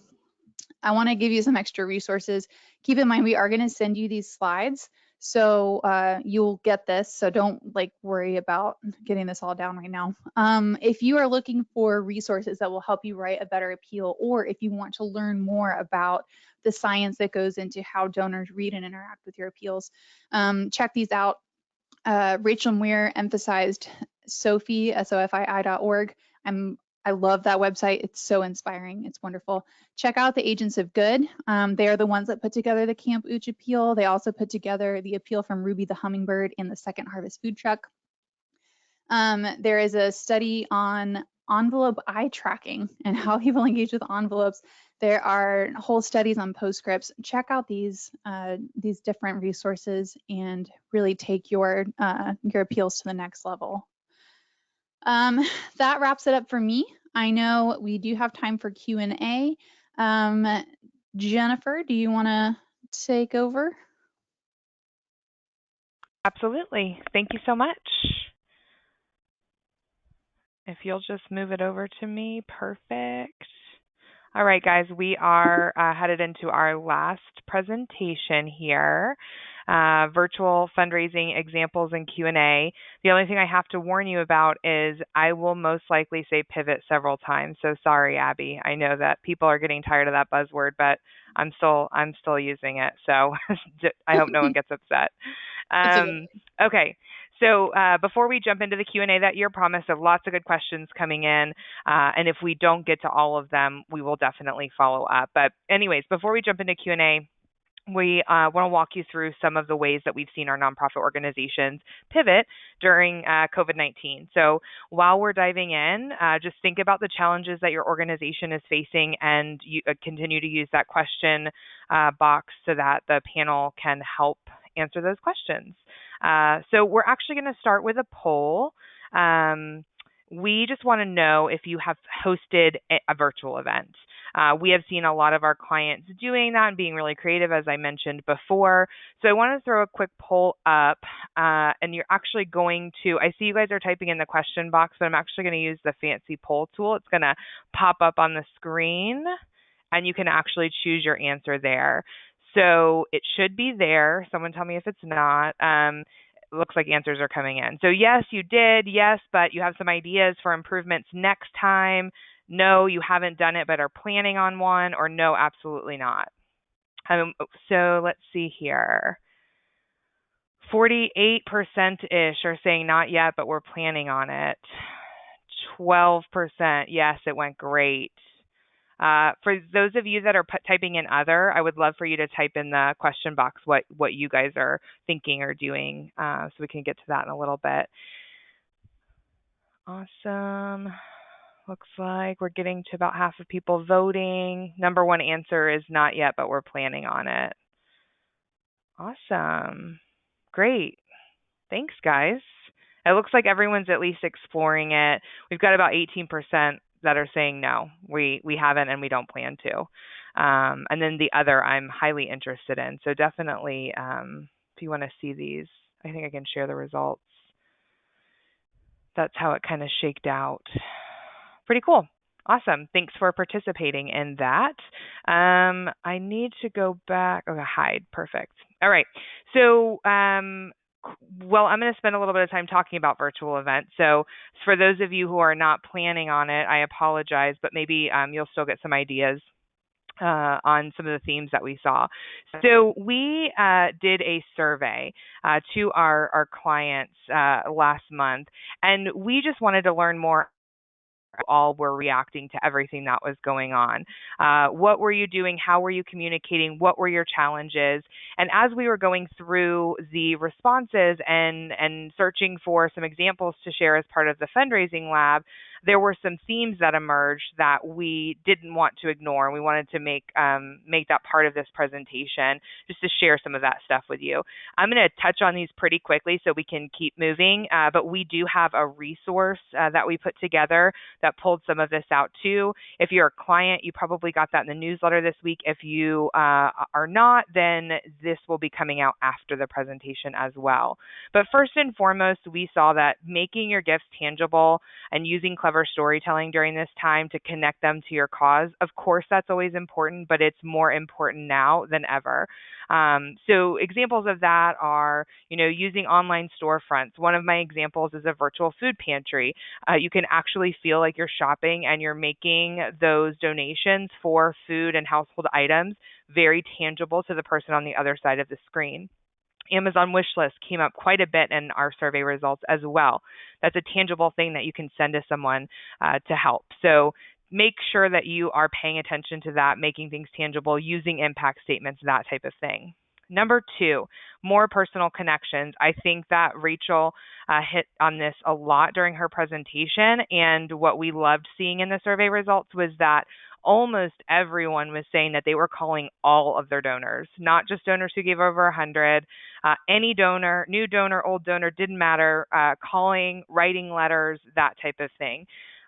I want to give you some extra resources. Keep in mind, we are going to send you these slides. So you'll get this. So don't worry about getting this all down right now. If you are looking for resources that will help you write a better appeal, or if you want to learn more about the science that goes into how donors read and interact with your appeals, check these out. Rachel Muir emphasized SOFI, SOFII.org. I love that website. It's so inspiring. It's wonderful. Check out the Agents of Good. They are the ones that put together the Camp Ooch appeal. They also put together the appeal from Ruby the Hummingbird and the Second Harvest Food Truck. There is a study on envelope eye tracking and how people engage with envelopes. There are whole studies on postscripts. Check out these different resources and really take your appeals to the next level. That wraps it up for me. I know we do have time for Q&A. Jennifer, do you want to take over? Absolutely. Thank you so much. If you'll just move it over to me, perfect. All right, guys, we are headed into our last presentation here, virtual fundraising examples and Q&A. The only thing I have to warn you about is I will most likely say pivot several times. So sorry, Abby. I know that people are getting tired of that buzzword, but I'm still using it. So I hope no one gets upset. Okay. So before we jump into the Q&A that year, promise of lots of good questions coming in. And if we don't get to all of them, we will definitely follow up. But anyways, before we jump into Q&A, we want to walk you through some of the ways that we've seen our nonprofit organizations pivot during COVID-19. So while we're diving in, just think about the challenges that your organization is facing and you continue to use that question box so that the panel can help answer those questions. So we're actually going to start with a poll. We just want to know if you have hosted a virtual event. We have seen a lot of our clients doing that and being really creative, as I mentioned before. So I want to throw a quick poll up, and you're actually going to, I see you guys are typing in the question box, but I'm actually going to use the fancy poll tool. It's going to pop up on the screen, and you can actually choose your answer there. So it should be there. Someone tell me if it's not. Looks like answers are coming in. So yes, you did. Yes, but you have some ideas for improvements next time. No, you haven't done it but are planning on one, or no, absolutely not. So let's see here. 48%-ish are saying not yet, but we're planning on it. 12%, yes, it went great. For those of you that are typing in other, I would love for you to type in the question box what you guys are thinking or doing, so we can get to that in a little bit. Awesome. Looks like we're getting to about half of people voting. Number one answer is not yet, but we're planning on it. Awesome. Great. Thanks, guys. It looks like everyone's at least exploring it. We've got about 18% that are saying no, we haven't and we don't plan to. And then the other I'm highly interested in. So definitely, if you want to see these, I think I can share the results. That's how it kind of shaked out. Pretty cool. Awesome. Thanks for participating in that. I need to go back. Okay, hide. Perfect. All right. So, well, I'm going to spend a little bit of time talking about virtual events. So for those of you who are not planning on it, I apologize, but maybe you'll still get some ideas on some of the themes that we saw. So we did a survey to our clients last month, and we just wanted to learn more. All were reacting to everything that was going on. What were you doing? How were you communicating? What were your challenges? And as we were going through the responses and searching for some examples to share as part of the fundraising lab, there were some themes that emerged that we didn't want to ignore. We wanted to make that part of this presentation, just to share some of that stuff with you. I'm going to touch on these pretty quickly so we can keep moving, but we do have a resource that we put together that pulled some of this out too. If you're a client, you probably got that in the newsletter this week. If you are not, then this will be coming out after the presentation as well. But first and foremost, we saw that making your gifts tangible and using clever clever storytelling during this time to connect them to your cause. Of course, that's always important, but it's more important now than ever. So examples of that are, using online storefronts. One of my examples is a virtual food pantry. You can actually feel like you're shopping and you're making those donations for food and household items very tangible to the person on the other side of the screen. Amazon wish list came up quite a bit in our survey results as well. That's a tangible thing that you can send to someone to help. So make sure that you are paying attention to that, making things tangible, using impact statements, that type of thing. Number 2, more personal connections. I think that Rachel hit on this a lot during her presentation, and what we loved seeing in the survey results was that almost everyone was saying that they were calling all of their donors, not just donors who gave over 100. Any donor, new donor, old donor, didn't matter, calling, writing letters, that type of thing.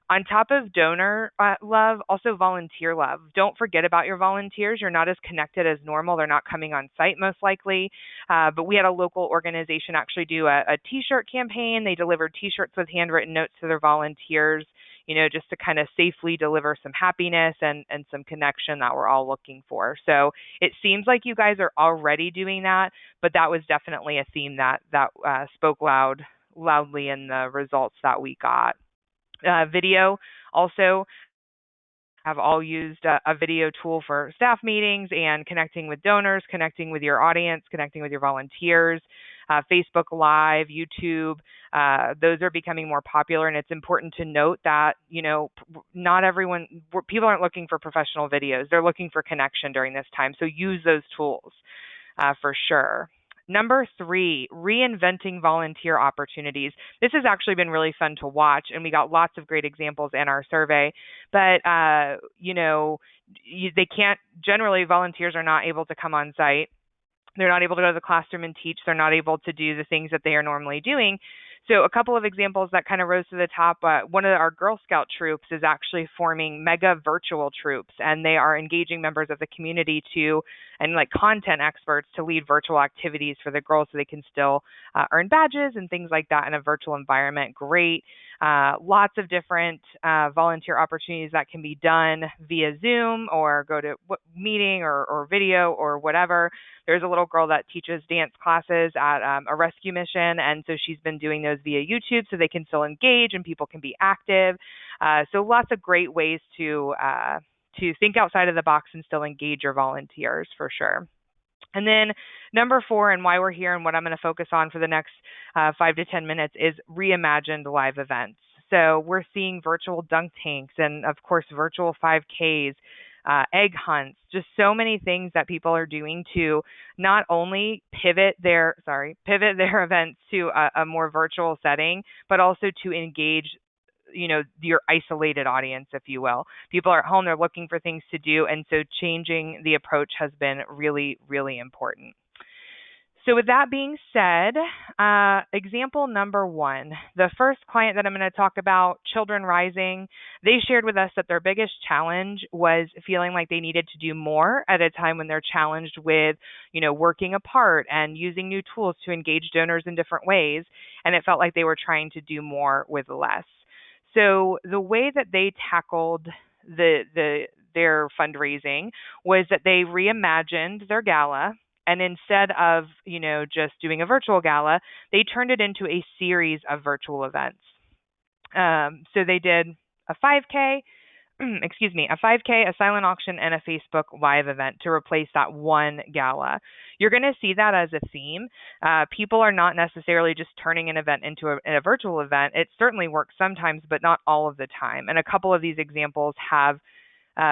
On top of donor love, also volunteer love. Don't forget about your volunteers. You're not as connected as normal. They're not coming on site most likely. But we had a local organization actually do a T-shirt campaign. They delivered T-shirts with handwritten notes to their volunteers, just to kind of safely deliver some happiness and some connection that we're all looking for. So it seems like you guys are already doing that, but that was definitely a theme that spoke loudly in the results that we got. Video also have all used a video tool for staff meetings and connecting with donors, connecting with your audience, connecting with your volunteers. Facebook Live, YouTube, those are becoming more popular, and it's important to note that, not everyone, people aren't looking for professional videos. They're looking for connection during this time, so use those tools for sure. Number 3, reinventing volunteer opportunities. This has actually been really fun to watch, and we got lots of great examples in our survey. But, they can't, generally, volunteers are not able to come on site. They're not able to go to the classroom and teach. They're not able to do the things that they are normally doing. So a couple of examples that kind of rose to the top, one of our Girl Scout troops is actually forming mega virtual troops, and they are engaging members of the community and like content experts to lead virtual activities for the girls so they can still earn badges and things like that in a virtual environment. Great. Lots of different volunteer opportunities that can be done via Zoom or go to meeting or video or whatever. There's a little girl that teaches dance classes at a rescue mission, and so she's been doing those via YouTube so they can still engage and people can be active. So lots of great ways to think outside of the box and still engage your volunteers for sure. And then number 4, and why we're here and what I'm going to focus on for the next 5 to 10 minutes, is reimagined live events. So we're seeing virtual dunk tanks and, of course, virtual 5Ks, egg hunts, just so many things that people are doing to not only pivot their events to a more virtual setting, but also to engage your isolated audience, if you will. People are at home, they're looking for things to do, and so changing the approach has been really, really important. So with that being said, example number 1, the first client that I'm going to talk about, Children Rising, they shared with us that their biggest challenge was feeling like they needed to do more at a time when they're challenged with, working apart and using new tools to engage donors in different ways. And it felt like they were trying to do more with less. So the way that they tackled their fundraising was that they reimagined their gala. And instead of, just doing a virtual gala, they turned it into a series of virtual events. So they did a 5K, a 5K, a silent auction, and a Facebook Live event to replace that one gala. You're going to see that as a theme. People are not necessarily just turning an event into a virtual event. It certainly works sometimes, but not all of the time. And a couple of these examples have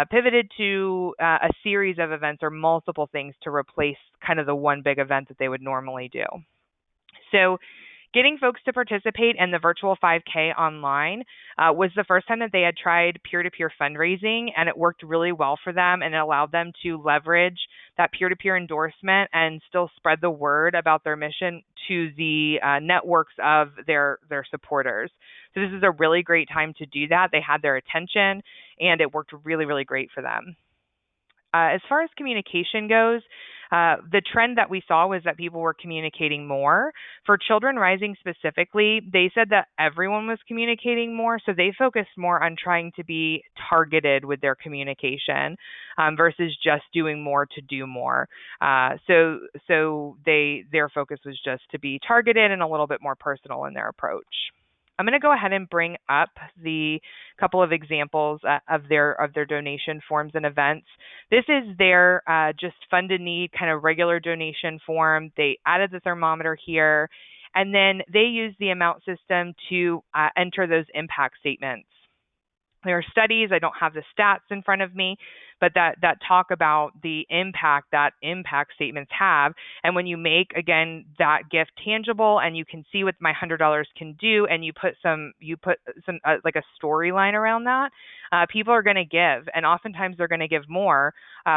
pivoted to a series of events or multiple things to replace kind of the one big event that they would normally do. So getting folks to participate in the virtual 5K online was the first time that they had tried peer-to-peer fundraising, and it worked really well for them, and it allowed them to leverage that peer-to-peer endorsement and still spread the word about their mission to the networks of their supporters. So this is a really great time to do that. They had their attention, and it worked really, really great for them. As far as communication goes, The trend that we saw was that people were communicating more. For Children Rising specifically, they said that everyone was communicating more, so they focused more on trying to be targeted with their communication versus just doing more to do more. So their focus was just to be targeted and a little bit more personal in their approach. I'm going to go ahead and bring up the couple of examples of their donation forms and events. This is their just fund to need kind of regular donation form. They added the thermometer here, and then they use the amount system to enter those impact statements. There are studies, I don't have the stats in front of me, but that talk about the impact that impact statements have. And when you make, again, that gift tangible and you can see what my $100 can do, and you put some like a storyline around that, people are going to give. And oftentimes they're going to give more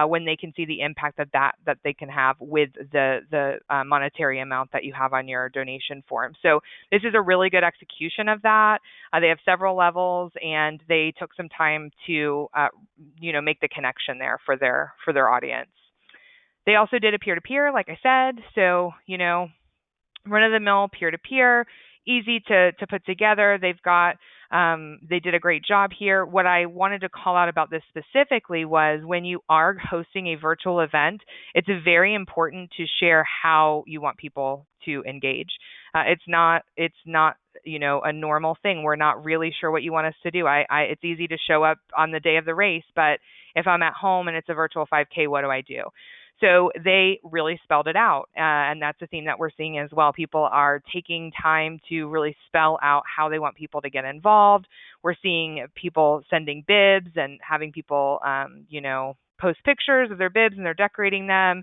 when they can see the impact that they can have with the monetary amount that you have on your donation form. So this is a really good execution of that. They have several levels, and they took some time to make the connection there for their audience. They also did a peer-to-peer, like I said. So run-of-the-mill peer-to-peer, easy to put together. They've got they did a great job here. What I wanted to call out about this specifically was when you are hosting a virtual event, it's very important to share how you want people to engage. It's not a normal thing. We're not really sure what you want us to do. It's easy to show up on the day of the race, but if I'm at home and it's a virtual 5K, what do I do? So they really spelled it out, and that's a theme that we're seeing as well. People are taking time to really spell out how they want people to get involved. We're seeing people sending bibs and having people, post pictures of their bibs, and they're decorating them,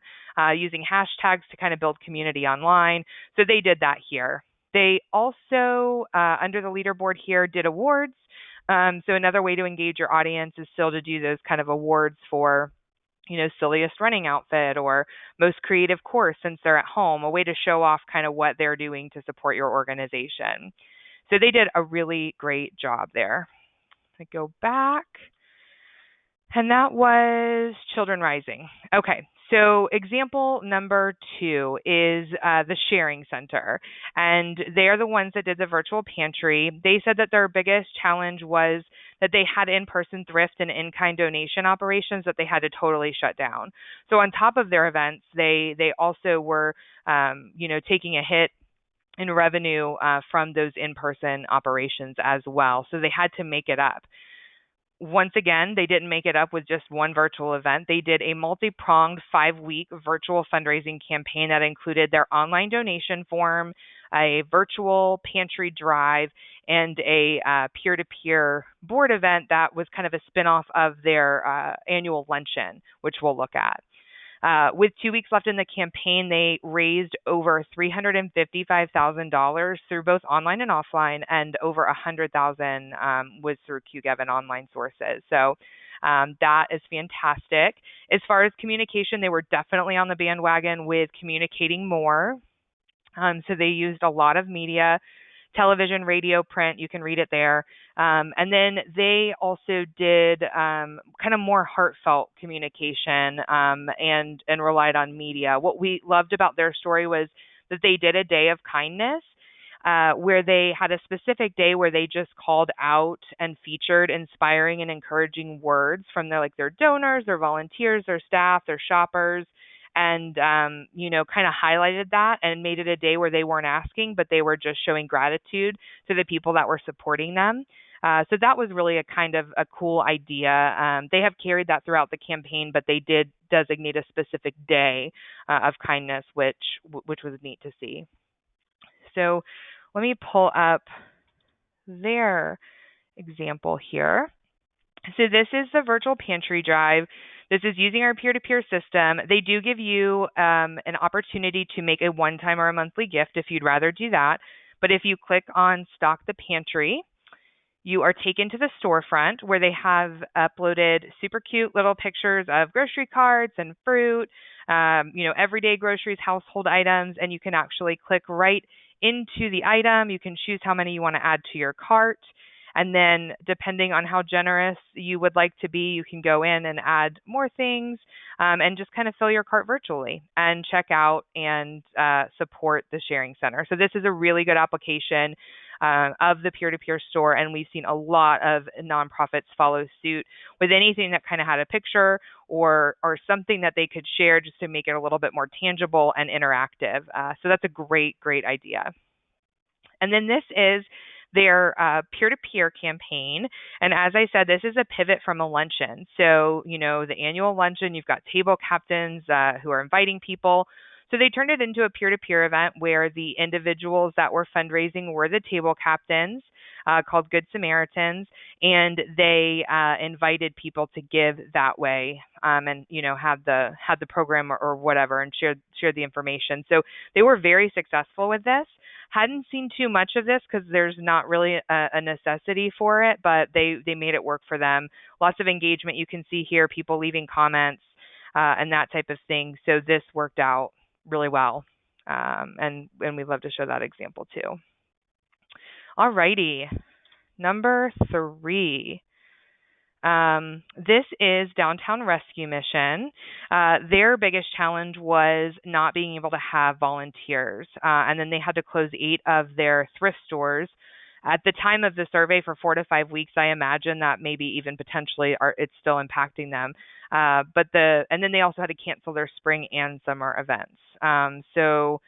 using hashtags to kind of build community online. So they did that here. They also, under the leaderboard here, did awards. So another way to engage your audience is still to do those kind of awards for, silliest running outfit or most creative course since they're at home, a way to show off kind of what they're doing to support your organization. So they did a really great job there. I go back. And that was Children Rising. Okay, so example number 2 is the Sharing Center. And they're the ones that did the virtual pantry. They said that their biggest challenge was that they had in-person thrift and in-kind donation operations that they had to totally shut down. So on top of their events, they also were, taking a hit in revenue from those in-person operations as well. So they had to make it up. Once again, they didn't make it up with just one virtual event. They did a multi-pronged 5-week virtual fundraising campaign that included their online donation form, a virtual pantry drive, and a peer-to-peer board event that was kind of a spinoff of their annual luncheon, which we'll look at. With 2 weeks left in the campaign, they raised over $355,000 through both online and offline, and over $100,000 was through Qgiv and online sources. So that is fantastic. As far as communication, they were definitely on the bandwagon with communicating more. So they used a lot of media, television, radio, print. You can read it there. And then they also did kind of more heartfelt communication and relied on media. What we loved about their story was that they did a day of kindness where they had a specific day where they just called out and featured inspiring and encouraging words from their donors, their volunteers, their staff, their shoppers. And, kind of highlighted that and made it a day where they weren't asking, but they were just showing gratitude to the people that were supporting them. So that was really a kind of a cool idea. They have carried that throughout the campaign, but they did designate a specific day of kindness, which was neat to see. So let me pull up their example here. So this is the virtual pantry drive. This is using our peer-to-peer system. They do give you an opportunity to make a one-time or a monthly gift if you'd rather do that. But if you click on Stock the Pantry, you are taken to the storefront where they have uploaded super cute little pictures of grocery carts and fruit, everyday groceries, household items, and you can actually click right into the item. You can choose how many you want to add to your cart. And then depending on how generous you would like to be, you can go in and add more things and just kind of fill your cart virtually and check out and support the sharing center. So this is a really good application of the peer-to-peer store, and we've seen a lot of nonprofits follow suit with anything that kind of had a picture or something that they could share just to make it a little bit more tangible and interactive. So that's a great idea. And then this is their peer-to-peer campaign. And as I said, this is a pivot from a luncheon. So, the annual luncheon, you've got table captains who are inviting people. So they turned it into a peer-to-peer event where the individuals that were fundraising were the table captains, called Good Samaritans, and they invited people to give that way, and had the program or whatever, and shared the information. So they were very successful with this. Hadn't seen too much of this because there's not really a necessity for it, but they made it work for them. Lots of engagement you can see here, people leaving comments and that type of thing. So this worked out really well, and we'd love to show that example too. Alrighty, number 3. This is Downtown Rescue Mission. Their biggest challenge was not being able to have volunteers, and then they had to close 8 of their thrift stores. At the time of the survey for 4 to 5 weeks, I imagine that maybe even potentially it's still impacting them. And then they also had to cancel their spring and summer events. So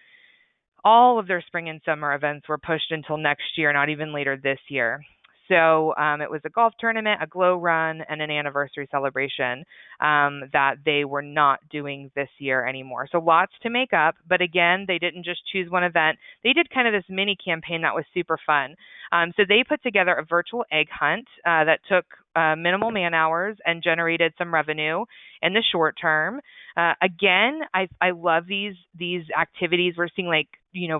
all of their spring and summer events were pushed until next year, not even later this year. So it was a golf tournament, a glow run, and an anniversary celebration that they were not doing this year anymore. So lots to make up. But again, they didn't just choose one event. They did kind of this mini campaign that was super fun. So they put together a virtual egg hunt that took minimal man hours and generated some revenue in the short term. Again, I love these activities. We're seeing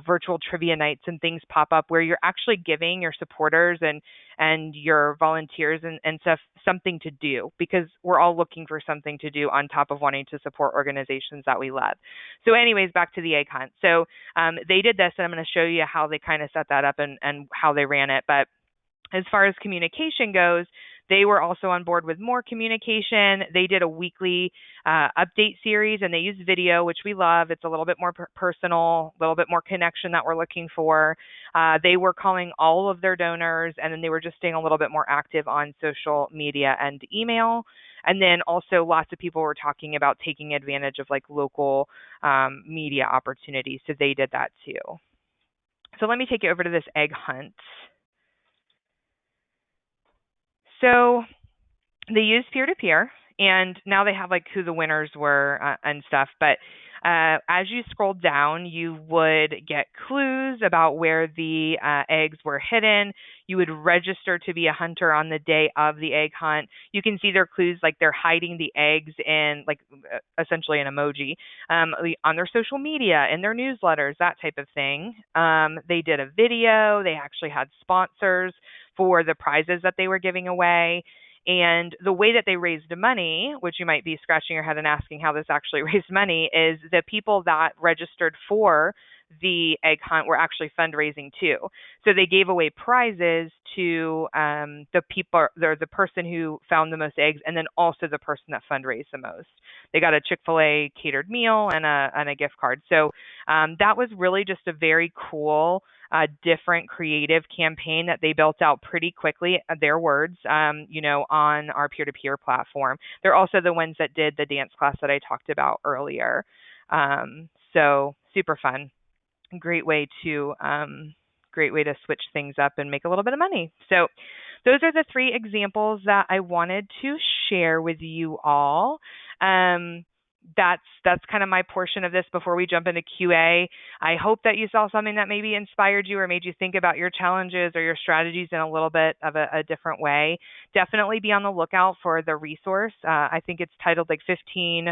virtual trivia nights and things pop up where you're actually giving your supporters and your volunteers and stuff something to do, because we're all looking for something to do on top of wanting to support organizations that we love. So anyways, back to the egg hunt. So they did this, and I'm going to show you how they kind of set that up and how they ran it. But as far as communication goes, they were also on board with more communication. They did a weekly update series, and they used video, which we love. It's a little bit more personal, a little bit more connection that we're looking for. They were calling all of their donors, and then they were just staying a little bit more active on social media and email. And then also lots of people were talking about taking advantage of local media opportunities. So they did that too. So let me take you over to this egg hunt. So they used peer-to-peer, and now they have who the winners were and stuff. But as you scroll down, you would get clues about where the eggs were hidden. You would register to be a hunter on the day of the egg hunt. You can see their clues, they're hiding the eggs in essentially an emoji on their social media, in their newsletters, that type of thing. They did a video. They actually had sponsors for the prizes that they were giving away. And the way that they raised money, which you might be scratching your head and asking how this actually raised money, is the people that registered for the egg hunt were actually fundraising too. So they gave away prizes to the person who found the most eggs, and then also the person that fundraised the most. They got a Chick-fil-A catered meal and a gift card. So that was really just a very cool, different, creative campaign that they built out pretty quickly. Their words, on our peer-to-peer platform. They're also the ones that did the dance class that I talked about earlier. So super fun. Great way to switch things up and make a little bit of money. So those are the 3 examples that I wanted to share with you all. That's kind of my portion of this before we jump into QA. I hope that you saw something that maybe inspired you or made you think about your challenges or your strategies in a little bit of a different way. Definitely be on the lookout for the resource. I think it's titled 15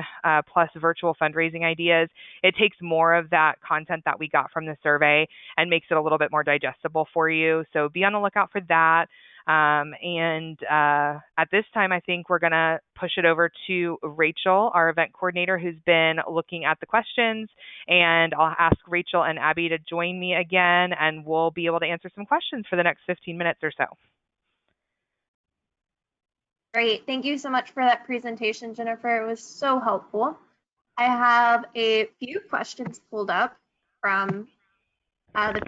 plus virtual fundraising ideas. It takes more of that content that we got from the survey and makes it a little bit more digestible for you. So be on the lookout for that. At this time, I think we're going to push it over to Rachel, our event coordinator, who's been looking at the questions. And I'll ask Rachel and Abby to join me again, and we'll be able to answer some questions for the next 15 minutes or so. Great. Thank you so much for that presentation, Jennifer. It was so helpful. I have a few questions pulled up from the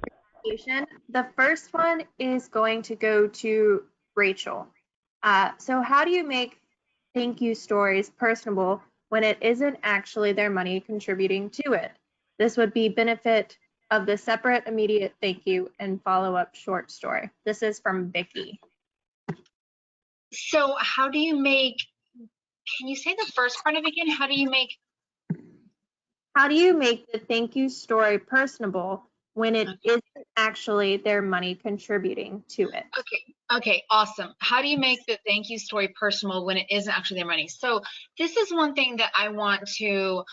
presentation. The first one is going to go to Rachel. So how do you make thank you stories personable when it isn't actually their money contributing to it? This would be benefit of the separate immediate thank you and follow-up short story. This is from Vicky. So how do you make, can you say the first part of it again? How do you make the thank you story personable when it isn't actually their money contributing to it? Okay, awesome. How do you make the thank you story personal when it isn't actually their money? So this is one thing that I want to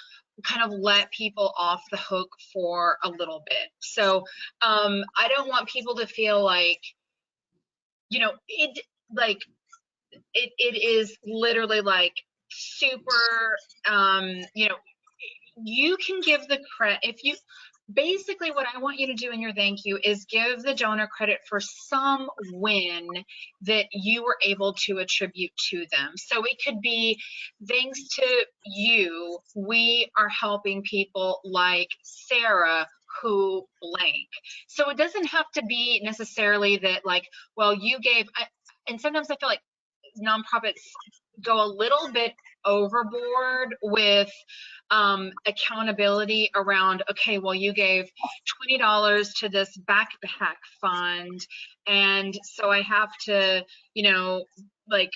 kind of let people off the hook for a little bit. So I don't want people to feel like, you know, it is literally like super, you know, you can give the credit if you basically what I want you to do in your thank you is give the donor credit for some win that you were able to attribute to them. So it could be, thanks to you, we are helping people like Sarah who blank. So it doesn't have to be necessarily that like, well, you gave, and sometimes I feel like nonprofits go a little bit overboard with accountability around, okay, well, you gave $20 to this backpack fund, and so I have to, you know, like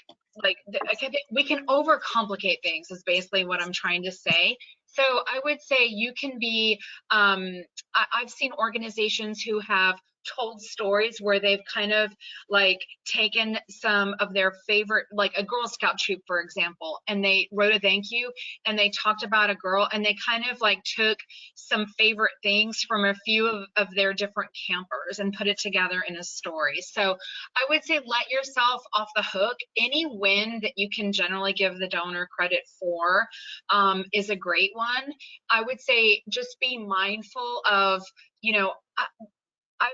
we can overcomplicate things is basically what I'm trying to say. So I would say you can be, I've seen organizations who have told stories where they've kind of like taken some of their favorite, like a Girl Scout troop, for example, and they wrote a thank you and they talked about a girl and they kind of like took some favorite things from a few of their different campers and put it together in a story. So I would say let yourself off the hook. Any win that you can generally give the donor credit for is a great one. I would say just be mindful of, you know, I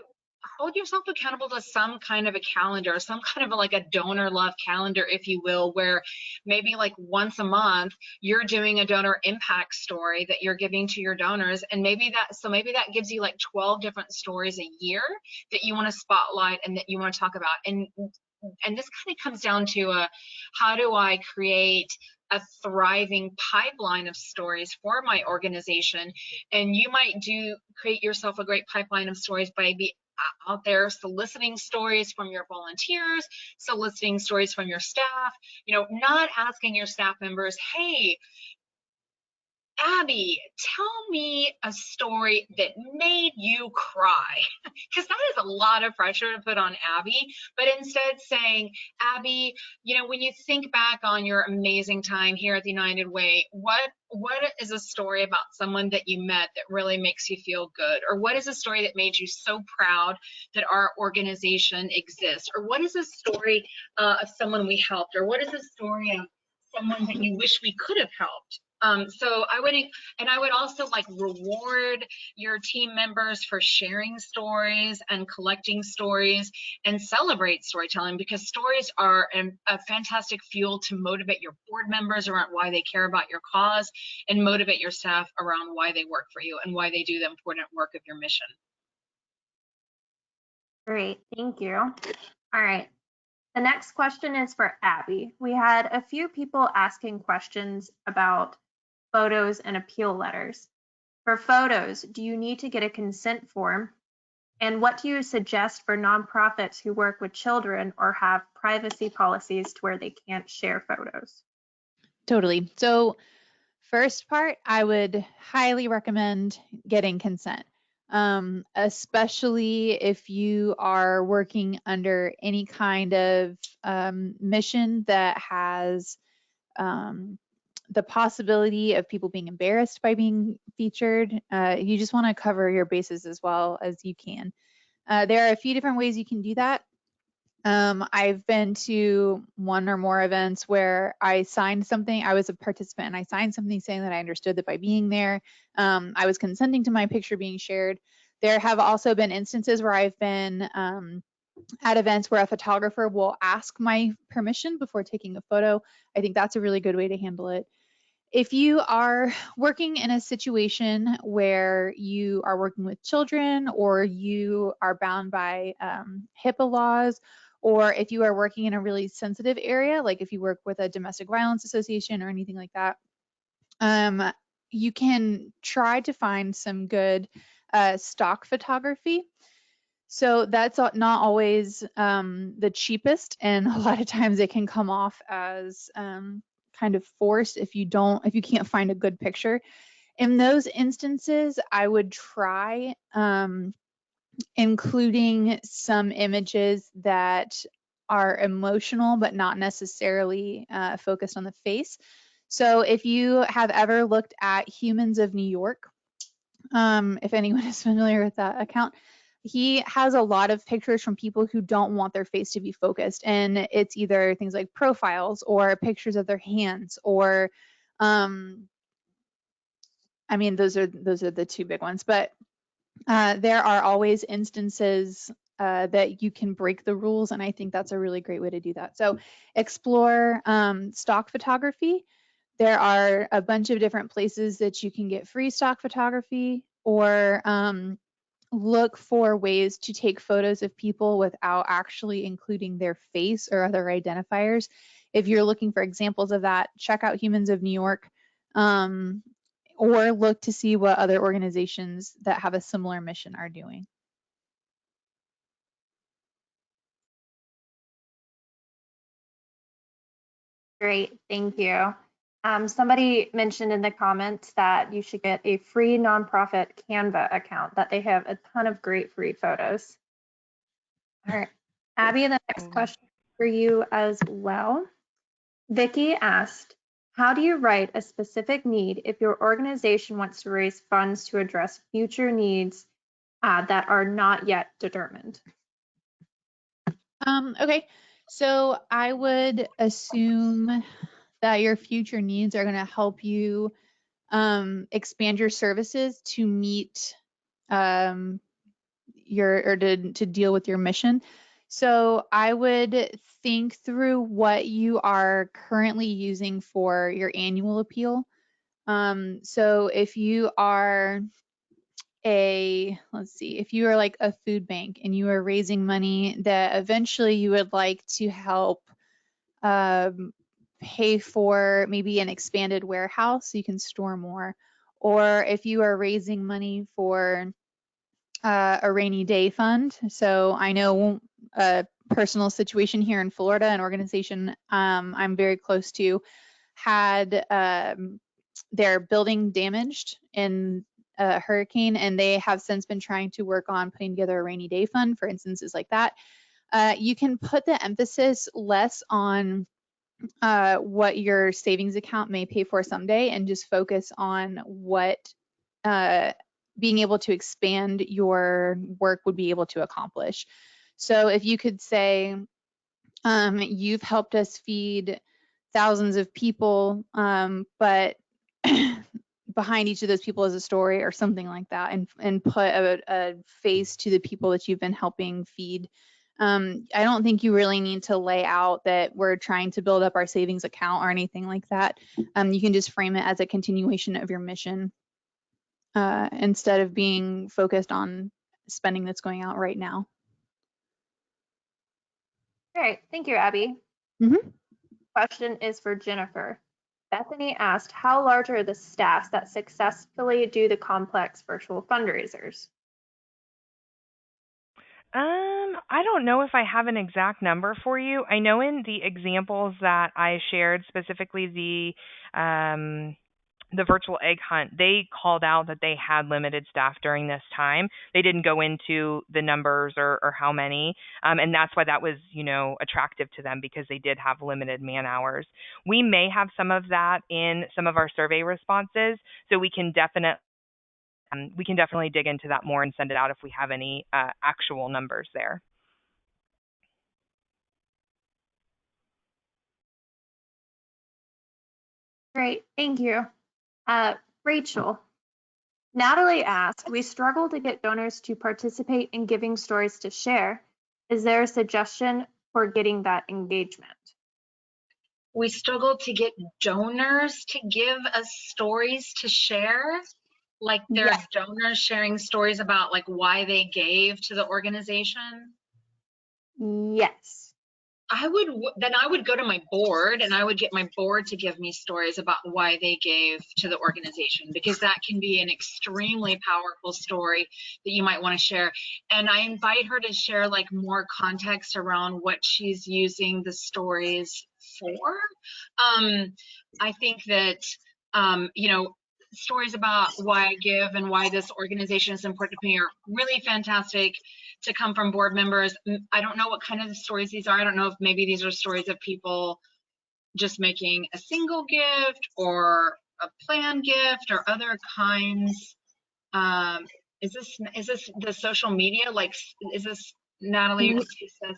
hold yourself accountable to some kind of a calendar, some kind of like a donor love calendar, if you will, where maybe like once a month you're doing a donor impact story that you're giving to your donors. And maybe that gives you like 12 different stories a year that you want to spotlight and that you want to talk about. And this kind of comes down to how do I create a thriving pipeline of stories for my organization? And you might create yourself a great pipeline of stories by out there soliciting stories from your volunteers, soliciting stories from your staff, you know, not asking your staff members, hey, Abby, tell me a story that made you cry, because that is a lot of pressure to put on Abby, but instead saying, Abby, you know, when you think back on your amazing time here at the United Way, what is a story about someone that you met that really makes you feel good? Or what is a story that made you so proud that our organization exists? Or what is a story of someone we helped? Or what is a story of someone that you wish we could have helped? So I would also like reward your team members for sharing stories and collecting stories and celebrate storytelling, because stories are a fantastic fuel to motivate your board members around why they care about your cause and motivate your staff around why they work for you and why they do the important work of your mission. Great, thank you. All right. The next question is for Abby. We had a few people asking questions about photos and appeal letters. For photos, do you need to get a consent form? And what do you suggest for nonprofits who work with children or have privacy policies to where they can't share photos? Totally. So first part, I would highly recommend getting consent, especially if you are working under any kind of mission that has the possibility of people being embarrassed by being featured. You just want to cover your bases as well as you can. There are a few different ways you can do that. I've been to one or more events where I signed something. I was a participant and I signed something saying that I understood that by being there, I was consenting to my picture being shared. There have also been instances where I've been at events where a photographer will ask my permission before taking a photo. I think that's a really good way to handle it. If you are working in a situation where you are working with children, or you are bound by HIPAA laws, or if you are working in a really sensitive area, like if you work with a domestic violence association or anything like that, you can try to find some good stock photography. So that's not always the cheapest, and a lot of times it can come off as kind of forced if you can't find a good picture. In those instances, I would try including some images that are emotional but not necessarily focused on the face. So if you have ever looked at Humans of New York, if anyone is familiar with that account, he has a lot of pictures from people who don't want their face to be focused, and it's either things like profiles or pictures of their hands, or I mean, those are the two big ones, but there are always instances that you can break the rules, and I think that's a really great way to do that. So explore stock photography. There are a bunch of different places that you can get free stock photography, or look for ways to take photos of people without actually including their face or other identifiers. If you're looking for examples of that, check out Humans of New York, or look to see what other organizations that have a similar mission are doing. Great, thank you. Somebody mentioned in the comments that you should get a free nonprofit Canva account, that they have a ton of great free photos. All right, Abby, the next question for you as well. Vicky asked, how do you write a specific need if your organization wants to raise funds to address future needs that are not yet determined? Okay, so I would assume that your future needs are going to help you expand your services to meet to deal with your mission. So I would think through what you are currently using for your annual appeal. So if you are if you are like a food bank and you are raising money that eventually you would like to help pay for maybe an expanded warehouse so you can store more, or if you are raising money for a rainy day fund. So I know a personal situation here in Florida, an organization I'm very close to had their building damaged in a hurricane, and they have since been trying to work on putting together a rainy day fund for instances like that. You can put the emphasis less on what your savings account may pay for someday, and just focus on what being able to expand your work would be able to accomplish. So if you could say, you've helped us feed thousands of people, but behind each of those people is a story or something like that, and put a face to the people that you've been helping feed. I don't think you really need to lay out that we're trying to build up our savings account or anything like that. You can just frame it as a continuation of your mission, instead of being focused on spending that's going out right now. All right, thank you, Abby. Question is for Jennifer. Bethany asked, how large are the staffs that successfully do the complex virtual fundraisers? I don't know if I have an exact number for you. I know in the examples that I shared, specifically the virtual egg hunt, they called out that they had limited staff during this time. They didn't go into the numbers or how many, and that's why that was, attractive to them, because they did have limited man hours. We may have some of that in some of our survey responses, so we can definitely dig into that more and send it out if we have any actual numbers there. Great, thank you. Rachel, Natalie asked, we struggle to get donors to participate in giving stories to share. Is there a suggestion for getting that engagement? We struggle to get donors to give us stories to share. Like there are donors sharing stories about like why they gave to the organization. Yes. I would go to my board and I would get my board to give me stories about why they gave to the organization, because that can be an extremely powerful story that you might want to share. And I invite her to share like more context around what she's using the stories for. I think that, you know, stories about why I give and why this organization is important to me are really fantastic to come from board members. I don't know what kind of stories these are. I don't know if maybe these are stories of people just making a single gift or a planned gift or other kinds. Is this the social media? Like, is this Natalie? She says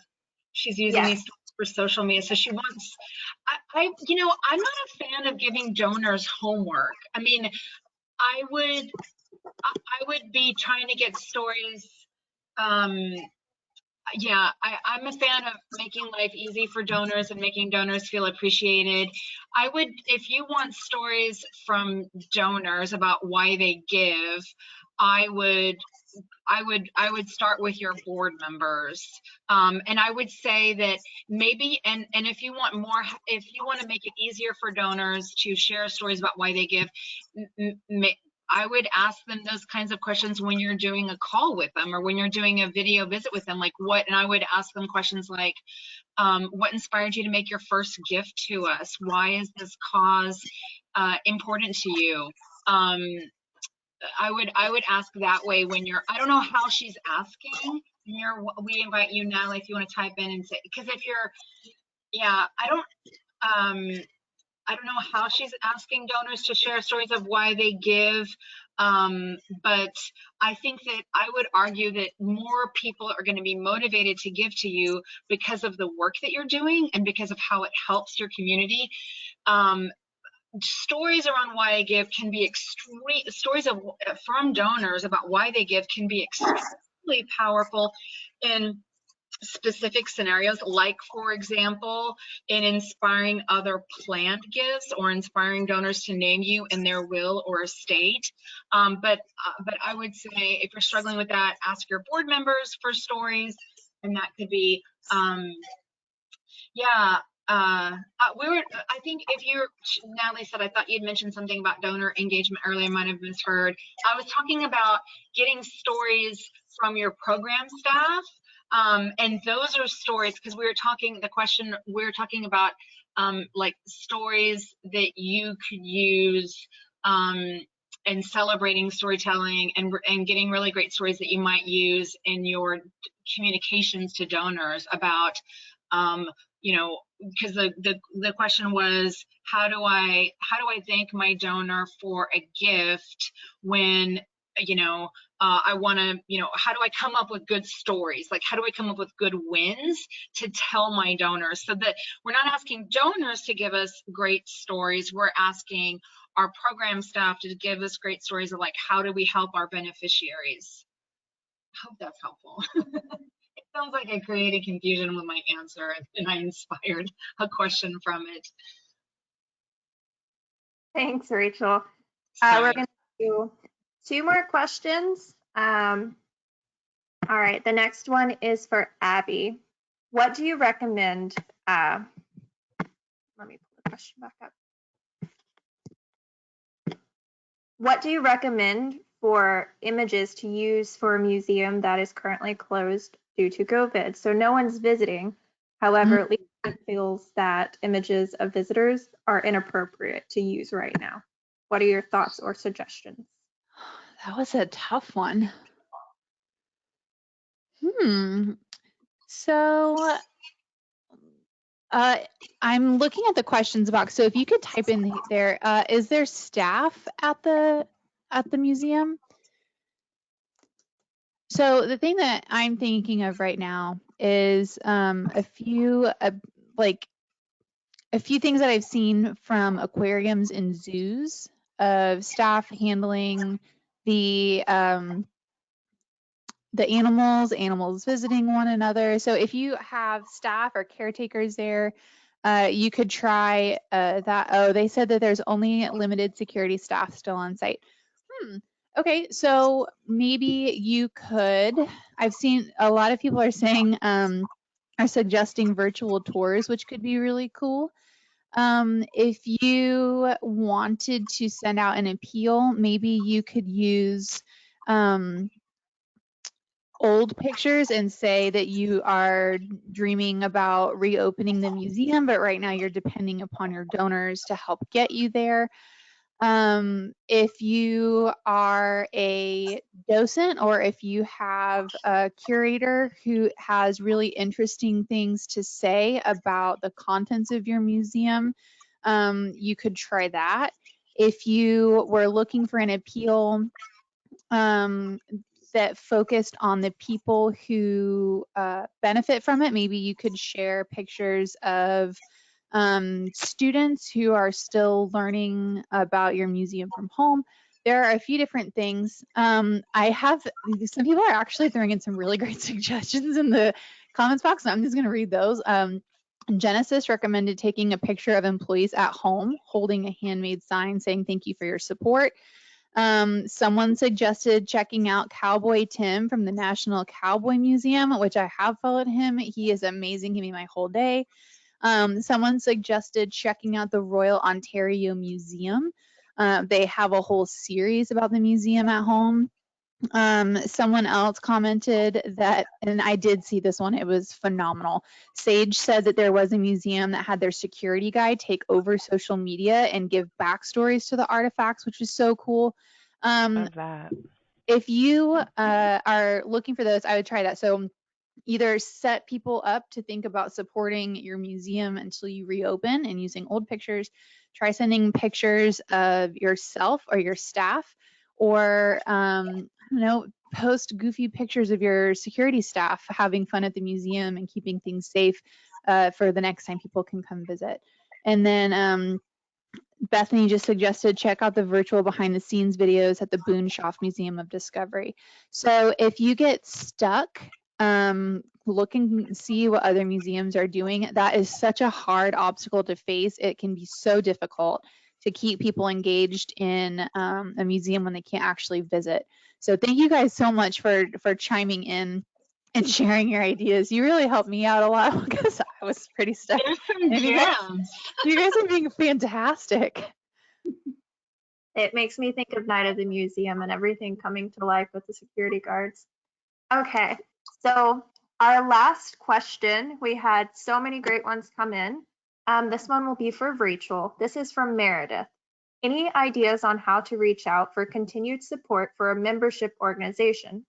she's using these for social media. So she wants, you know, I'm not a fan of giving donors homework. I mean, I would be trying to get stories. Yeah, I'm a fan of making life easy for donors and making donors feel appreciated. I would, if you want stories from donors about why they give, I would start with your board members. And I would say that maybe, and if you want more, if you want to make it easier for donors to share stories about why they give, I would ask them those kinds of questions when you're doing a call with them or when you're doing a video visit with them, like what, and I would ask them questions like, what inspired you to make your first gift to us? Why is this cause important to you? I would ask that way when you're, I don't know how she's asking. We invite you, Natalie, if you want to type in and say, because if you're, yeah, I don't know how she's asking donors to share stories of why they give, but I think that I would argue that more people are going to be motivated to give to you because of the work that you're doing and because of how it helps your community. Stories around why I give can be extreme. Stories from donors about why they give can be extremely powerful in specific scenarios, like for example in inspiring other planned gifts or inspiring donors to name you in their will or estate. But I would say if you're struggling with that, ask your board members for stories, and that could be I think if you're, Natalie said, I thought you'd mentioned something about donor engagement earlier, I might have misheard. I was talking about getting stories from your program staff. And those are stories, because we were talking about like stories that you could use and celebrating storytelling and getting really great stories that you might use in your communications to donors about, you know, because the question was, how do I thank my donor for a gift when, you know, I want to, you know, how do I come up with good stories? Like, how do I come up with good wins to tell my donors, so that we're not asking donors to give us great stories. We're asking our program staff to give us great stories of like, how do we help our beneficiaries? I hope that's helpful. It sounds like I created confusion with my answer and I inspired a question from it. Thanks, Rachel. We're going to do 2 more questions. All right, the next one is for Abby. What do you recommend? Let me pull the question back up. What do you recommend for images to use for a museum that is currently closed due to COVID? So no one's visiting. However, leadership feels that images of visitors are inappropriate to use right now. What are your thoughts or suggestions? That was a tough one. So I'm looking at the questions box. So if you could type in there, is there staff at the museum? So the thing that I'm thinking of right now is a few things that I've seen from aquariums and zoos of staff handling the the animals visiting one another. So if you have staff or caretakers there, you could try that. Oh, they said that there's only limited security staff still on site. Okay, so maybe you could. I've seen a lot of people are saying, are suggesting virtual tours, which could be really cool. If you wanted to send out an appeal, maybe you could use old pictures and say that you are dreaming about reopening the museum, but right now you're depending upon your donors to help get you there. If you are a docent or if you have a curator who has really interesting things to say about the contents of your museum, you could try that. If you were looking for an appeal that focused on the people who benefit from it, maybe you could share pictures of students who are still learning about your museum from home. There are a few different things. I have some people are actually throwing in some really great suggestions in the comments box, and I'm just going to read those. Genesis recommended taking a picture of employees at home holding a handmade sign saying thank you for your support. Someone suggested checking out Cowboy Tim from the National Cowboy Museum, which I have followed him. He is amazing. He made my whole day. Someone suggested checking out the Royal Ontario Museum. They have a whole series about the museum at home. Someone else commented that, and I did see this one, it was phenomenal. Sage said that there was a museum that had their security guy take over social media and give backstories to the artifacts, which is so cool. Love that. If you are looking for those, I would try that. So either set people up to think about supporting your museum until you reopen and using old pictures, try sending pictures of yourself or your staff, or I don't know, post goofy pictures of your security staff having fun at the museum and keeping things safe for the next time people can come visit. And then Bethany just suggested check out the virtual behind the scenes videos at the Boonshoff Museum of Discovery. So if you get stuck, look and see what other museums are doing. That is such a hard obstacle to face. It can be so difficult to keep people engaged in a museum when they can't actually visit. So thank you guys so much for chiming in and sharing your ideas. You really helped me out a lot because I was pretty stuck. There's some And you guys are being fantastic. It makes me think of Night of the Museum and everything coming to life with the security guards. Okay, so our last question, we had so many great ones come in. This one will be for Rachel. This is from Meredith. Any ideas on how to reach out for continued support for a membership organization?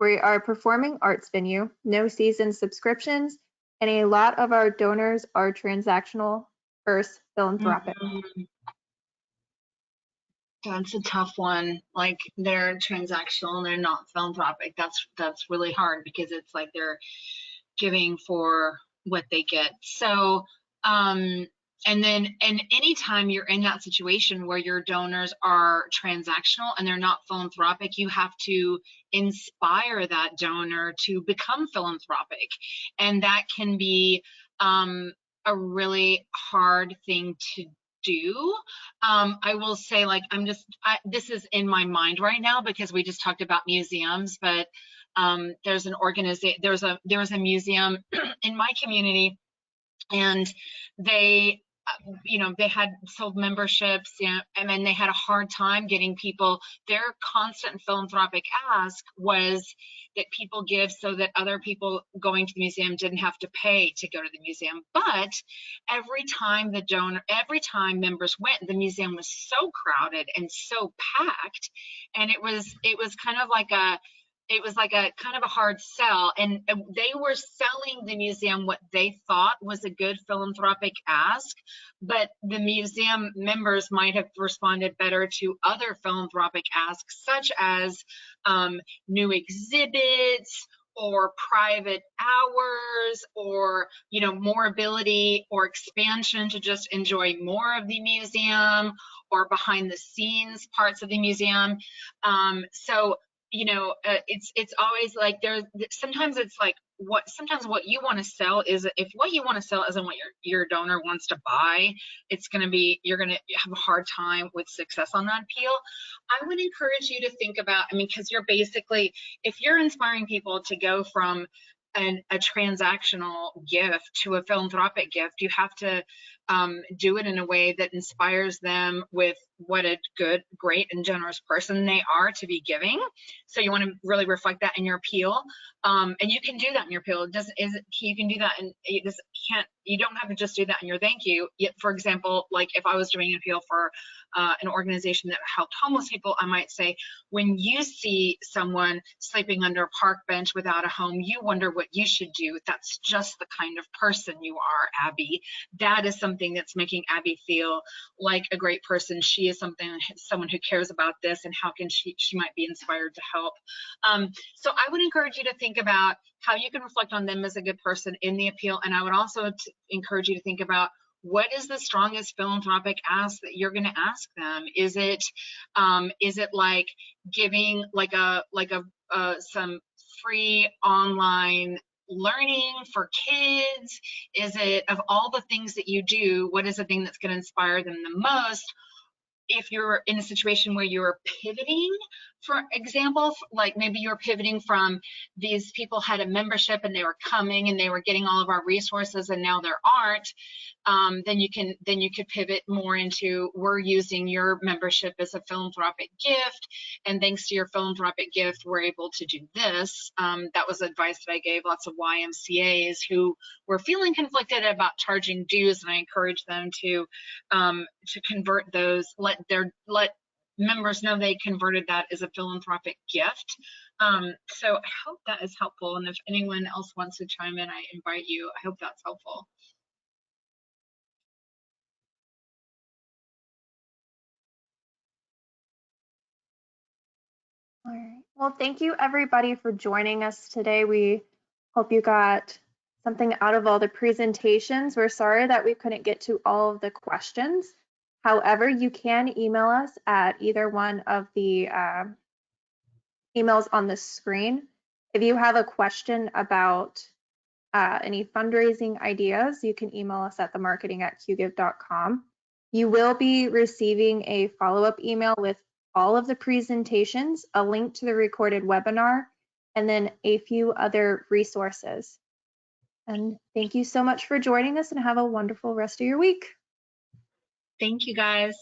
We are a performing arts venue, no season subscriptions, and a lot of our donors are transactional versus philanthropic. That's a tough one. Like, they're transactional and they're not philanthropic. That's really hard because it's like they're giving for what they get. So and anytime you're in that situation where your donors are transactional and they're not philanthropic, you have to inspire that donor to become philanthropic, and that can be a really hard thing to do. I will say, like, this is in my mind right now because we just talked about museums, but there's an organization, there was a museum in my community, and they they had sold memberships, and then they had a hard time getting people. Their constant philanthropic ask was that people give so that other people going to the museum didn't have to pay to go to the museum. But every time members went, the museum was so crowded and so packed, and it was kind of like a kind of a hard sell, and they were selling the museum what they thought was a good philanthropic ask, but the museum members might have responded better to other philanthropic asks, such as new exhibits or private hours, or more ability or expansion to just enjoy more of the museum, or behind the scenes parts of the museum. So it's always like sometimes it's like sometimes what you want to sell is, if what you want to sell isn't what your donor wants to buy, you're going to have a hard time with success on that appeal. I would encourage you to think about, because you're basically, if you're inspiring people to go from a transactional gift to a philanthropic gift, you have to do it in a way that inspires them with what a good, great, and generous person they are to be giving. So you want to really reflect that in your appeal, and you can do that in your appeal. You can do that, and you don't have to just do that in your thank you. For example, like if I was doing an appeal for an organization that helped homeless people, I might say, when you see someone sleeping under a park bench without a home, you wonder what you should do. That's just the kind of person you are, Abby. That is something that's making Abby feel like a great person. She is someone who cares about this, and how can she might be inspired to help. So I would encourage you to think about how you can reflect on them as a good person in the appeal. And I would also encourage you to think about, what is the strongest philanthropic ask that you're going to ask them? Is it like giving some free online learning for kids? Is it, of all the things that you do, what is the thing that's going to inspire them the most? If you're in a situation where you're pivoting, for example, like maybe you're pivoting from, these people had a membership and they were coming and they were getting all of our resources and now there aren't, then you could pivot more into, we're using your membership as a philanthropic gift, and thanks to your philanthropic gift we're able to do this. That was advice that I gave lots of YMCAs who were feeling conflicted about charging dues, and I encouraged them to convert those, let members know they converted that as a philanthropic gift. So I hope that is helpful, and if anyone else wants to chime in, I invite you. I hope that's helpful. All right. Well, thank you everybody for joining us today. We hope you got something out of all the presentations. We're sorry that we couldn't get to all of the questions. However, you can email us at either one of the emails on the screen. If you have a question about any fundraising ideas, you can email us at themarketing@qgiv.com. You will be receiving a follow-up email with all of the presentations, a link to the recorded webinar, and then a few other resources. And thank you so much for joining us, and have a wonderful rest of your week. Thank you, guys.